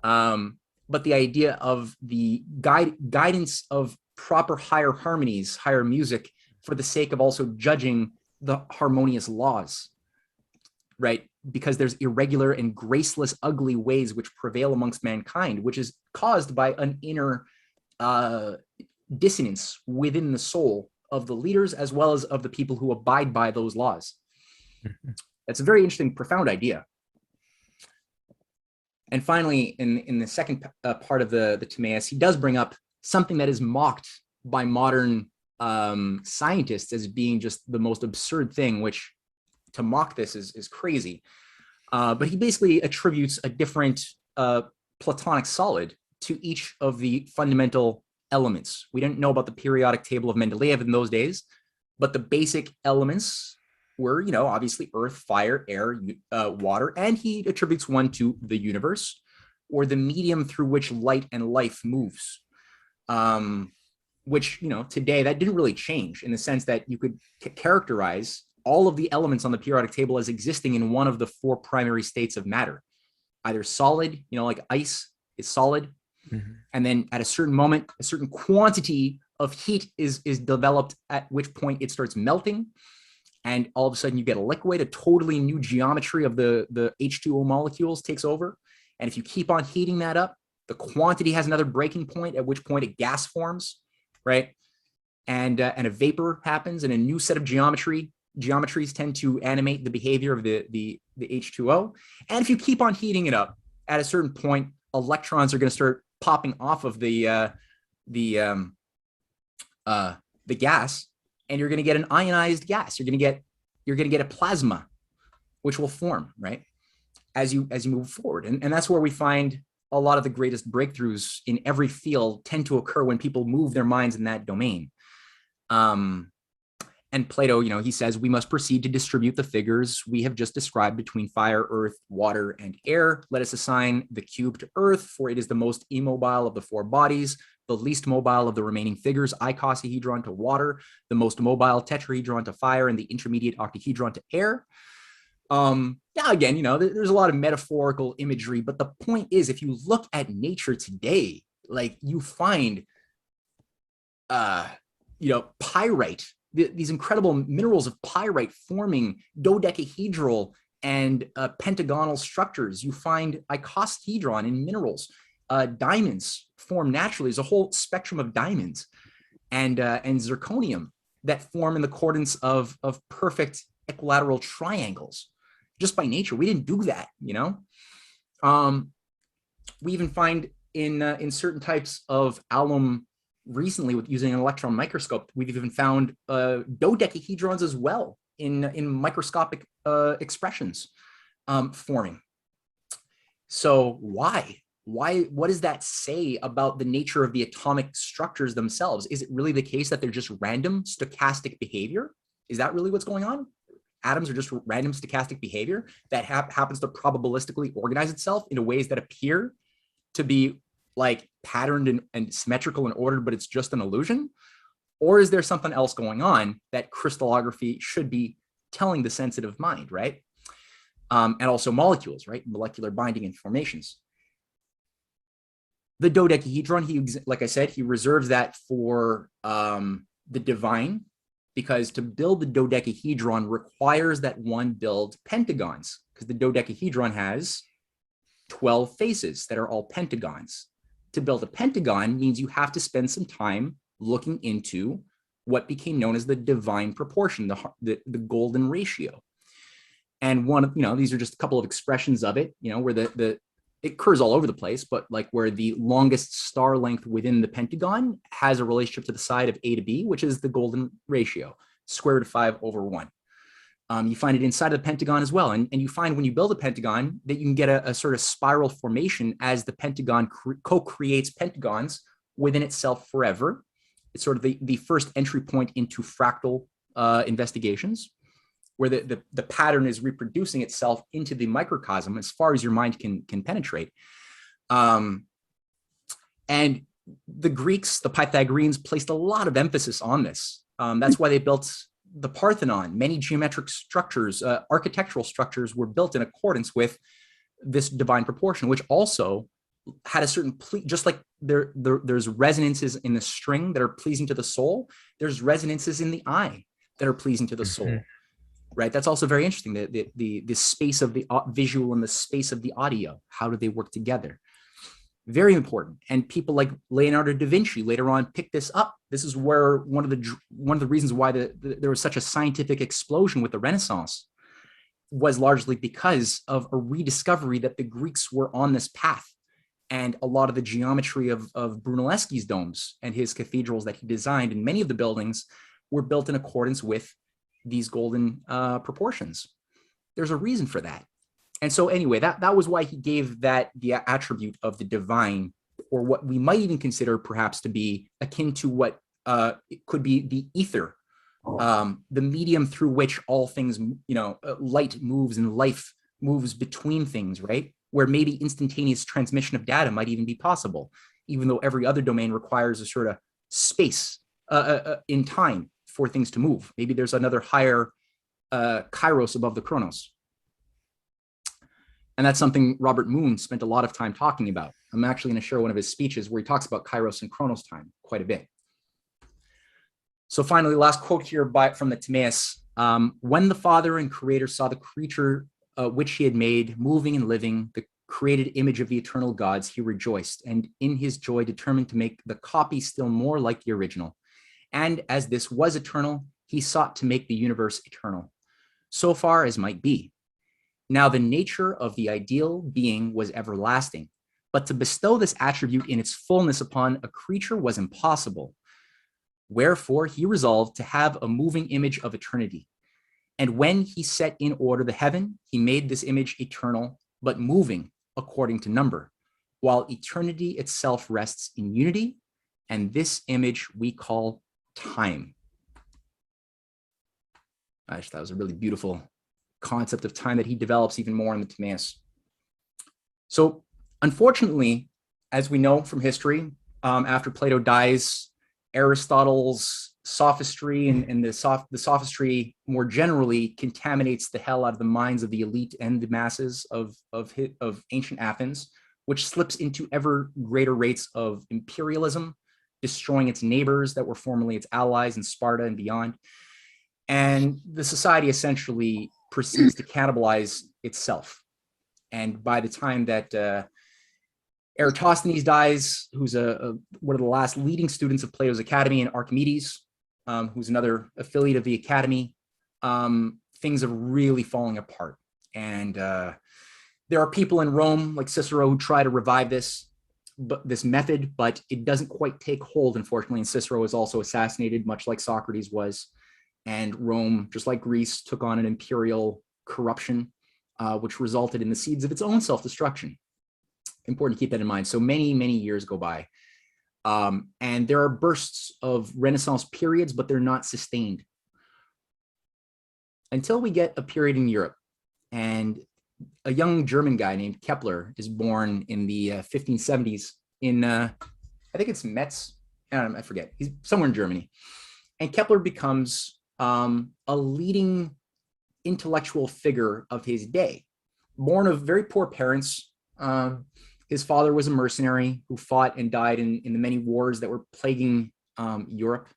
But the idea of the guidance of proper higher harmonies, higher music, for the sake of also judging the harmonious laws, right? Because there's irregular and graceless, ugly ways which prevail amongst mankind, which is caused by an inner dissonance within the soul of the leaders, as well as of the people who abide by those laws. That's a very interesting, profound idea. And finally, in the second part of the Timaeus, he does bring up something that is mocked by modern scientists as being just the most absurd thing, which to mock this is crazy. But he basically attributes a different Platonic solid to each of the fundamental elements. We didn't know about the periodic table of Mendeleev in those days, but the basic elements were, obviously earth, fire, air, water, and he attributes one to the universe, or the medium through which light and life moves. Which, today that didn't really change, in the sense that you could characterize all of the elements on the periodic table as existing in one of the four primary states of matter, either solid, like ice is solid. Mm-hmm. And then at a certain moment, a certain quantity of heat is developed, at which point it starts melting. And all of a sudden you get a liquid, a totally new geometry of the H2O molecules takes over. And if you keep on heating that up, the quantity has another breaking point, at which point a gas forms, right? And a vapor happens, and a new set of geometries tend to animate the behavior of the H2O. And if you keep on heating it up, at a certain point, electrons are going to start popping off of the gas, and you're going to get an ionized gas. You're going to get a plasma, which will form, right, as you move forward. And that's where we find a lot of the greatest breakthroughs in every field tend to occur when people move their minds in that domain. And Plato, he says, we must proceed to distribute the figures we have just described between fire, earth, water, and air. Let us assign the cube to earth, for it is the most immobile of the four bodies, the least mobile of the remaining figures, icosahedron to water, the most mobile tetrahedron to fire, and the intermediate octahedron to air. Now, again, there's a lot of metaphorical imagery, but the point is, if you look at nature today, like you find, pyrite, these incredible minerals of pyrite forming dodecahedral and pentagonal structures. You find icosahedron in minerals. Diamonds form naturally. There's a whole spectrum of diamonds and zirconium that form in the accordance of perfect equilateral triangles, just by nature. We didn't do that, We even find in certain types of alum recently, with using an electron microscope, we've even found dodecahedrons as well in microscopic expressions forming. So why? What does that say about the nature of the atomic structures themselves? Is it really the case that they're just random stochastic behavior? Is that really what's going on? Atoms are just random stochastic behavior that happens to probabilistically organize itself in ways that appear to be like patterned and symmetrical and ordered, but it's just an illusion? Or is there something else going on that crystallography should be telling the sensitive mind, right? And also molecules, right? Molecular binding and formations. The dodecahedron, like I said, he reserves that for the divine, because to build the dodecahedron requires that one build pentagons, because the dodecahedron has 12 faces that are all pentagons. To build a pentagon means you have to spend some time looking into what became known as the divine proportion, the golden ratio. And one of, these are just a couple of expressions of it, where it occurs all over the place, but like where the longest star length within the pentagon has a relationship to the side of A to B, which is the golden ratio, square root of 5/1. You find it inside of the pentagon as well. And you find when you build a pentagon that you can get a sort of spiral formation as the pentagon co-creates pentagons within itself forever. It's sort of the first entry point into fractal investigations. where the pattern is reproducing itself into the microcosm as far as your mind can penetrate. And the Greeks, the Pythagoreans, placed a lot of emphasis on this. That's why they built the Parthenon. Many geometric structures, architectural structures were built in accordance with this divine proportion, which also had a certain, just like there's resonances in the string that are pleasing to the soul, there's resonances in the eye that are pleasing to the soul, right? That's also very interesting, the space of the visual and the space of the audio. How do they work together? Very important. And people like Leonardo da Vinci later on picked this up. This is where one of the reasons why there was such a scientific explosion with the Renaissance was largely because of a rediscovery that the Greeks were on this path. And a lot of the geometry of Brunelleschi's domes and his cathedrals that he designed, and many of the buildings were built in accordance with these golden proportions. There's a reason for that. And so anyway, that was why he gave that the attribute of the divine, or what we might even consider perhaps to be akin to what it could be the ether, the medium through which all things, light moves and life moves between things, right? Where maybe instantaneous transmission of data might even be possible, even though every other domain requires a sort of space in time for things to move. Maybe there's another higher kairos above the chronos. And that's something Robert Moon spent a lot of time talking about. I'm actually going to share one of his speeches where he talks about kairos and chronos time quite a bit. So finally, last quote here from the Timaeus. When the Father and Creator saw the creature which he had made, moving and living, the created image of the eternal gods, he rejoiced, and in his joy determined to make the copy still more like the original. And as this was eternal, he sought to make the universe eternal, so far as might be. Now the nature of the ideal being was everlasting, but to bestow this attribute in its fullness upon a creature was impossible. Wherefore he resolved to have a moving image of eternity. And when he set in order the heaven, he made this image eternal, but moving according to number, while eternity itself rests in unity, and this image we call time. I just thought it was a really beautiful concept of time that he develops even more in the Timaeus. So unfortunately, as we know from history, after Plato dies, Aristotle's sophistry and the sophistry more generally contaminates the hell out of the minds of the elite and the masses of ancient Athens, which slips into ever greater rates of imperialism, destroying its neighbors that were formerly its allies in Sparta and beyond. And the society essentially proceeds to cannibalize itself. And by the time that Eratosthenes dies, who's one of the last leading students of Plato's academy, and Archimedes, who's another affiliate of the academy, things are really falling apart. And there are people in Rome like Cicero who try to revive this method, but it doesn't quite take hold, unfortunately. And Cicero is also assassinated, much like Socrates was. And Rome, just like Greece, took on an imperial corruption, which resulted in the seeds of its own self-destruction. Important to keep that in mind. So many, many years go by. And there are bursts of Renaissance periods, but they're not sustained. Until we get a period in Europe, and a young German guy named Kepler is born in the 1570s in, I think it's Metz, I forget, he's somewhere in Germany. And Kepler becomes a leading intellectual figure of his day. Born of very poor parents, his father was a mercenary who fought and died in the many wars that were plaguing Europe.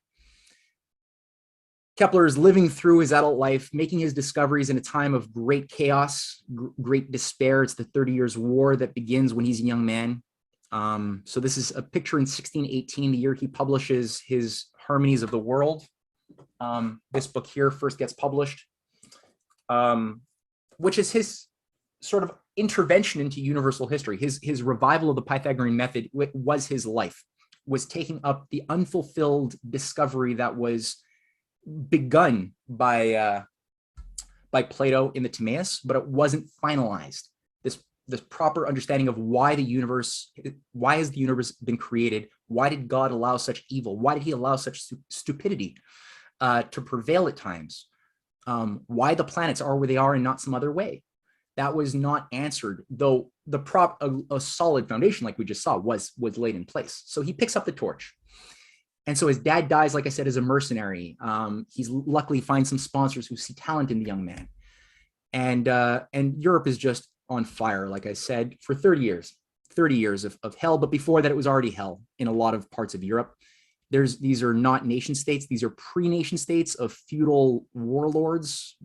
Kepler is living through his adult life, making his discoveries in a time of great chaos, great despair. It's the 30 Years' War that begins when he's a young man. So this is a picture in 1618, the year he publishes his Harmonies of the World. This book here first gets published, which is his sort of intervention into universal history. His revival of the Pythagorean method was his life, was taking up the unfulfilled discovery that was begun by Plato in the Timaeus, but it wasn't finalized. This proper understanding of why has the universe been created? Why did God allow such evil? Why did he allow such stupidity to prevail at times? why the planets are where they are and not some other way. That was not answered, though a solid foundation, like we just saw, was laid in place. So he picks up the torch. And so his dad dies, like I said, as a mercenary. He's luckily finds some sponsors who see talent in the young man. And Europe is just on fire, like I said, for 30 years of hell. But before that, it was already hell in a lot of parts of Europe. These are not nation states. These are pre-nation states of feudal warlords,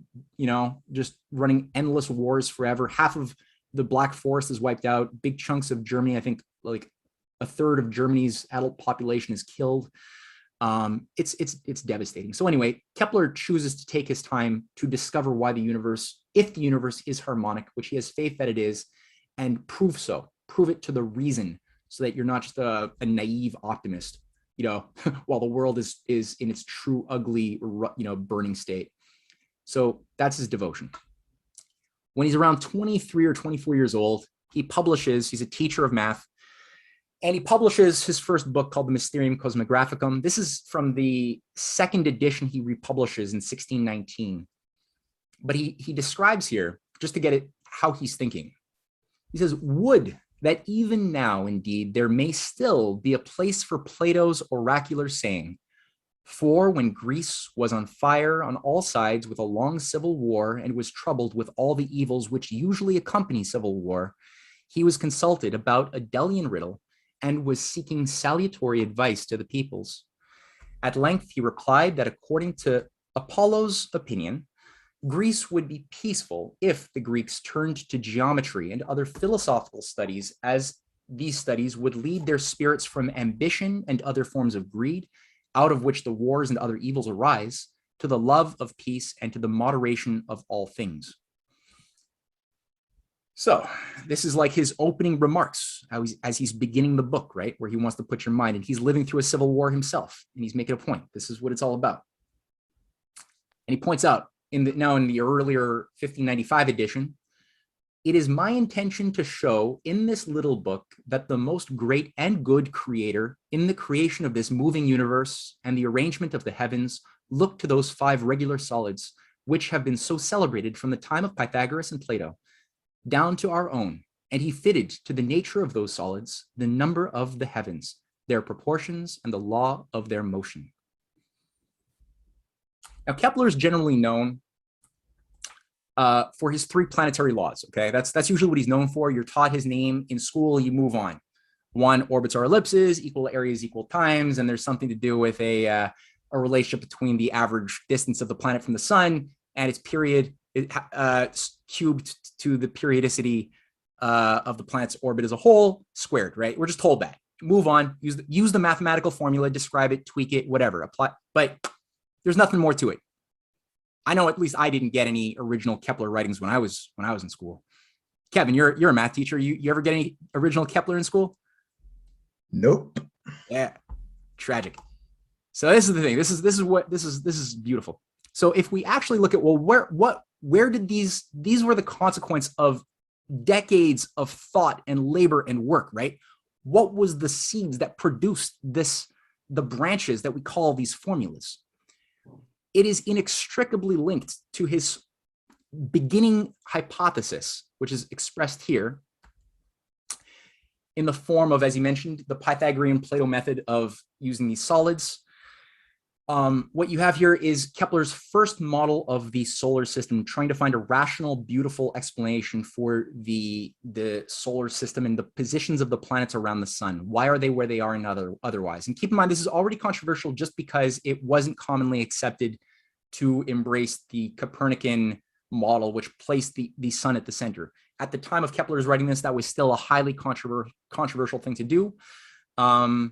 just running endless wars forever. Half of the Black Forest is wiped out. Big chunks of Germany, I think like a third of Germany's adult population is killed. It's devastating. So anyway, Kepler chooses to take his time to discover why the universe, if the universe is harmonic, which he has faith that it is, and prove it to the reason, so that you're not just a naive optimist, while the world is in its true ugly, burning state. So that's his devotion. When he's around 23 or 24 years old, he's a teacher of math, and he publishes his first book called the Mysterium Cosmographicum. This is from the second edition he republishes in 1619. But he describes here, just to get it, how he's thinking. He says, would that even now, indeed, there may still be a place for Plato's oracular saying, for when Greece was on fire on all sides with a long civil war and was troubled with all the evils which usually accompany civil war, he was consulted about a Delian riddle and was seeking salutary advice to the peoples. At length, he replied that according to Apollo's opinion, Greece would be peaceful if the Greeks turned to geometry and other philosophical studies, as these studies would lead their spirits from ambition and other forms of greed, out of which the wars and other evils arise, to the love of peace and to the moderation of all things. So this is like his opening remarks as he's beginning the book, right? Where he wants to put your mind, and he's living through a civil war himself, and he's making a point. This is what it's all about. And he points out in the earlier 1595 edition, it is my intention to show in this little book that the most great and good creator in the creation of this moving universe and the arrangement of the heavens looked to those 5 regular solids, which have been so celebrated from the time of Pythagoras and Plato, down to our own, and he fitted to the nature of those solids the number of the heavens, their proportions, and the law of their motion. Now, Kepler is generally known for his 3 planetary laws, okay? That's usually what he's known for. You're taught his name in school, you move on. 1, orbits are ellipses, equal areas, equal times, and there's something to do with a relationship between the average distance of the planet from the sun and its period, cubed to the periodicity of the planet's orbit as a whole, squared, right? We're just told that. Move on, use the mathematical formula, describe it, tweak it, whatever, apply, but there's nothing more to it. I know at least I didn't get any original Kepler writings when I was in school. Kevin, you're a math teacher. You ever get any original Kepler in school? Nope. Yeah, tragic. So this is the thing. This is beautiful. So if we actually look at, well, where did these were the consequence of decades of thought and labor and work, right? What was the seeds that produced the branches that we call these formulas? It is inextricably linked to his beginning hypothesis, which is expressed here in the form of, as he mentioned, the Pythagorean Plato method of using these solids. What you have here is Kepler's first model of the solar system, trying to find a rational, beautiful explanation for the solar system and the positions of the planets around the sun. Why are they where they are and otherwise? And keep in mind, this is already controversial just because it wasn't commonly accepted to embrace the Copernican model, which placed the sun at the center. At the time of Kepler's writing this, that was still a highly controversial thing to do. Yeah,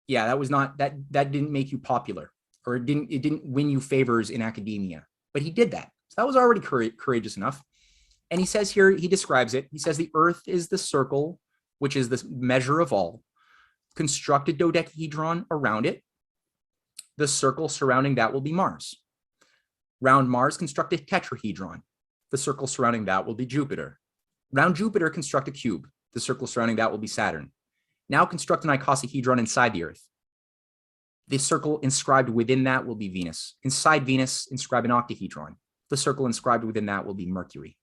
that didn't make you popular, or it didn't win you favors in academia, but he did that. So that was already courageous enough. And he says here, he describes it. He says the earth is the circle, which is the measure of all. Construct a dodecahedron around it. The circle surrounding that will be Mars. Round Mars, construct a tetrahedron. The circle surrounding that will be Jupiter. Round Jupiter, construct a cube. The circle surrounding that will be Saturn. Now construct an icosahedron inside the earth. The circle inscribed within that will be Venus. Inside Venus, inscribe an octahedron. the circle inscribed within that will be Mercury.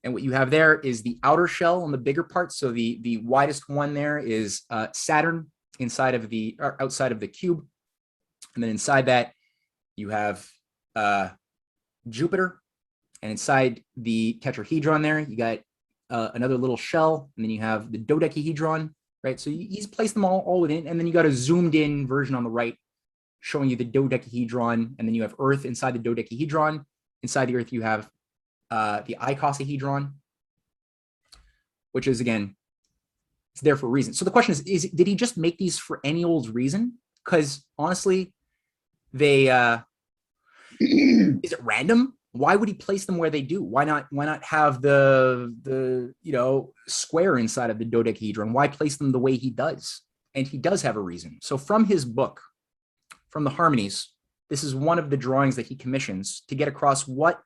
And what you have there is the outer shell on the bigger part. So the widest one there is Saturn inside of the, or outside of the cube. And then inside that, you have Jupiter. And inside the tetrahedron there, you got another little shell. And then you have the dodecahedron, right? So he's placed them all within. And then you got a zoomed in version on the right showing you the dodecahedron. And then you have Earth inside the dodecahedron. Inside the Earth, you have the icosahedron, which is, again, it's there for a reason. So the question is did he just make these for any old reason? Because honestly, they is it random? Why would he place them where they do? Why not have the square inside of the dodecahedron? Why place them the way he does? And he does have a reason. So from his book, from the Harmonies, this is one of the drawings that he commissions to get across what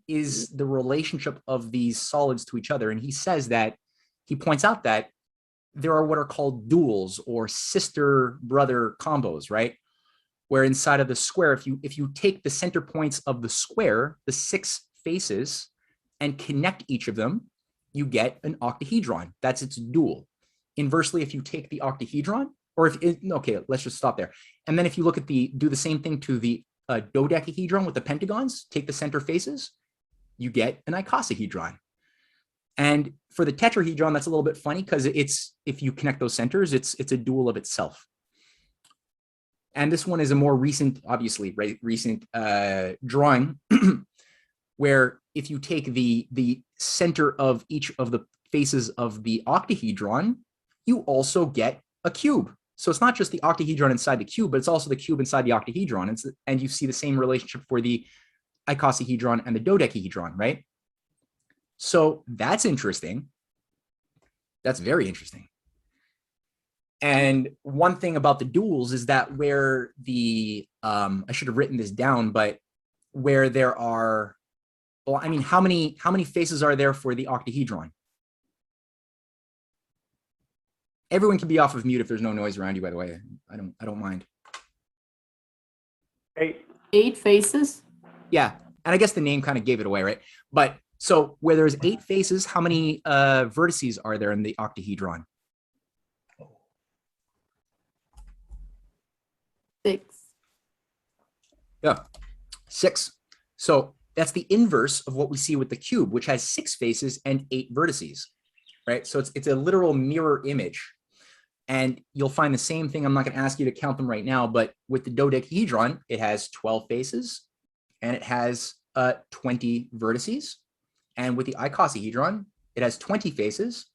is the relationship of these solids to each other. And he says that, he points out that there are what are called duals or sister brother combos, right? Where inside of the square, if you take the center points of the square, the 6 faces, and connect each of them, you get an octahedron. That's its dual. Inversely, if you take the octahedron, or okay, let's just stop there. And then if you look at do the same thing to the dodecahedron with the pentagons, take the center faces, you get an icosahedron. And for the tetrahedron, that's a little bit funny because if you connect those centers, it's a dual of itself. And this one is a more recent, obviously, right, recent drawing where if you take the center of each of the faces of the octahedron, you also get a cube. So it's not just the octahedron inside the cube, but it's also the cube inside the octahedron. And you see the same relationship for the icosahedron and the dodecahedron, right? So that's interesting. That's very interesting. And one thing about the duals is that where I should have written this down, but where there are, well, I mean, how many faces are there for the octahedron? Everyone can be off of mute if there's no noise around you, by the way. I don't mind. 8 faces? Yeah. And I guess the name kind of gave it away, right? But so where there's 8 faces, how many vertices are there in the octahedron? 6. Yeah, 6. So that's the inverse of what we see with the cube, which has 6 faces and 8 vertices, right? So it's a literal mirror image. And you'll find the same thing. I'm not going to ask you to count them right now, but with the dodecahedron, it has 12 faces and it has 20 vertices. And with the icosahedron, it has 20 faces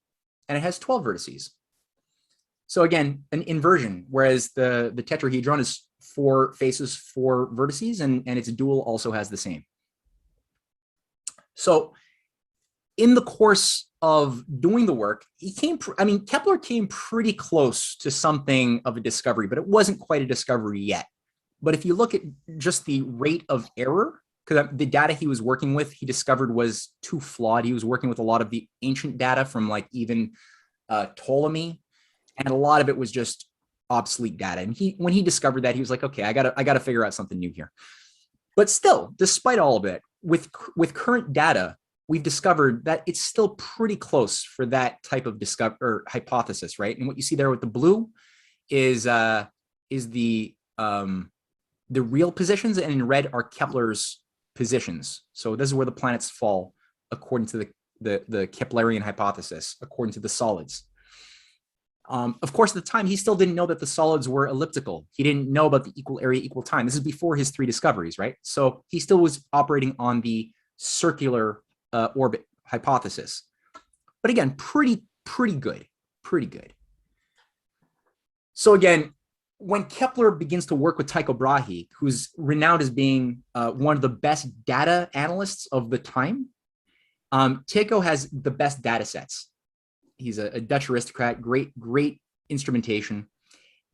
and it has 12 vertices. So again, an inversion, whereas the tetrahedron is 4 faces, 4 vertices, and its dual also has the same. So in the course of doing the work, Kepler came pretty close to something of a discovery, but it wasn't quite a discovery yet. But if you look at just the rate of error, because the data he was working with, he discovered was too flawed. He was working with a lot of the ancient data from like even Ptolemy, and a lot of it was just obsolete data. And when he discovered that, he was like, okay, I gotta figure out something new here. But still, despite all of it, with current data, we've discovered that it's still pretty close for that type of hypothesis, right? And what you see there with the blue is the real positions, and in red are Kepler's positions. So this is where the planets fall according to the Keplerian hypothesis, according to the solids. Of course, at the time, he still didn't know that the solids were elliptical. He didn't know about the equal area, equal time. This is before his 3 discoveries, right? So he still was operating on the circular orbit hypothesis. But again, pretty good. So again, when Kepler begins to work with Tycho Brahe, who's renowned as being one of the best data analysts of the time, Tycho has the best data sets. He's a Dutch aristocrat, great instrumentation.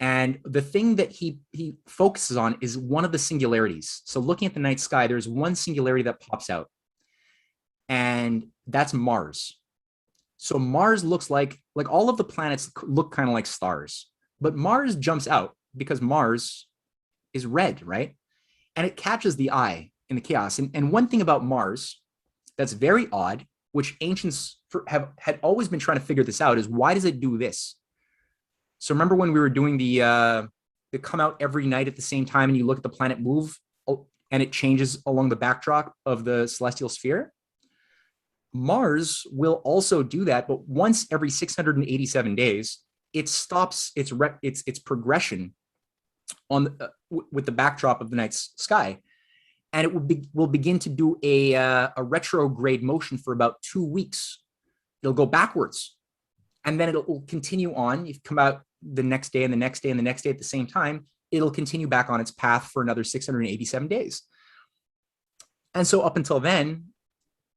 And the thing that he focuses on is one of the singularities. So looking at the night sky, there's one singularity that pops out, and that's Mars. So Mars looks like all of the planets look kind of like stars, but Mars jumps out because Mars is red, right? And it catches the eye. in the chaos. And one thing about Mars that's very odd, which ancients had always been trying to figure this out, is why does it do this? So remember when we were doing the come out every night at the same time and you look at the planet move and it changes along the backdrop of the celestial sphere? Mars will also do that, but once every 687 days, it stops its progression on with the backdrop of the night's sky, and it will begin to do a retrograde motion for about 2 weeks. It'll go backwards, and then it'll continue on. You come out the next day and the next day and the next day at the same time. It'll continue back on its path for another 687 days. And so up until then,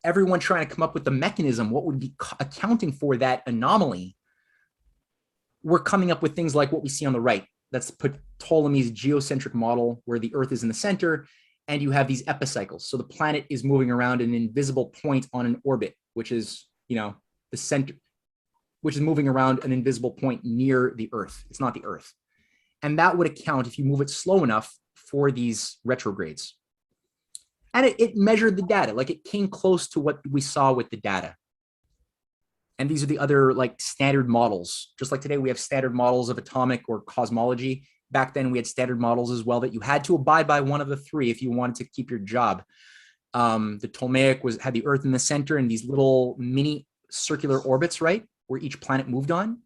everyone trying to come up with the mechanism, what would be accounting for that anomaly, we're coming up with things like what we see on the right. That's Ptolemy's geocentric model, where the Earth is in the center, and you have these epicycles. So the planet is moving around an invisible point on an orbit, which is, the center, which is moving around an invisible point near the Earth. It's not the Earth. And that would account, if you move it slow enough, for these retrogrades. And it measured the data, like it came close to what we saw with the data. And these are the other like standard models. Just like today, we have standard models of atomic or cosmology. Back then, we had standard models as well that you had to abide by one of the three if you wanted to keep your job. The Ptolemaic had the Earth in the center and these little mini circular orbits, right, where each planet moved on.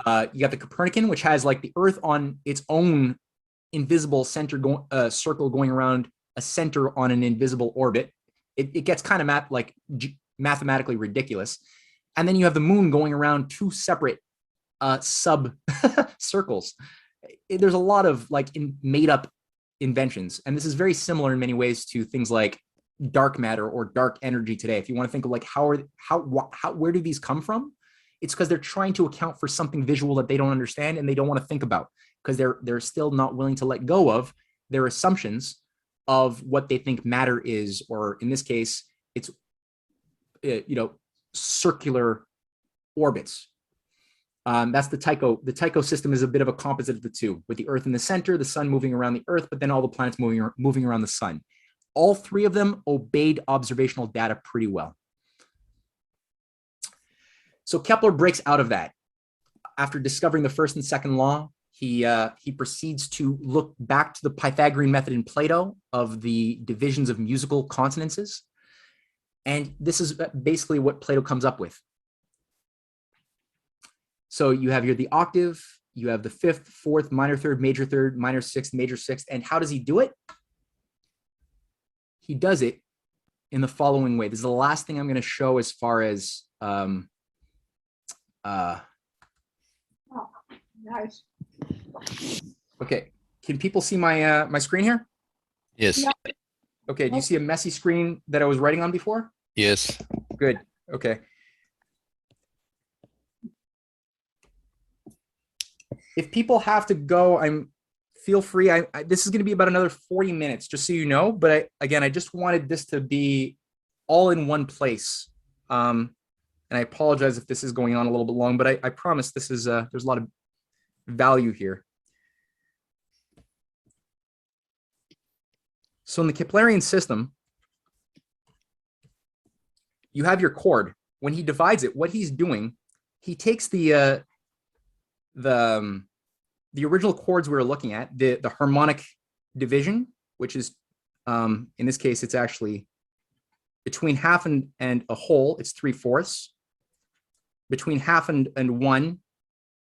You got the Copernican, which has like the Earth on its own invisible center circle going around a center on an invisible orbit. It gets kind of mathematically ridiculous. And then you have the moon going around two separate sub circles. There's a lot of like made up inventions. And this is very similar in many ways to things like dark matter or dark energy today. If you want to think of like where do these come from? It's because they're trying to account for something visual that they don't understand and they don't want to think about, because they're still not willing to let go of their assumptions of what they think matter is, or in this case, it's circular orbits. That's the Tycho. The Tycho system is a bit of a composite of the two, with the Earth in the center, the sun moving around the Earth, but then all the planets moving around the sun. All three of them obeyed observational data pretty well. So Kepler breaks out of that. After discovering the first and second law, he proceeds to look back to the Pythagorean method in Plato of the divisions of musical consonances. And this is basically what Plato comes up with. So you have here the octave, you have the fifth, fourth, minor third, minor sixth, major sixth. And how does he do it? He does it in the following way. This is the last thing I'm going to show as far as Nice. okay. Can people see my my screen here? Yes. Yeah. Okay. Do you see a messy screen that I was writing on before? Yes. Good. Okay. If people have to go, feel free. This is going to be about another 40 minutes, just so you know. But I just wanted this to be all in one place. And I apologize if this is going on a little bit long, but I promise this is there's a lot of value here. So in the Keplerian system, you have your chord. When he divides it, what he's doing, he takes the original chords we were looking at, the harmonic division, which is in this case, it's actually between half and a whole, it's 3/4. Between half and one,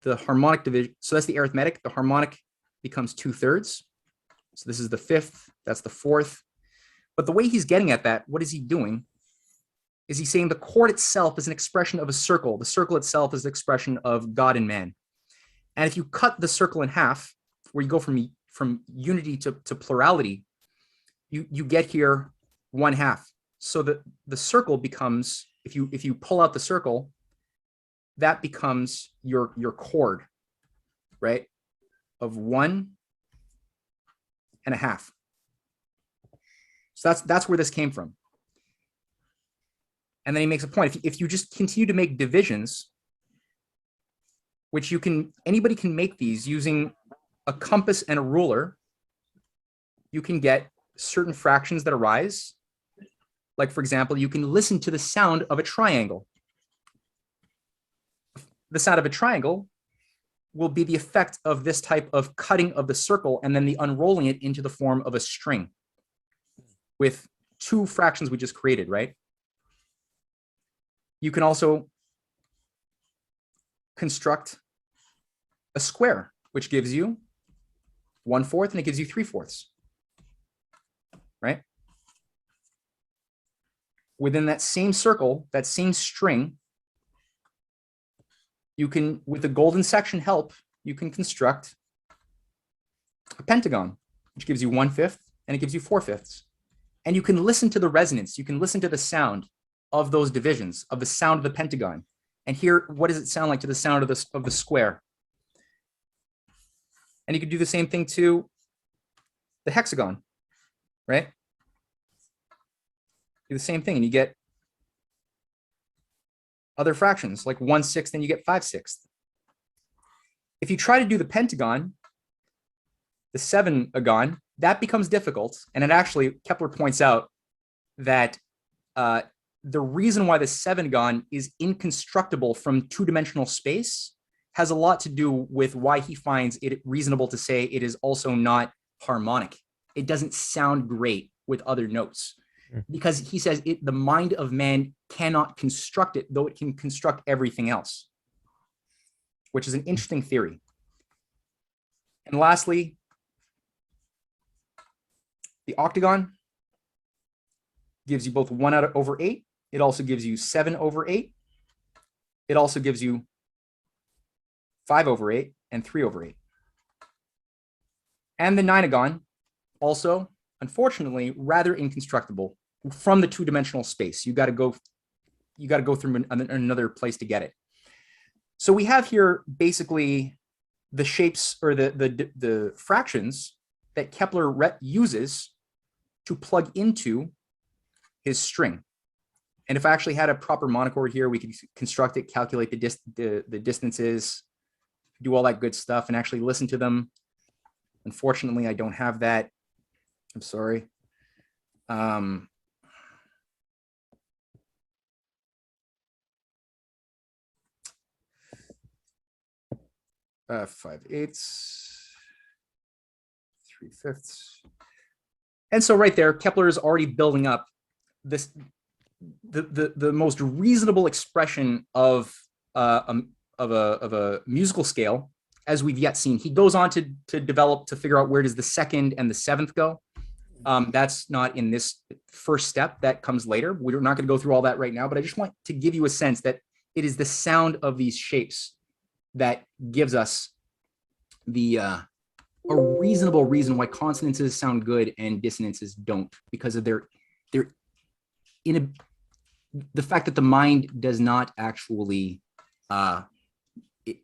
the harmonic division, so that's the arithmetic, the harmonic becomes 2/3. So this is the fifth, that's the fourth. But the way he's getting at that, what is he doing? Is he saying the chord itself is an expression of a circle. The circle itself is the expression of God and man. And if you cut the circle in half, where you go from unity to plurality, you get here 1/2. So the circle becomes, if you pull out the circle, that becomes your chord, right? Of 1.5. So that's where this came from. And then he makes a point. If you just continue to make divisions, which anybody can make these using a compass and a ruler, you can get certain fractions that arise. Like, for example, you can listen to the sound of a triangle. The sound of a triangle will be the effect of this type of cutting of the circle and then the unrolling it into the form of a string with two fractions we just created, right? You can also construct a square, which gives you 1/4 and it gives you 3/4, right? Within that same circle, that same string, you can, with the golden section help, you can construct a pentagon, which gives you 1/5 and it gives you 4/5. And you can listen to the resonance. You can listen to the sound of those divisions, of the sound of the pentagon, and hear what does it sound like to the sound of the square. And you could do the same thing to the hexagon, right? Do the same thing and you get other fractions like 1/6 and you get 5/6. If you try to do the pentagon, the 7-agon, that becomes difficult. And it actually, Kepler points out that the reason why the 7-agon is inconstructible from two-dimensional space has a lot to do with why he finds it reasonable to say it is also not harmonic. It doesn't sound great with other notes because he says the mind of man cannot construct it, though it can construct everything else, which is an interesting theory. And lastly, the octagon gives you both 1/8. It also gives you 7/8. It also gives you 5/8 and 3/8. And the 9-agon, also, unfortunately, rather inconstructible from the two-dimensional space. You got to go through another place to get it. So we have here basically the shapes or the fractions that Kepler uses to plug into his string. And if I actually had a proper monochord here, we could construct it, calculate the distances, do all that good stuff, and actually listen to them. Unfortunately, I don't have that. I'm sorry. 5/8, 3/5. And so right there, Kepler is already building up this the most reasonable expression of a musical scale as we've yet seen. He goes on to develop, to figure out where does the 2nd and the 7th go. That's not in this first step, that comes later. We're not going to go through all that right now, but I just want to give you a sense that it is the sound of these shapes that gives us a reasonable reason why consonances sound good and dissonances don't, because of the fact that the mind does not actually, it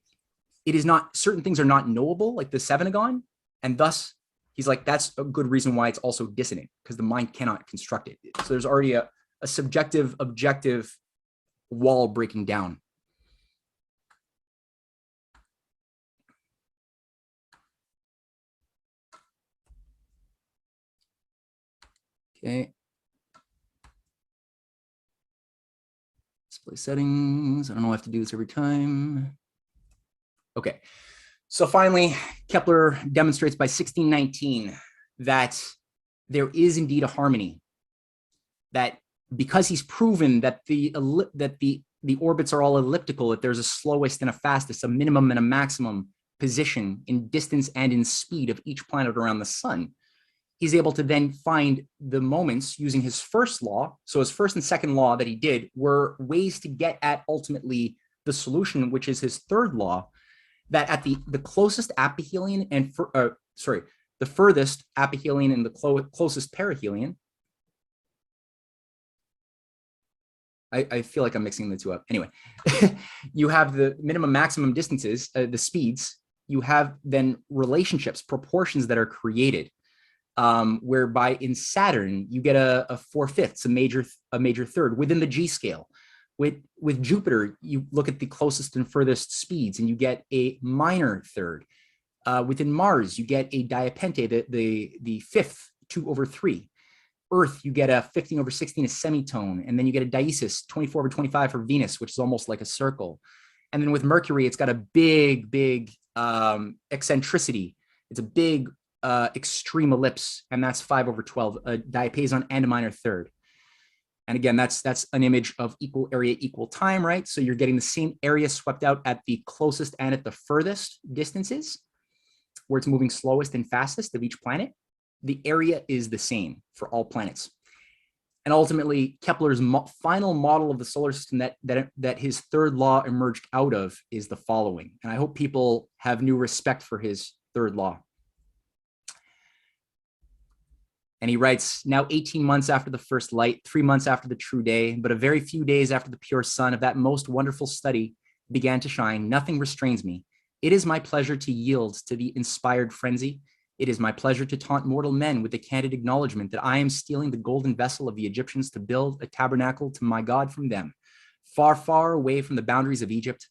is not, certain things are not knowable, like the 7-agon, and thus he's like, that's a good reason why it's also dissonant, because the mind cannot construct it. So there's already a subjective, objective wall breaking down. Okay. Display settings. I don't know if I have to do this every time. Okay. So finally, Kepler demonstrates by 1619 that there is indeed a harmony, that because he's proven that the orbits are all elliptical, that there's a slowest and a fastest, a minimum and a maximum position in distance and in speed of each planet around the sun. He's able to then find the moments using his first law. So his first and second law that he did were ways to get at ultimately the solution, which is his third law, that at the closest aphelion and the furthest aphelion and the closest perihelion. I feel like I'm mixing the two up. Anyway, you have the minimum maximum distances, the speeds. You have then relationships, proportions that are created. Whereby in Saturn you get a 4/5, a major third within the G scale. With Jupiter, you look at the closest and furthest speeds, and you get a minor third. Within Mars, you get a diapente, the fifth 2/3. Earth, you get a 15/16, a semitone, and then you get a diesis, 24/25 for Venus, which is almost like a circle. And then with Mercury, it's got a big eccentricity. It's a big extreme ellipse, and that's 5/12, a diapason and a minor third. And again, that's an image of equal area, equal time, right? So you're getting the same area swept out at the closest and at the furthest distances, where it's moving slowest and fastest of each planet. The area is the same for all planets. And ultimately, Kepler's final model of the solar system that his third law emerged out of is the following. And I hope people have new respect for his third law. And he writes, now 18 months after the first light, 3 months after the true day, but a very few days after the pure sun of that most wonderful study began to shine, nothing restrains me. It is my pleasure to yield to the inspired frenzy. It is my pleasure to taunt mortal men with the candid acknowledgement that I am stealing the golden vessel of the Egyptians to build a tabernacle to my God from them, far, far away from the boundaries of Egypt.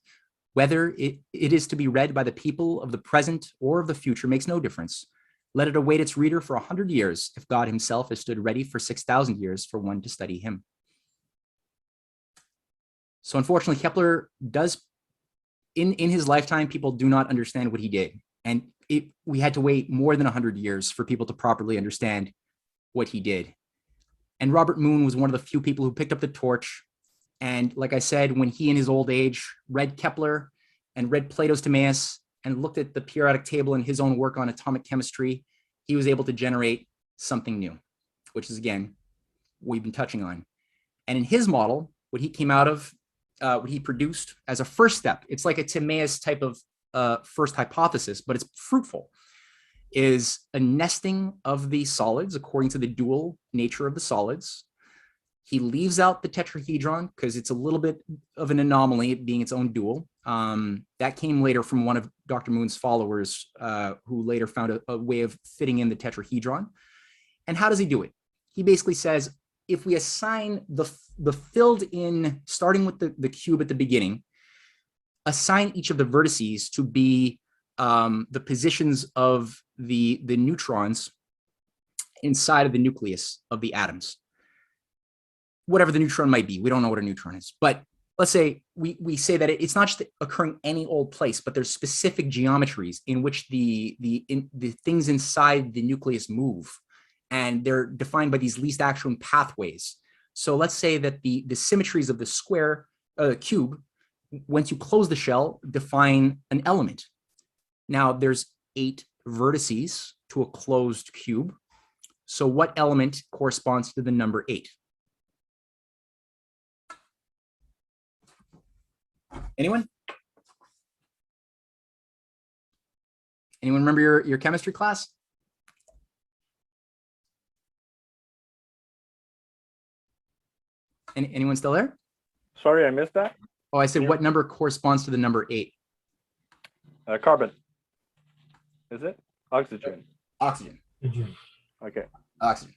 Whether it is to be read by the people of the present or of the future makes no difference. Let it await its reader for 100 years, if God himself has stood ready for 6,000 years for one to study him. So unfortunately, Kepler does, in his lifetime, people do not understand what he did. And we had to wait more than 100 years for people to properly understand what he did. And Robert Moon was one of the few people who picked up the torch. And like I said, when he in his old age read Kepler and read Plato's Timaeus and looked at the periodic table and his own work on atomic chemistry, he was able to generate something new, which is, again, what we've been touching on. And in his model, what he came out of, what he produced as a first step, it's like a Timaeus type of first hypothesis, but it's fruitful, is a nesting of the solids according to the dual nature of the solids. He leaves out the tetrahedron because it's a little bit of an anomaly, being its own dual. That came later from one of Dr. Moon's followers, who later found a way of fitting in the tetrahedron. And how does he do it? He basically says, if we assign the filled in, starting with the cube at the beginning, assign each of the vertices to be the positions of the neutrons inside of the nucleus of the atoms. Whatever the neutron might be, we don't know what a neutron is, but let's say we say that it's not just occurring any old place, but there's specific geometries in which the things inside the nucleus move, and they're defined by these least action pathways. So let's say that the symmetries of the square cube, once you close the shell, define an element. Now there's 8 vertices to a closed cube. So what element corresponds to the number 8? Anyone? Anyone remember your chemistry class? Anyone still there? Sorry, I missed that. Oh, I said what number corresponds to the number 8? Carbon. Is it? Oxygen. Oxygen. Okay. Oxygen.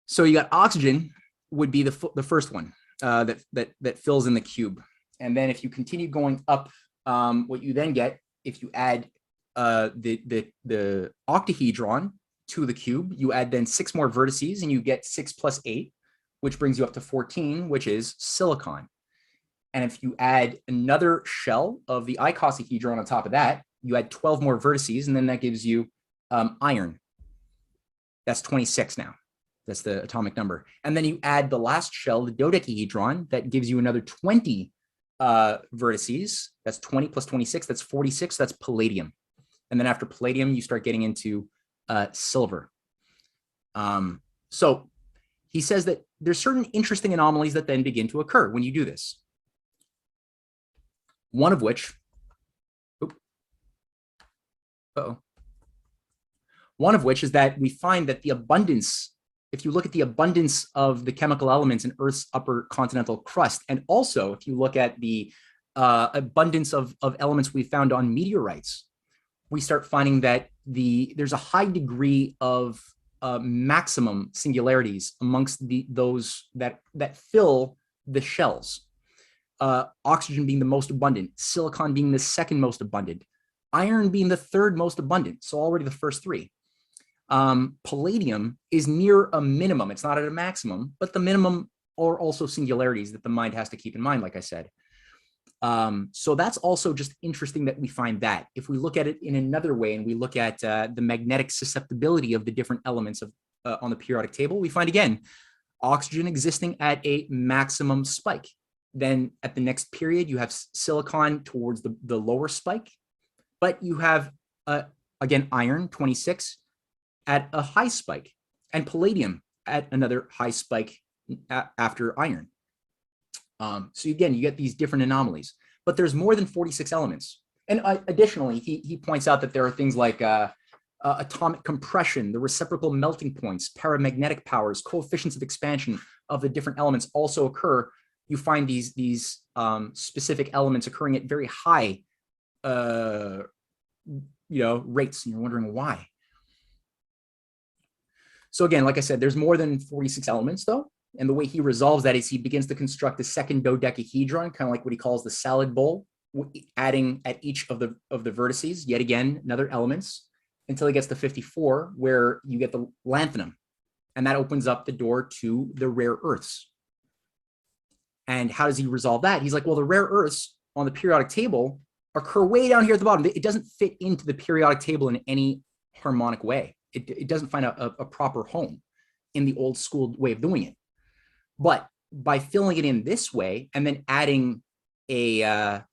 So you got oxygen would be the first one that fills in the cube. And then if you continue going up, what you then get, if you add the octahedron to the cube, you add then 6 more vertices and you get 6 plus 8, which brings you up to 14, which is silicon. And if you add another shell of the icosahedron on top of that, you add 12 more vertices, and then that gives you iron. That's 26 now. That's the atomic number. And then you add the last shell, the dodecahedron, that gives you another 20 vertices. That's 20 plus 26, that's 46, that's palladium. And then after palladium, you start getting into silver. So he says that there's certain interesting anomalies that then begin to occur when you do this. One of which, one of which is that we find that the abundance, if you look at the abundance of the chemical elements in Earth's upper continental crust, and also if you look at the abundance of elements we found on meteorites, we start finding that there's a high degree of maximum singularities amongst those that fill the shells. Oxygen being the most abundant, silicon being the second most abundant, iron being the third most abundant, so already the first 3. Palladium is near a minimum. It's not at a maximum, but the minimum are also singularities that the mind has to keep in mind, like I said. So that's also just interesting that we find that. If we look at it in another way and we look at the magnetic susceptibility of the different elements of on the periodic table, we find again, oxygen existing at a maximum spike. Then at the next period, you have silicon towards the lower spike, but you have, again, iron, 26, at a high spike, and palladium at another high spike after iron. So again, you get these different anomalies, but there's more than 46 elements. And additionally, he points out that there are things like atomic compression, the reciprocal melting points, paramagnetic powers, coefficients of expansion of the different elements also occur. You find these specific elements occurring at very high rates, and you're wondering why. So again, like I said, there's more than 46 elements though. And the way he resolves that is he begins to construct a second dodecahedron, kind of like what he calls the salad bowl, adding at each of the vertices, yet again, another elements, until he gets to 54, where you get the lanthanum. And that opens up the door to the rare earths. And how does he resolve that? He's like, well, the rare earths on the periodic table occur way down here at the bottom. It doesn't fit into the periodic table in any harmonic way. It doesn't find a proper home in the old school way of doing it. But by filling it in this way and then adding a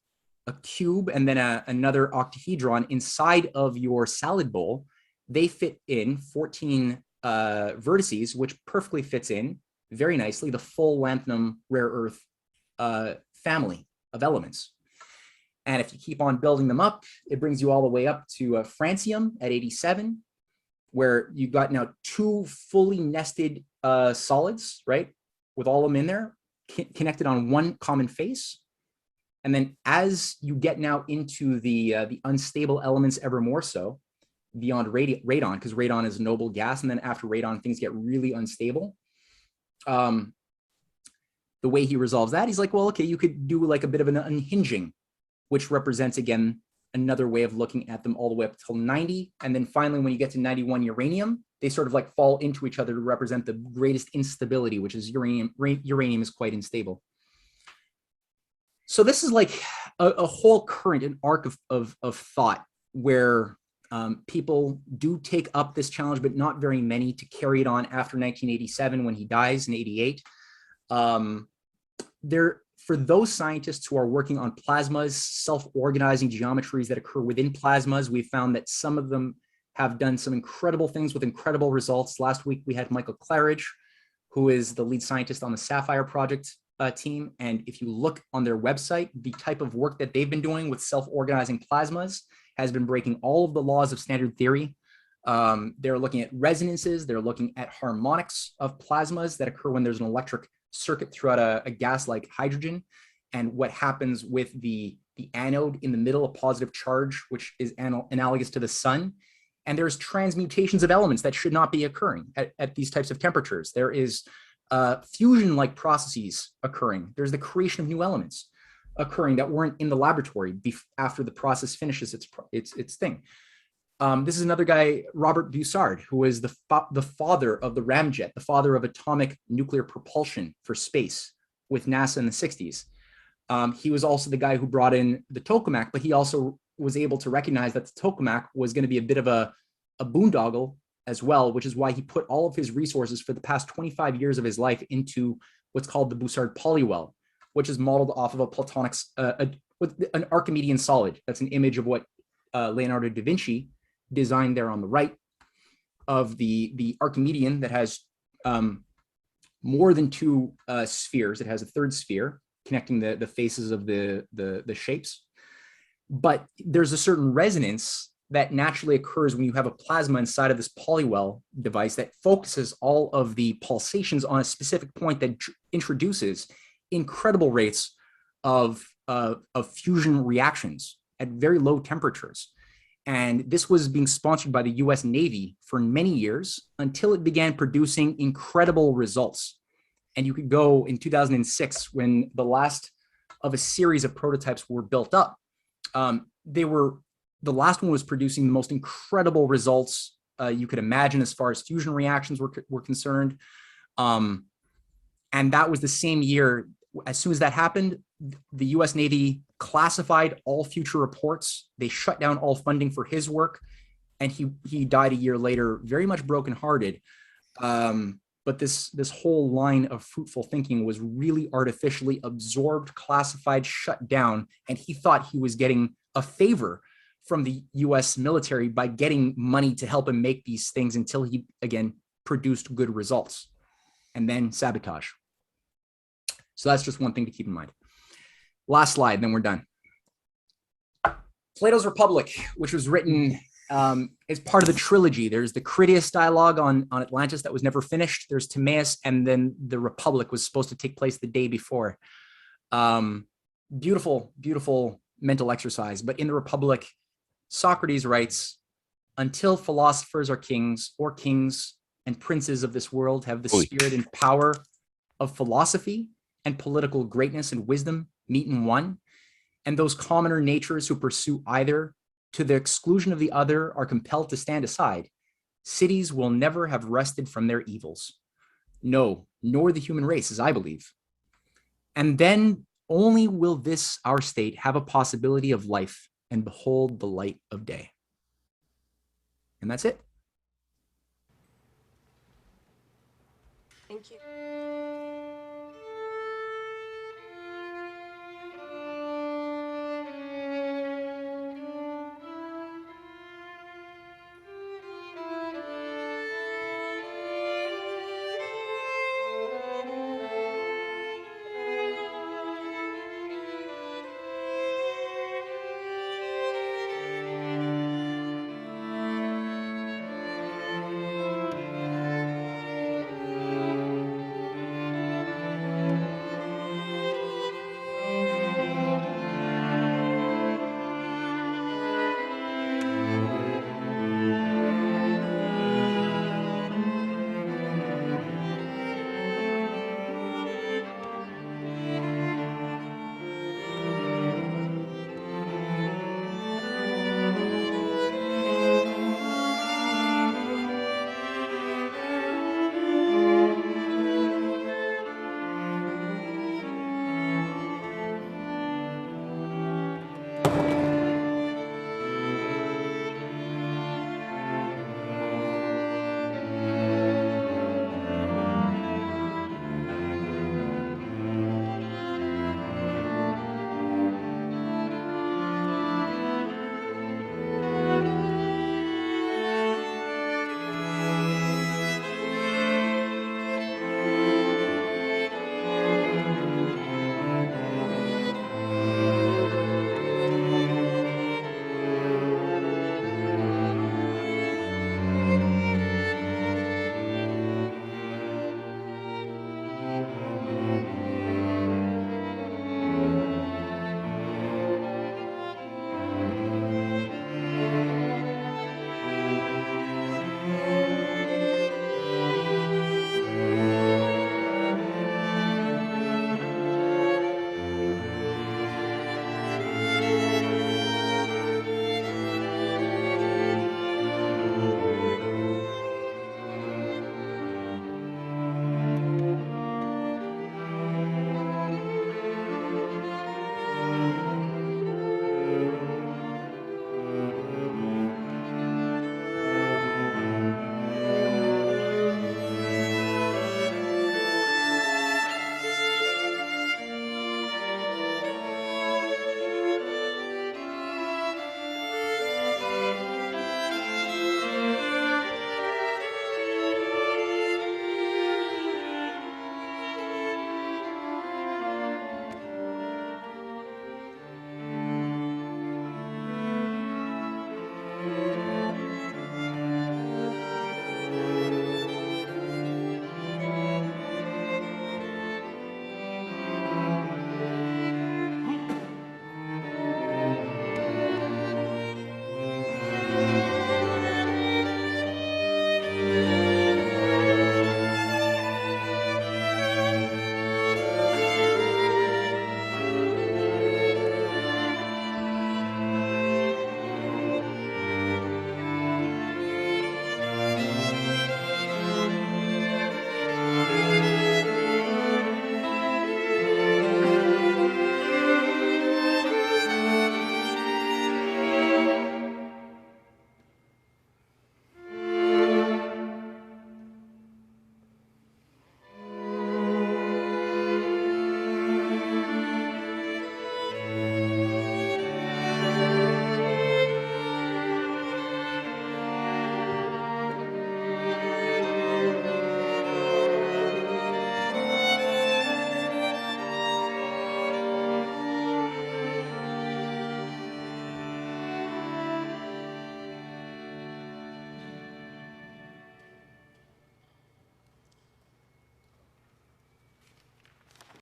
cube and then another octahedron inside of your salad bowl, they fit in 14 vertices, which perfectly fits in very nicely the full lanthanum rare earth family of elements. And if you keep on building them up, it brings you all the way up to francium at 87, where you've got now 2 fully nested solids, right? With all of them in there, connected on one common face. And then as you get now into the unstable elements ever more so, beyond radon, because radon is a noble gas, and then after radon, things get really unstable. The way he resolves that, he's like, well, okay, you could do like a bit of an unhinging, which represents, again, another way of looking at them all the way up till 90. And then finally, when you get to 91 uranium, they sort of like fall into each other to represent the greatest instability, which is uranium. Uranium is quite unstable. So this is like a whole current, an arc of thought where people do take up this challenge, but not very many to carry it on after 1987 when he dies in 88. For those scientists who are working on plasmas, self-organizing geometries that occur within plasmas, we found that some of them have done some incredible things with incredible results. Last week, we had Michael Claridge, who is the lead scientist on the Sapphire project team. And if you look on their website, the type of work that they've been doing with self-organizing plasmas has been breaking all of the laws of standard theory. They're looking at resonances. They're looking at harmonics of plasmas that occur when there's an electric circuit throughout a gas like hydrogen, and what happens with the anode in the middle, a positive charge, which is analogous to the sun. And there's transmutations of elements that should not be occurring at these types of temperatures. There is fusion-like processes occurring. There's the creation of new elements occurring that weren't in the laboratory after the process finishes its thing. This is another guy, Robert Bussard, who is the father of the ramjet, the father of atomic nuclear propulsion for space with NASA in the 60s. He was also the guy who brought in the tokamak, but he also was able to recognize that the tokamak was going to be a bit of a boondoggle as well, which is why he put all of his resources for the past 25 years of his life into what's called the Bussard polywell, which is modeled off of a Platonic, an Archimedean solid. That's an image of what Leonardo da Vinci designed there on the right of the Archimedean that has more than 2 spheres. It has a third sphere connecting the faces of the shapes. But there's a certain resonance that naturally occurs when you have a plasma inside of this polywell device that focuses all of the pulsations on a specific point that introduces incredible rates of fusion reactions at very low temperatures. And this was being sponsored by the US Navy for many years until it began producing incredible results. And you could go in 2006 when the last of a series of prototypes were built up. The last one was producing the most incredible results you could imagine as far as fusion reactions were concerned. And that was the same year. As soon as that happened, the US Navy classified all future reports. They shut down all funding for his work. And he died a year later, very much brokenhearted. But this whole line of fruitful thinking was really artificially absorbed, classified, shut down. And he thought he was getting a favor from the US military by getting money to help him make these things until he, again, produced good results. And then sabotage. So that's just one thing to keep in mind. Last slide, then we're done. Plato's Republic, which was written as part of the trilogy. There's the Critias dialogue on Atlantis that was never finished. There's Timaeus, and then the Republic was supposed to take place the day before. Beautiful, beautiful mental exercise. But in the Republic, Socrates writes, until philosophers are kings, or kings and princes of this world have the spirit and power of philosophy and political greatness and wisdom meet in one, and those commoner natures who pursue either to the exclusion of the other are compelled to stand aside, cities will never have rested from their evils. No, nor the human race, as I believe. And then only will this, our state, have a possibility of life and behold the light of day. And that's it. Thank you.